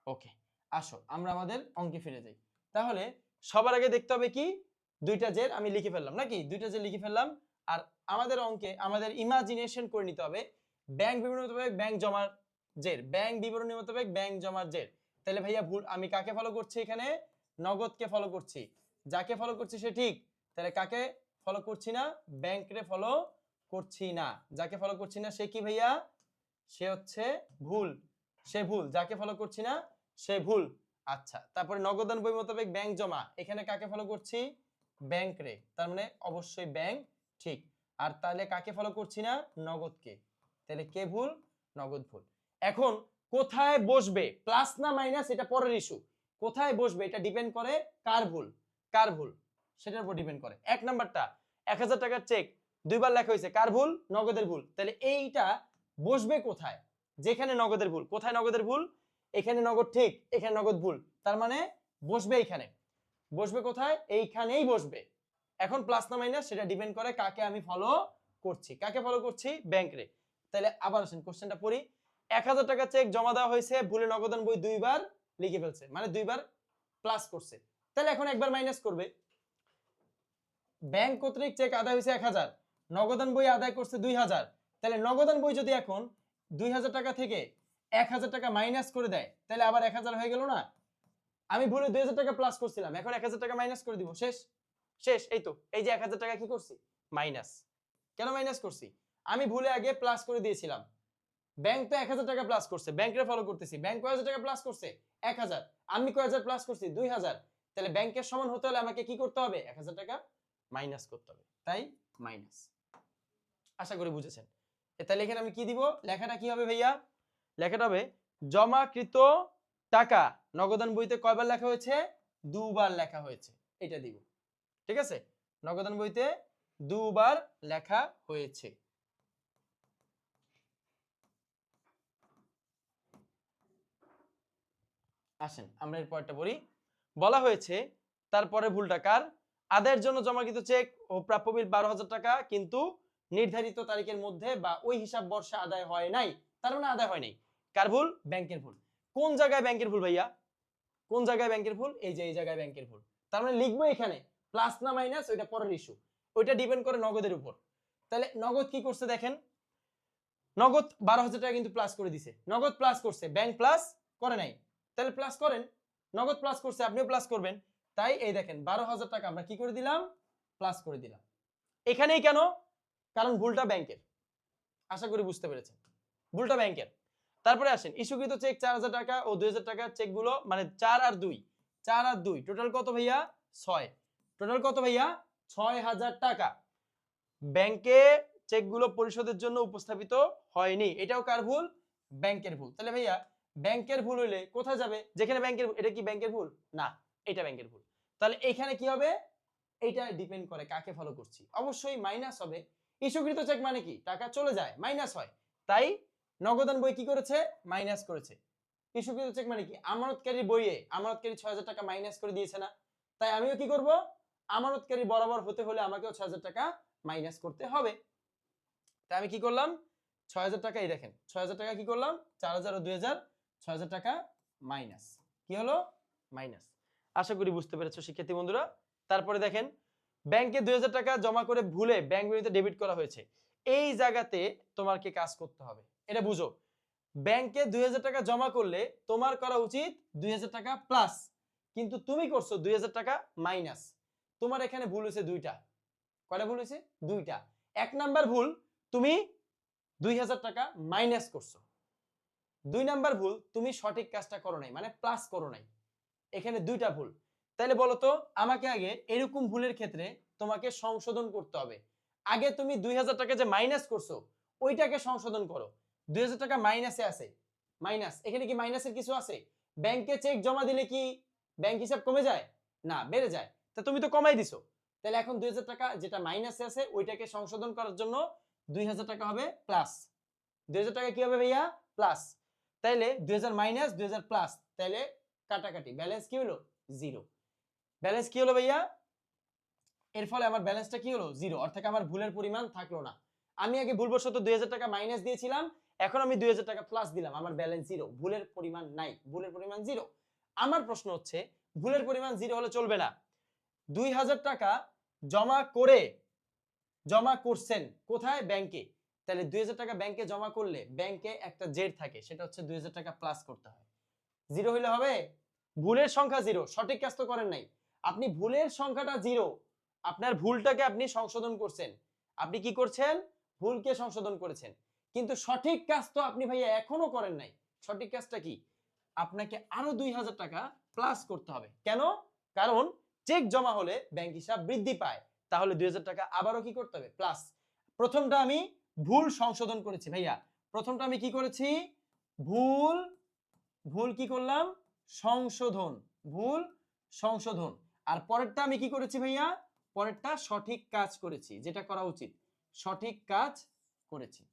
ওকে, আসো আমরা আমাদের অঙ্কে ফিরে যাই। তাহলে সবার আগে দেখতে হবে কি? দুইটা জের আমি লিখে ফেললাম নাকি? দুইটা জের লিখে ফেললাম। আর আমাদের অঙ্কে আমাদের ইমাজিনেশন করে নিতে হবে ব্যাংক বিবরণী মোতাবেক ব্যাংক জমার জের, ব্যাংক বিবরণী মোতাবেক ব্যাংক জমার জের। তাহলে ভাইয়া ভুল, আমি কাকে ফলো করছি এখানে? নগদকে ফলো করছি। যাকে ফলো করছি সে ঠিক, তাহলে কাকে ফলো করছি না? ব্যাংকে ফলো করছি না। যাকে ফলো করছি না সে কি ভাইয়া? সে হচ্ছে ভুল, সে ভুল। যাকে ফলো করছি না সে ভুল। আচ্ছা, তারপরে নগদান বই মোতাবেক ব্যাংক জমা, এখানে কাকে ফলো করছি? ব্যাংক রে, তার মানে অবশ্যই ব্যাংক ঠিক। আর তাহলে কাকে ফলো করছি না? নগদকে। তাহলে কে ভুল? নগদ ভুল। এখন কোথায় বসবে, প্লাস না মাইনাস এটা পরের ইস্যু, কোথায় বসবে এটা ডিপেন্ড করে কার ভুল, কার ভুল সেটার উপর ডিপেন্ড করে। এক নাম্বারটা 1000 টাকার চেক দুইবার লেখা হয়েছে, কার ভুল? নগদের ভুল। তাহলে এইটা বসবে কোথায়? যেখানে নগদের ভুল। কোথায় নগদের ভুল? এখানে নগদ ঠিক, এখানে নগদ ভুল, তার মানে বসবে এইখানে। বসবে কোথায়? এইখানেই বসবে। এখন প্লাস না মাইনাস সেটা ডিপেন্ড করে কাকে আমি ফলো করছি। কাকে ফলো করছি? ব্যাংক রে। তাহলে আবার আসেন কোশ্চেনটা পড়ি। 1000 টাকা চেক জমা দেওয়া হয়েছে, ভুলে নগদান বই দুইবার লিখে ফেলছে, মানে দুইবার প্লাস করছে। তাহলে এখন একবার মাইনাস করবে। ব্যাংক কর্তৃক চেক আদায় হয়েছে 1000, নগদান বই আদায় করছে 2000। তাহলে নগদান বই যদি এখন 2000 টাকা থেকে 1000 টাকা মাইনাস করে দেয়, তাহলে আবার 1000 হয়ে গেল না? আমি ভুলে 2000 টাকা প্লাস করছিলাম, এখন 1000 টাকা মাইনাস করে দিব, শেষ। শেষ। এই তো, এই যে 1000 টাকা কি করছি? মাইনাস। কেন মাইনাস করছি? আমি ভুলে আগে প্লাস করে দিয়েছিলাম। ব্যাংক তো 1000 টাকা প্লাস করছে, ব্যাংকের ফলো করতেছি। ব্যাংক কয় হাজার টাকা প্লাস করছে? 1000। আমি কয় হাজার প্লাস করছি? 2000। তাহলে ব্যাংকের সমান হতে হলে আমাকে কি করতে হবে? 1000 টাকা মাইনাস করতে হবে, তাই মাইনাস। আশা করি বুঝেছেন। তাহলে এখানে আমি কি দিব? লেখাটা কি হবে ভাইয়া? লেখাটা হবে জমাকৃত টাকা নগদান বইতে কয়বার লেখা হয়েছে? দুবার লেখা হয়েছে, এটা দিব। ঠিক আছে, নগদান বইতে দুবার লেখা হয়েছে। আসেন আমরা এর পরেরটা পড়ি। বলা হয়েছে তারপরে ভুলটা কার? আদায়ের জন্য জমাকৃত চেক ও প্রাপ্য বিল 12,000 টাকা কিন্তু নির্ধারিত তারিখের মধ্যে বা ওই হিসাব বর্ষে আদায় হয় নাই, তার মানে আদায় হয় নাই। কার ভুল? ব্যাংকের ভুল। কোন জায়গায় ব্যাংকের ভুল ভাইয়া? কোন জায়গায় ব্যাংকের ভুল? এই যে এই জায়গায় ব্যাংকের ভুল। তার মানে লিখবো এখানে প্লাস না মাইনাস ওইটা পরের ইস্যু, ওইটা ডিপেন্ড করে নগদের উপর। তাহলে নগদ কি করছে দেখেন, নগদ 12,000 টাকা কিন্তু প্লাস করে দিছে, নগদ প্লাস করছে, ব্যাংক প্লাস করে নাই। তাহলে প্লাস করেন, নগদ প্লাস করছে আপনিও প্লাস করবেন। তাই এই দেখেন 12,000 টাকা আমরা কি করে দিলাম? প্লাস করে দিলাম। এখানেই কেন? কারণ ভুলটা ব্যাংকের। আশা করি বুঝতে পেরেছেন, ভুলটা ব্যাংকের। তারপরে আসেন ইস্যুকৃত চেক 4000 টাকা ও 2000 টাকার চেকগুলো, মানে 4 আর 2, 4 আর 2 টোটাল কত ভাইয়া? 6। টোটাল কত ভাইয়া? 6000 টাকা ব্যাংকে চেকগুলো পরিশোধের জন্য উপস্থাপিত হয়নি। এটাও কার ভুল? ব্যাংকের ভুল। তাহলে ভাইয়া ব্যাংকের ভুল হইলে কোথায় যাবে? যেখানে ব্যাংকের, এটা কি ব্যাংকের ভুল? না, এটা ব্যাংকের ভুল। তাহলে এখানে কি হবে, এটা ডিপেন্ড করে কাকে ফলো করছি। অবশ্যই মাইনাস হবে, ইস্যুকৃত চেক মানে কি টাকা চলে যায় মাইনাস হয়, তাই নগদান বই কি করেছে মাইনাস করেছে। ইস্যুকৃত চেক মানে কি আমানতকারীর বইয়ে আমানতকারী ৬০০০ টাকা মাইনাস করে দিয়েছে না, তাই আমিও কি করব আমানতকারী বরাবর হতে হলে আমাকেও ৬০০০ টাকা মাইনাস করতে হবে। তাই আমি কি করলাম ৬০০০ টাকা, এই দেখেন ৬০০০ টাকা কি করলাম ৪০০০ ও ২০০০ ৬০০০ টাকা মাইনাস, কি হলো মাইনাস। আশা করি বুঝতে পেরেছো শিক্ষার্থী বন্ধুরা। তারপরে দেখেন ব্যাংকে ২০০০ টাকা জমা করে ভুলে ব্যাংক বিবরণীতে ডেবিট করা হয়েছে, এই জায়গাতে তোমাকে কাজ করতে হবে, এটা বুঝো। ব্যাংকে ২০০০ টাকা জমা করলে তোমার করা উচিত ২০০০ টাকা প্লাস, কিন্তু তুমি করছো ২০০০ টাকা মাইনাস। তোমার এখানে ভুল হয়েছে দুইটা। কয়টা ভুল হয়েছে দুইটা। এক নাম্বার ভুল তুমি ২০০০ টাকা মাইনাস করছো, ২ নাম্বার ভুল তুমি সঠিক কাজটা করো নাই, মানে প্লাস করো নাই। এখানে দুইটা ভুল। তাইলে বলো তো আমাকে আগে এরকম ভুলের ক্ষেত্রে তোমাকে সংশোধন করতে হবে। আগে তুমি ২০০০ টাকা যে মাইনাস করছো ওইটাকে সংশোধন করো। ২০০০ টাকা মাইনাসে আছে, মাইনাস, এখানে কি মাইনাসের কিছু আছে? ব্যাংকে চেক জমা দিলে কি ব্যাংক হিসাব কমে যায়? না, বেড়ে যায়। তা তুমি তো কমাই দিছো, তাহলে এখন ২০০০ টাকা যেটা মাইনাসে আছে ওইটাকে সংশোধন করার জন্য ২০০০ টাকা হবে প্লাস। ২০০০ টাকা কি হবে ভাইয়া প্লাস। তাইলে ২০০০ মাইনাস ২০০০ প্লাস, তাইলে কাটাকাটি ব্যালেন্স কি হলো জিরো। ব্যালেন্স কি হলো ভাইয়া, এর ফলে আমার ব্যালেন্সটা কি হলো জিরো, অর্থাৎ আমার ভুলের পরিমাণ থাকলো না। আমি আগে ভুলবশত ২০০০ টাকা মাইনাস দিয়েছিলাম, এখন আমি ২০০০ টাকা প্লাস দিলাম, আমার ব্যালেন্স জিরো, ভুলের পরিমাণ নাই, ভুলের পরিমাণ জিরো। আমার প্রশ্ন হচ্ছে ভুলের পরিমাণ জিরো হলে চলবে না। ২০০০ টাকা জমা করছেন কোথায় ব্যাংকে, তাহলে ২০০০ টাকা ব্যাংকে জমা করলে ব্যাংকে একটা জেড থাকে, সেটা হচ্ছে ২০০০ টাকা প্লাস করতে হয়। জিরো হইলে হবে? ভুলের সংখ্যা জিরো, সঠিক কাজ তো করেন নাই। আপনি ভুলের সংখ্যাটা জিরো, আপনার ভুলটাকে আপনি সংশোধন করছেন। আপনি কি করছেন ভুলকে সংশোধন করেছেন, কিন্তু সঠিক কাজ তো আপনি ভাইয়া এখনো করেন নাই। সঠিক কাজটা কি, আপনাকে আরো ২০০০ টাকা প্লাস করতে হবে। কেন? কারণ চেক জমা হলে ব্যাংক হিসাব বৃদ্ধি পায়, তাহলে ২০০০ টাকা আবারও কি করতে হবে প্লাস। প্রথমটা আমি ভুল সংশোধন করেছি ভাইয়া, প্রথমটা আমি কি করেছি ভুল, ভুল কি করলাম সংশোধন, ভুল সংশোধন। আর পরেরটা আমি কি করেছি ভাইয়া, পরেরটা সঠিক কাজ করেছি, যেটা করা উচিত সঠিক কাজ করেছি।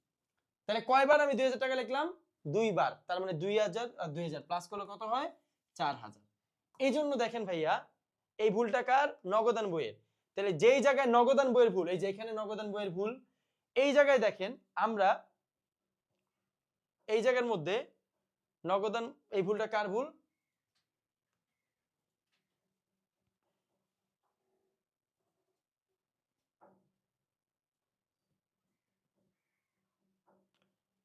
তাহলে কয়বার আমি ২০০০ টাকা লিখলাম দুইবার, তার মানে ২০০০ আর ২০০০ প্লাস করলে কত হয় ৪০০০। এই জন্য দেখেন ভাইয়া এই ভুলটা কার নগদান বইয়ের। তাহলে যেই জায়গায় নগদান বইয়ের ভুল, এই যে এখানে নগদান বইয়ের ভুল, এই জায়গায় দেখেন আমরা এই জায়গার মধ্যে নগদান, এই ভুলটা কার ভুল,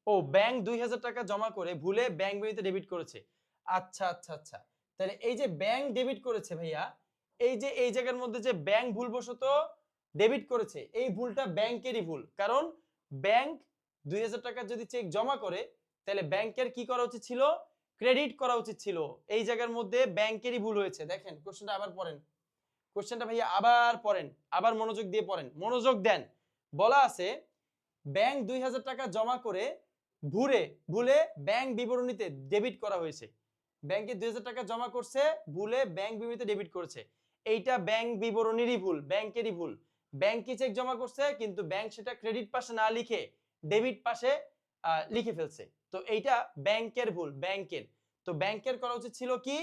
ও ব্যাংক ২০০০ টাকা জমা করে ভুলে ব্যাংক বিবরণীতে ডেবিট করেছে। আচ্ছা আচ্ছা আচ্ছা, তাহলে এই যে ব্যাংক ডেবিট করেছে ভাইয়া, এই যে এই জায়গার মধ্যে যে ব্যাংক ভুলবশত ডেবিট করেছে, এই ভুলটা ব্যাংকেরই ভুল। কারণ ব্যাংক ২০০০ টাকা যদি চেক জমা করে তাহলে ব্যাংকের কি করা উচিত ছিল ক্রেডিট করা উচিত ছিল, এই জায়গার মধ্যে ব্যাংকেরই ভুল হয়েছে। দেখেন কোশ্চেনটা আবার পড়েন, কোশ্চেনটা ভাইয়া আবার পড়েন, আবার মনোযোগ দিয়ে পড়েন, মনোযোগ দেন। বলা আছে ব্যাংক ২০০০ টাকা জমা করে ভুলে ব্যাংক বিবরণীতে ডেবিট করা হয়েছে। ব্যাংকে ২০০০ টাকা জমা করছে, ভুলে ব্যাংক বিবরণীতে ডেবিট করেছে, এইটা ব্যাংক বিবরণীরই ভুল, ব্যাংকেরই ভুল। ব্যাংকে চেক জমা করছে কিন্তু ব্যাংক সেটা ক্রেডিট পাশে না লিখে ডেবিট পাশে লিখে ফেলছে, তো এইটা ব্যাংকের ভুল, ব্যাংকের। তো ব্যাংকের করা উচিত ছিল কি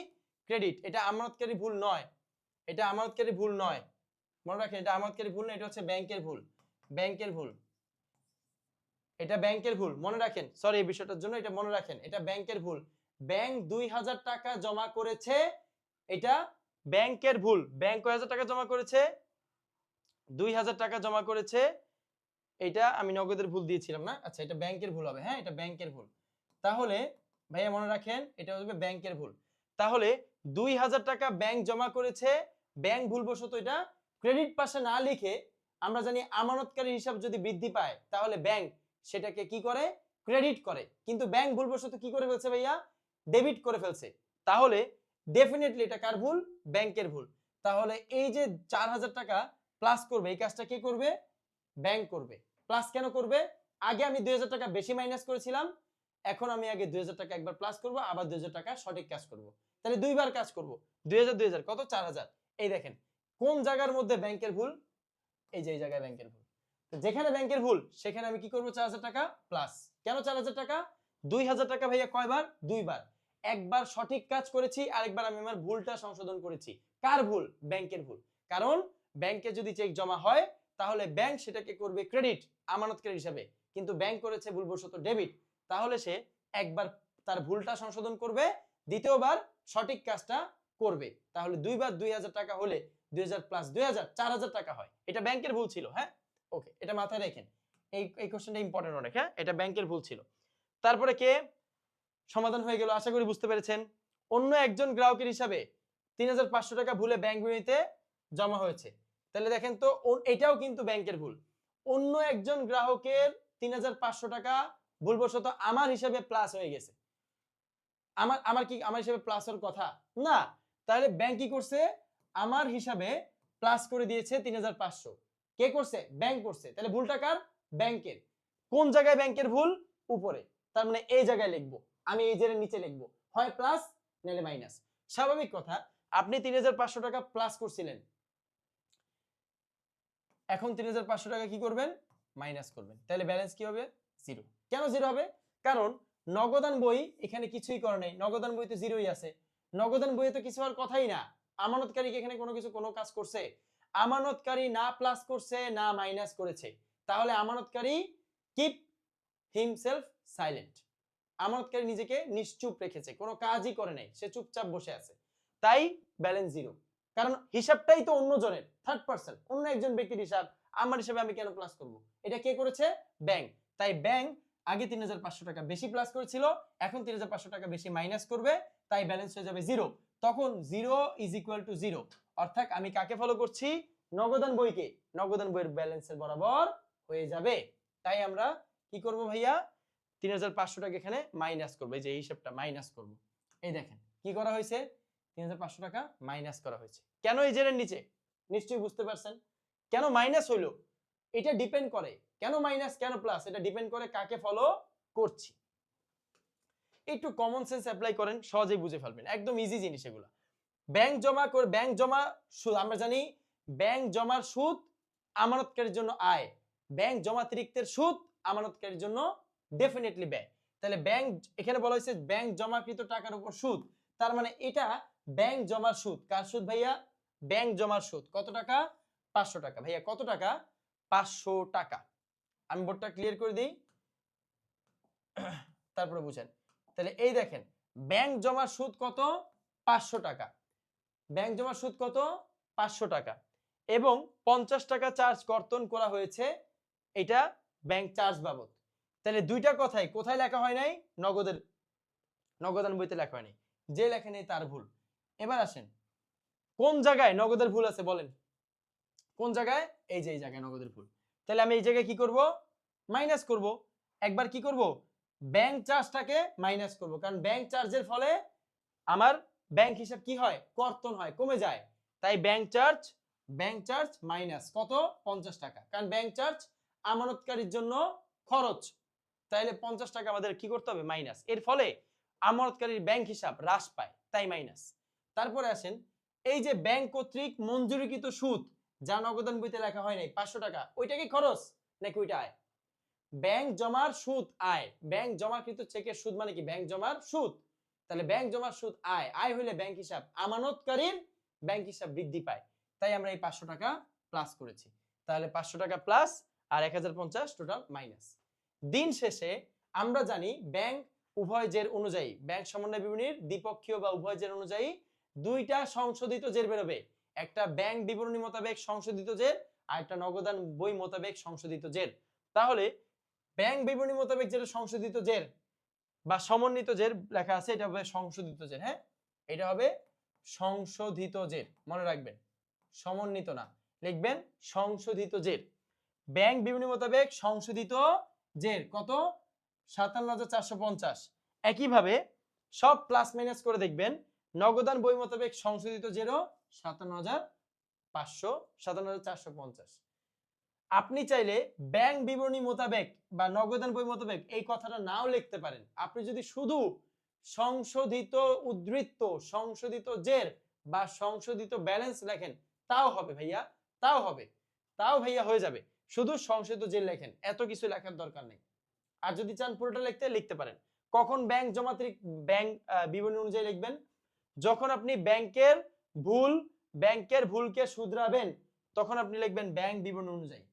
ক্রেডিট, এটা আমানতকারী ভুল নয়, এটা আমানতকারী ভুল নয়, মনে রাখেন এটা আমানতকারী ভুল না, এটা হচ্ছে ব্যাংকের ভুল, ব্যাংকের ভুল, এটা ব্যাংকের ভুল, মনে রাখেন। সরি এই বিষয়টার জন্য এটা মনে রাখেন, এটা ব্যাংকের ভুল। ব্যাংক ২০০০ টাকা জমা করেছে, এটা ব্যাংকের ভুল। ব্যাংক কয় হাজার টাকা জমা করেছে ২০০০ টাকা জমা করেছে, এটা আমি নগদের ভুল দিয়েছিলাম না, আচ্ছা এটা ব্যাংকের ভুল হবে, হ্যাঁ এটা ব্যাংকের ভুল। তাহলে ভাইয়া মনে রাখেন এটা হবে ব্যাংকের ভুল। তাহলে ২০০০ টাকা ব্যাংক জমা করেছে, ব্যাংক ভুলবশত এটা ক্রেডিট পাশে না লিখে, আমরা জানি আমানতকারী হিসাব যদি বৃদ্ধি পায় তাহলে ব্যাংক সেটাকে কি করে ক্রেডিট করে, কিন্তু ব্যাংক ভুলবশত কি করে ফেলছে ভাইয়া ডেবিট করে ফেলছে। তাহলে ডেফিনেটলি এটা কার ভুল ব্যাংকের ভুল। তাহলে এই যে ৪০০০ টাকা প্লাস করবে এই কাজটা কে করবে ব্যাংক করবে। প্লাস কেন করবে, আগে আমি ২০০০ টাকা বেশি মাইনাস করেছিলাম, এখন আমি আগে 2000 টাকা একবার প্লাস করব, আবার 2000 টাকা সঠিক কাজ করব, তাহলে দুইবার কাজ করব। 2000 2000 কত 4000। এই দেখেন কোন জায়গার মধ্যে ব্যাংকের ভুল, এই যে এই জায়গায় ব্যাংকের ভুল। তো যেখানে ব্যাংকের ভুল সেখানে আমি কি করব 4000 টাকা প্লাস। কেন 4000 টাকা? 2000 টাকা ভাইয়া কয়বার? দুইবার। একবার সঠিক কাজ করেছি, আরেকবার আমি আমার ভুলটা সংশোধন করেছি। কার ভুল? ব্যাংকের ভুল। কারণ ব্যাংকে যদি চেক জমা হয় তাহলে ব্যাংক সেটাকে করবে ক্রেডিট আমানতকারী হিসাবে, কিন্তু ব্যাংক করেছে ভুলবশত ডেবিট, তাহলে সে একবার তার ভুলটা সংশোধন করবে, দ্বিতীয়বার সঠিক কাজটা করবে। তাহলে দুইবার 2000 টাকা হলে 2000 প্লাস 2000 4000 টাকা হয়। এটা ব্যাংকের ভুল ছিল। হ্যাঁ, ওকে, এটা মাথায় রাখেন, এই কোশ্চেনটা ইম্পর্টেন্ট অনেক। হ্যাঁ, এটা ব্যাংকের ভুল ছিল। তারপরে কে সমাধান হয়ে গেল, আশা করি বুঝতে পেরেছেন। অন্য একজন গ্রাহকের হিসাবে 3500 টাকা ভুলে ব্যাংক বিবরণীতে জমা হয়েছে। তাহলে দেখেন তো এটাও কিন্তু ব্যাংকের ভুল। অন্য একজন গ্রাহকের 3500 টাকা ভুলবশত আমার হিসাবে প্লাস হয়ে গেছে। আমার কি আমার হিসাবে প্লাস হওয়ার কথা না, তাহলে ব্যাংক কি করছে? আমার হিসাবে প্লাস করে দিয়েছে 3500। কে করছে? ব্যাংক করছে। তাহলে ভুলটা কার? ব্যাংকের। কোন জায়গায় ব্যাংকের ভুল? উপরে। তার মানে এই জায়গায় লিখবো, আমি এই জায়গায় নিচে লিখবো, হয় প্লাস নাহলে মাইনাস। স্বাভাবিক কথা, আপনি 3500 টাকা প্লাস করছিলেন, এখন 3500 টাকা কি করবেন? মাইনাস করবেন। তাহলে ব্যালেন্স কি হবে? জিরো। কেন জিরো হবে? কারণ নগদান বই এখানে কিছুই করে নাই, নগদান বই তো জিরোই আছে। নগদান বইয়ে তো কিছু হওয়ার কথাই না। আমানতকারী কি এখানে কোনো কাজ করছে? আমানতকারী না প্লাস করছে না মাইনাস করেছে, তাহলে আমানতকারী কিপ হিমসেলফ সাইলেন্ট। আমানতকারী নিজেকে নিশ্চুপ রেখেছে, কোনো কাজই করে নাই, সে চুপচাপ বসে আছে, তাই ব্যালেন্স জিরো। কারণ হিসাবটাই তো অন্য জনের, থার্ড পারসন, অন্য একজন ব্যক্তির হিসাব, আমার হিসাবে আমি কেন প্লাস করব? এটা কে করেছে? ব্যাংক। তাই ব্যাংক আগে 3500 টাকা বেশি প্লাস করেছিল, এখন 3500 টাকা বেশি মাইনাস করবে, তাই ব্যালেন্স হয়ে যাবে জিরো। তখন zero is equal to zero, অর্থাৎ আমি কাকে ফলো করছি? নগদান বইকে। নগদান বইয়ের ব্যালেন্সের বরাবর হয়ে যাবে। তাই আমরা কি করব ভাইয়া? 3500 টাকা এখানে মাইনাস করব, এই যে হিসাবটা মাইনাস করব। এই দেখেন কি করা হয়েছে? 3500 টাকা মাইনাস করা হয়েছে। কেন এই জেরের নিচে? নিশ্চয়ই বুঝতে পারছেন কেন মাইনাস হইলো। এটা ডিপেন্ড করে কেন মাইনাস কেন প্লাস, এটা ডিপেন্ড করে কাকে ফলো করছি। একটু কমন সেন্স অ্যাপ্লাই করেন, সহজেই বুঝে ফেলবেন, একদম ইজি জিনিস এগুলো। ব্যাংক জমা করে, ব্যাংক জমা সুদ, আমরা জানি ব্যাংক জমার সুদ আমানতকারীর জন্য আয়, ব্যাংক জমাতিরিক্তের সুদ আমানতকারীর জন্য ডেফিনেটলি ব্যয়। তাহলে ব্যাংক এখানে বলা হয়েছে ব্যাংক জমাকৃত টাকার উপর সুদ, তার মানে এটা ব্যাংক জমার সুদ। কার সুদ ভাইয়া? ব্যাংক জমার সুদ। কত টাকা? 500 টাকা। ভাইয়া কত টাকা? 500 টাকা। আমি বোর্ডটা ক্লিয়ার করে দিই, তারপরে বুঝেন। তাহলে এই দেখেন ব্যাংক জমার সুদ কত? 500 টাকা। ব্যাংক জমার সুদ কত? 500 টাকা, এবং 50 টাকা চার্জ কর্তন করা হয়েছে, এটা ব্যাংক চার্জ বাবদ। তাহলে দুইটা কথাই কোথায় লেখা হয় নাই? নগদান বইতে লেখা হয় নাই। যে লেখা নেই তার ভুল। এবার আসেন কোন জায়গায় নগদের ভুল আছে বলেন, কোন জায়গায়? এই যে এই জায়গায় নগদের ভুল। তাহলে আমি এই জায়গায় কি করব? মাইনাস করব। একবার কি করব? ব্যাংক চার্জটাকে মাইনাস করব, কারণ ব্যাংক চার্জের ফলে আমার ব্যাংক হিসাব কি হয়? কর্তন হয়, কমে যায়। তাই ব্যাংক চার্জ মাইনাস কত? 50 টাকা, কারণ ব্যাংক চার্জ আমানতকারীর জন্য খরচ, তাইলে 50 টাকা আমাদের কি করতে হবে? মাইনাস। এর ফলে আমানতকারীর ব্যাংক হিসাব হ্রাস পায়, তাই মাইনাস। তারপরে আসেন এই যে ব্যাংক কর্তৃক মঞ্জুরিকৃত সুদ, যা নগদান বইতে লেখা হয় নাই, 500 টাকা, ওইটা কি খরচ নাকি ওইটা আয়? ব্যাংক জমার সুদ আয়, ব্যাংক জমাকৃত চেকের সুদ মানে কি? ব্যাংক জমার সুদ। তাহলে ব্যাংক জমার সুদ আয়, আয় হইলে ব্যাংক হিসাব, আমানতকারীর ব্যাংক হিসাব বৃদ্ধি পায়, তাই আমরা এই 500 টাকা প্লাস করেছি। তাহলে 500 টাকা প্লাস আর 1050 টোটাল মাইনাস। দিন শেষে আমরা জানি ব্যাংক উভয় জের অনুযায়ী, ব্যাংক সমন্বয় বিবরণীর দ্বিপক্ষীয় বা উভয় জের অনুযায়ী দুইটা সংশোধিত জের বেরোবে, একটা ব্যাংক বিবরণী মোতাবেক সংশোধিত জের, আর একটা নগদান বই মোতাবেক সংশোধিত জের। তাহলে ব্যাংক বিবরণী মোতাবেক যেটা সংশোধিত জের বা সমন্বিত জের লেখা আছে, এটা হবে সংশোধিত জের। হ্যাঁ, এটা হবে সংশোধিত জের, মনে রাখবেন, সমন্বিত না, লিখবেন সংশোধিত জের। ব্যাংক বিবরণী মোতাবেক সংশোধিত জের কত? 57,450। একইভাবে সব প্লাস মাইনাস করে দেখবেন, নগদান বই মোতাবেক সংশোধিত জেরও 57,450। আপনি চাইলে ব্যাংক বিবরণী মোতাবেক বা নগদান বই মোতাবেক এই কথাটা নাও লিখতে পারেন। আপনি যদি শুধু সংশোধিত উদ্ধৃত, সংশোধিত জের বা সংশোধিত ব্যালেন্স লেখেন তাও হবে ভাইয়া, তাও হবে, তাও ভাইয়া হয়ে যাবে। শুধু সংশোধিত জের লেখেন, এত কিছু লেখার দরকার নেই। আর যদি চান পুরোটা লিখতে লিখতে পারেন। কখন ব্যাংক জমা তারিখ ব্যাংক বিবরণী অনুযায়ী লিখবেন? যখন আপনি ব্যাংকের ভুলকে শুধরাবেন তখন আপনি লিখবেন ব্যাংক বিবরণী অনুযায়ী।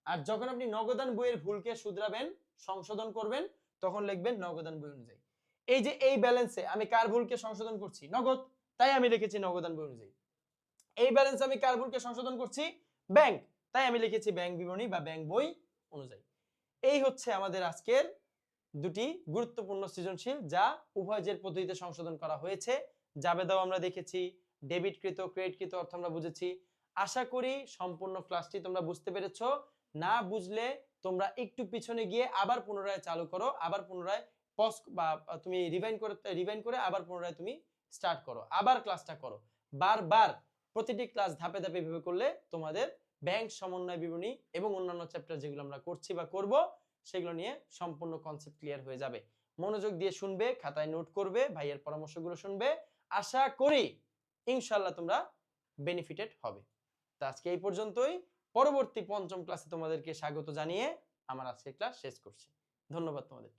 আর যখন আপনি নগদান বইয়ের ভুলকে শুধরাবেন, সংশোধন করবেন, তখন লিখবেন নগদান বই অনুযায়ী। এই যে এই ব্যালেন্সে আমি কার ভুলকে সংশোধন করছি? নগদ, তাই আমি লিখেছি নগদান বই অনুযায়ী। এই ব্যালেন্সে আমি কার ভুলকে সংশোধন করছি? ব্যাংক, তাই আমি লিখেছি ব্যাংক বিবরণী বা ব্যাংক বই অনুযায়ী। এই হচ্ছে আমাদের আজকের দুটি গুরুত্বপূর্ণ সৃজনশীল যা উভয় জের পদ্ধতিতে সংশোধন করা হয়েছে। জাবেদাও আমরা দেখেছি, ডেবিটকৃত ক্রেডিটকৃত অর্থ আমরা বুঝেছি। আশা করি সম্পূর্ণ ক্লাসটি তোমরা বুঝতে পেরেছো। না বুঝলে তোমরা একটু পিছনে গিয়ে আবার পুনরায় চালু করো, আবার পুনরায় পজ বা তুমি রিভাইন্ড করে আবার পুনরায় তুমি স্টার্ট করো, আবার ক্লাসটা করো। বারবার প্রতিটি ক্লাস ধাপে ধাপে এভাবে করলে তোমাদের ব্যাংক সমন্বয় বিবরণী এবং অন্যান্য চ্যাপ্টার যেগুলো আমরা করছি বা করব সেগুলো নিয়ে সম্পূর্ণ কনসেপ্ট ক্লিয়ার হয়ে যাবে। মনোযোগ দিয়ে শুনবে, খাতায় নোট করবে, ভাইয়ের পরামর্শগুলো শুনবে। আশা করি ইনশাআল্লাহ তোমরা বেনিফিটেড হবে। তো আজকে এই পর্যন্তই। পরবর্তী পঞ্চম ক্লাসে তোমাদেরকে স্বাগত জানিয়ে আমার আজকের ক্লাস শেষ করছি। ধন্যবাদ তোমাদের।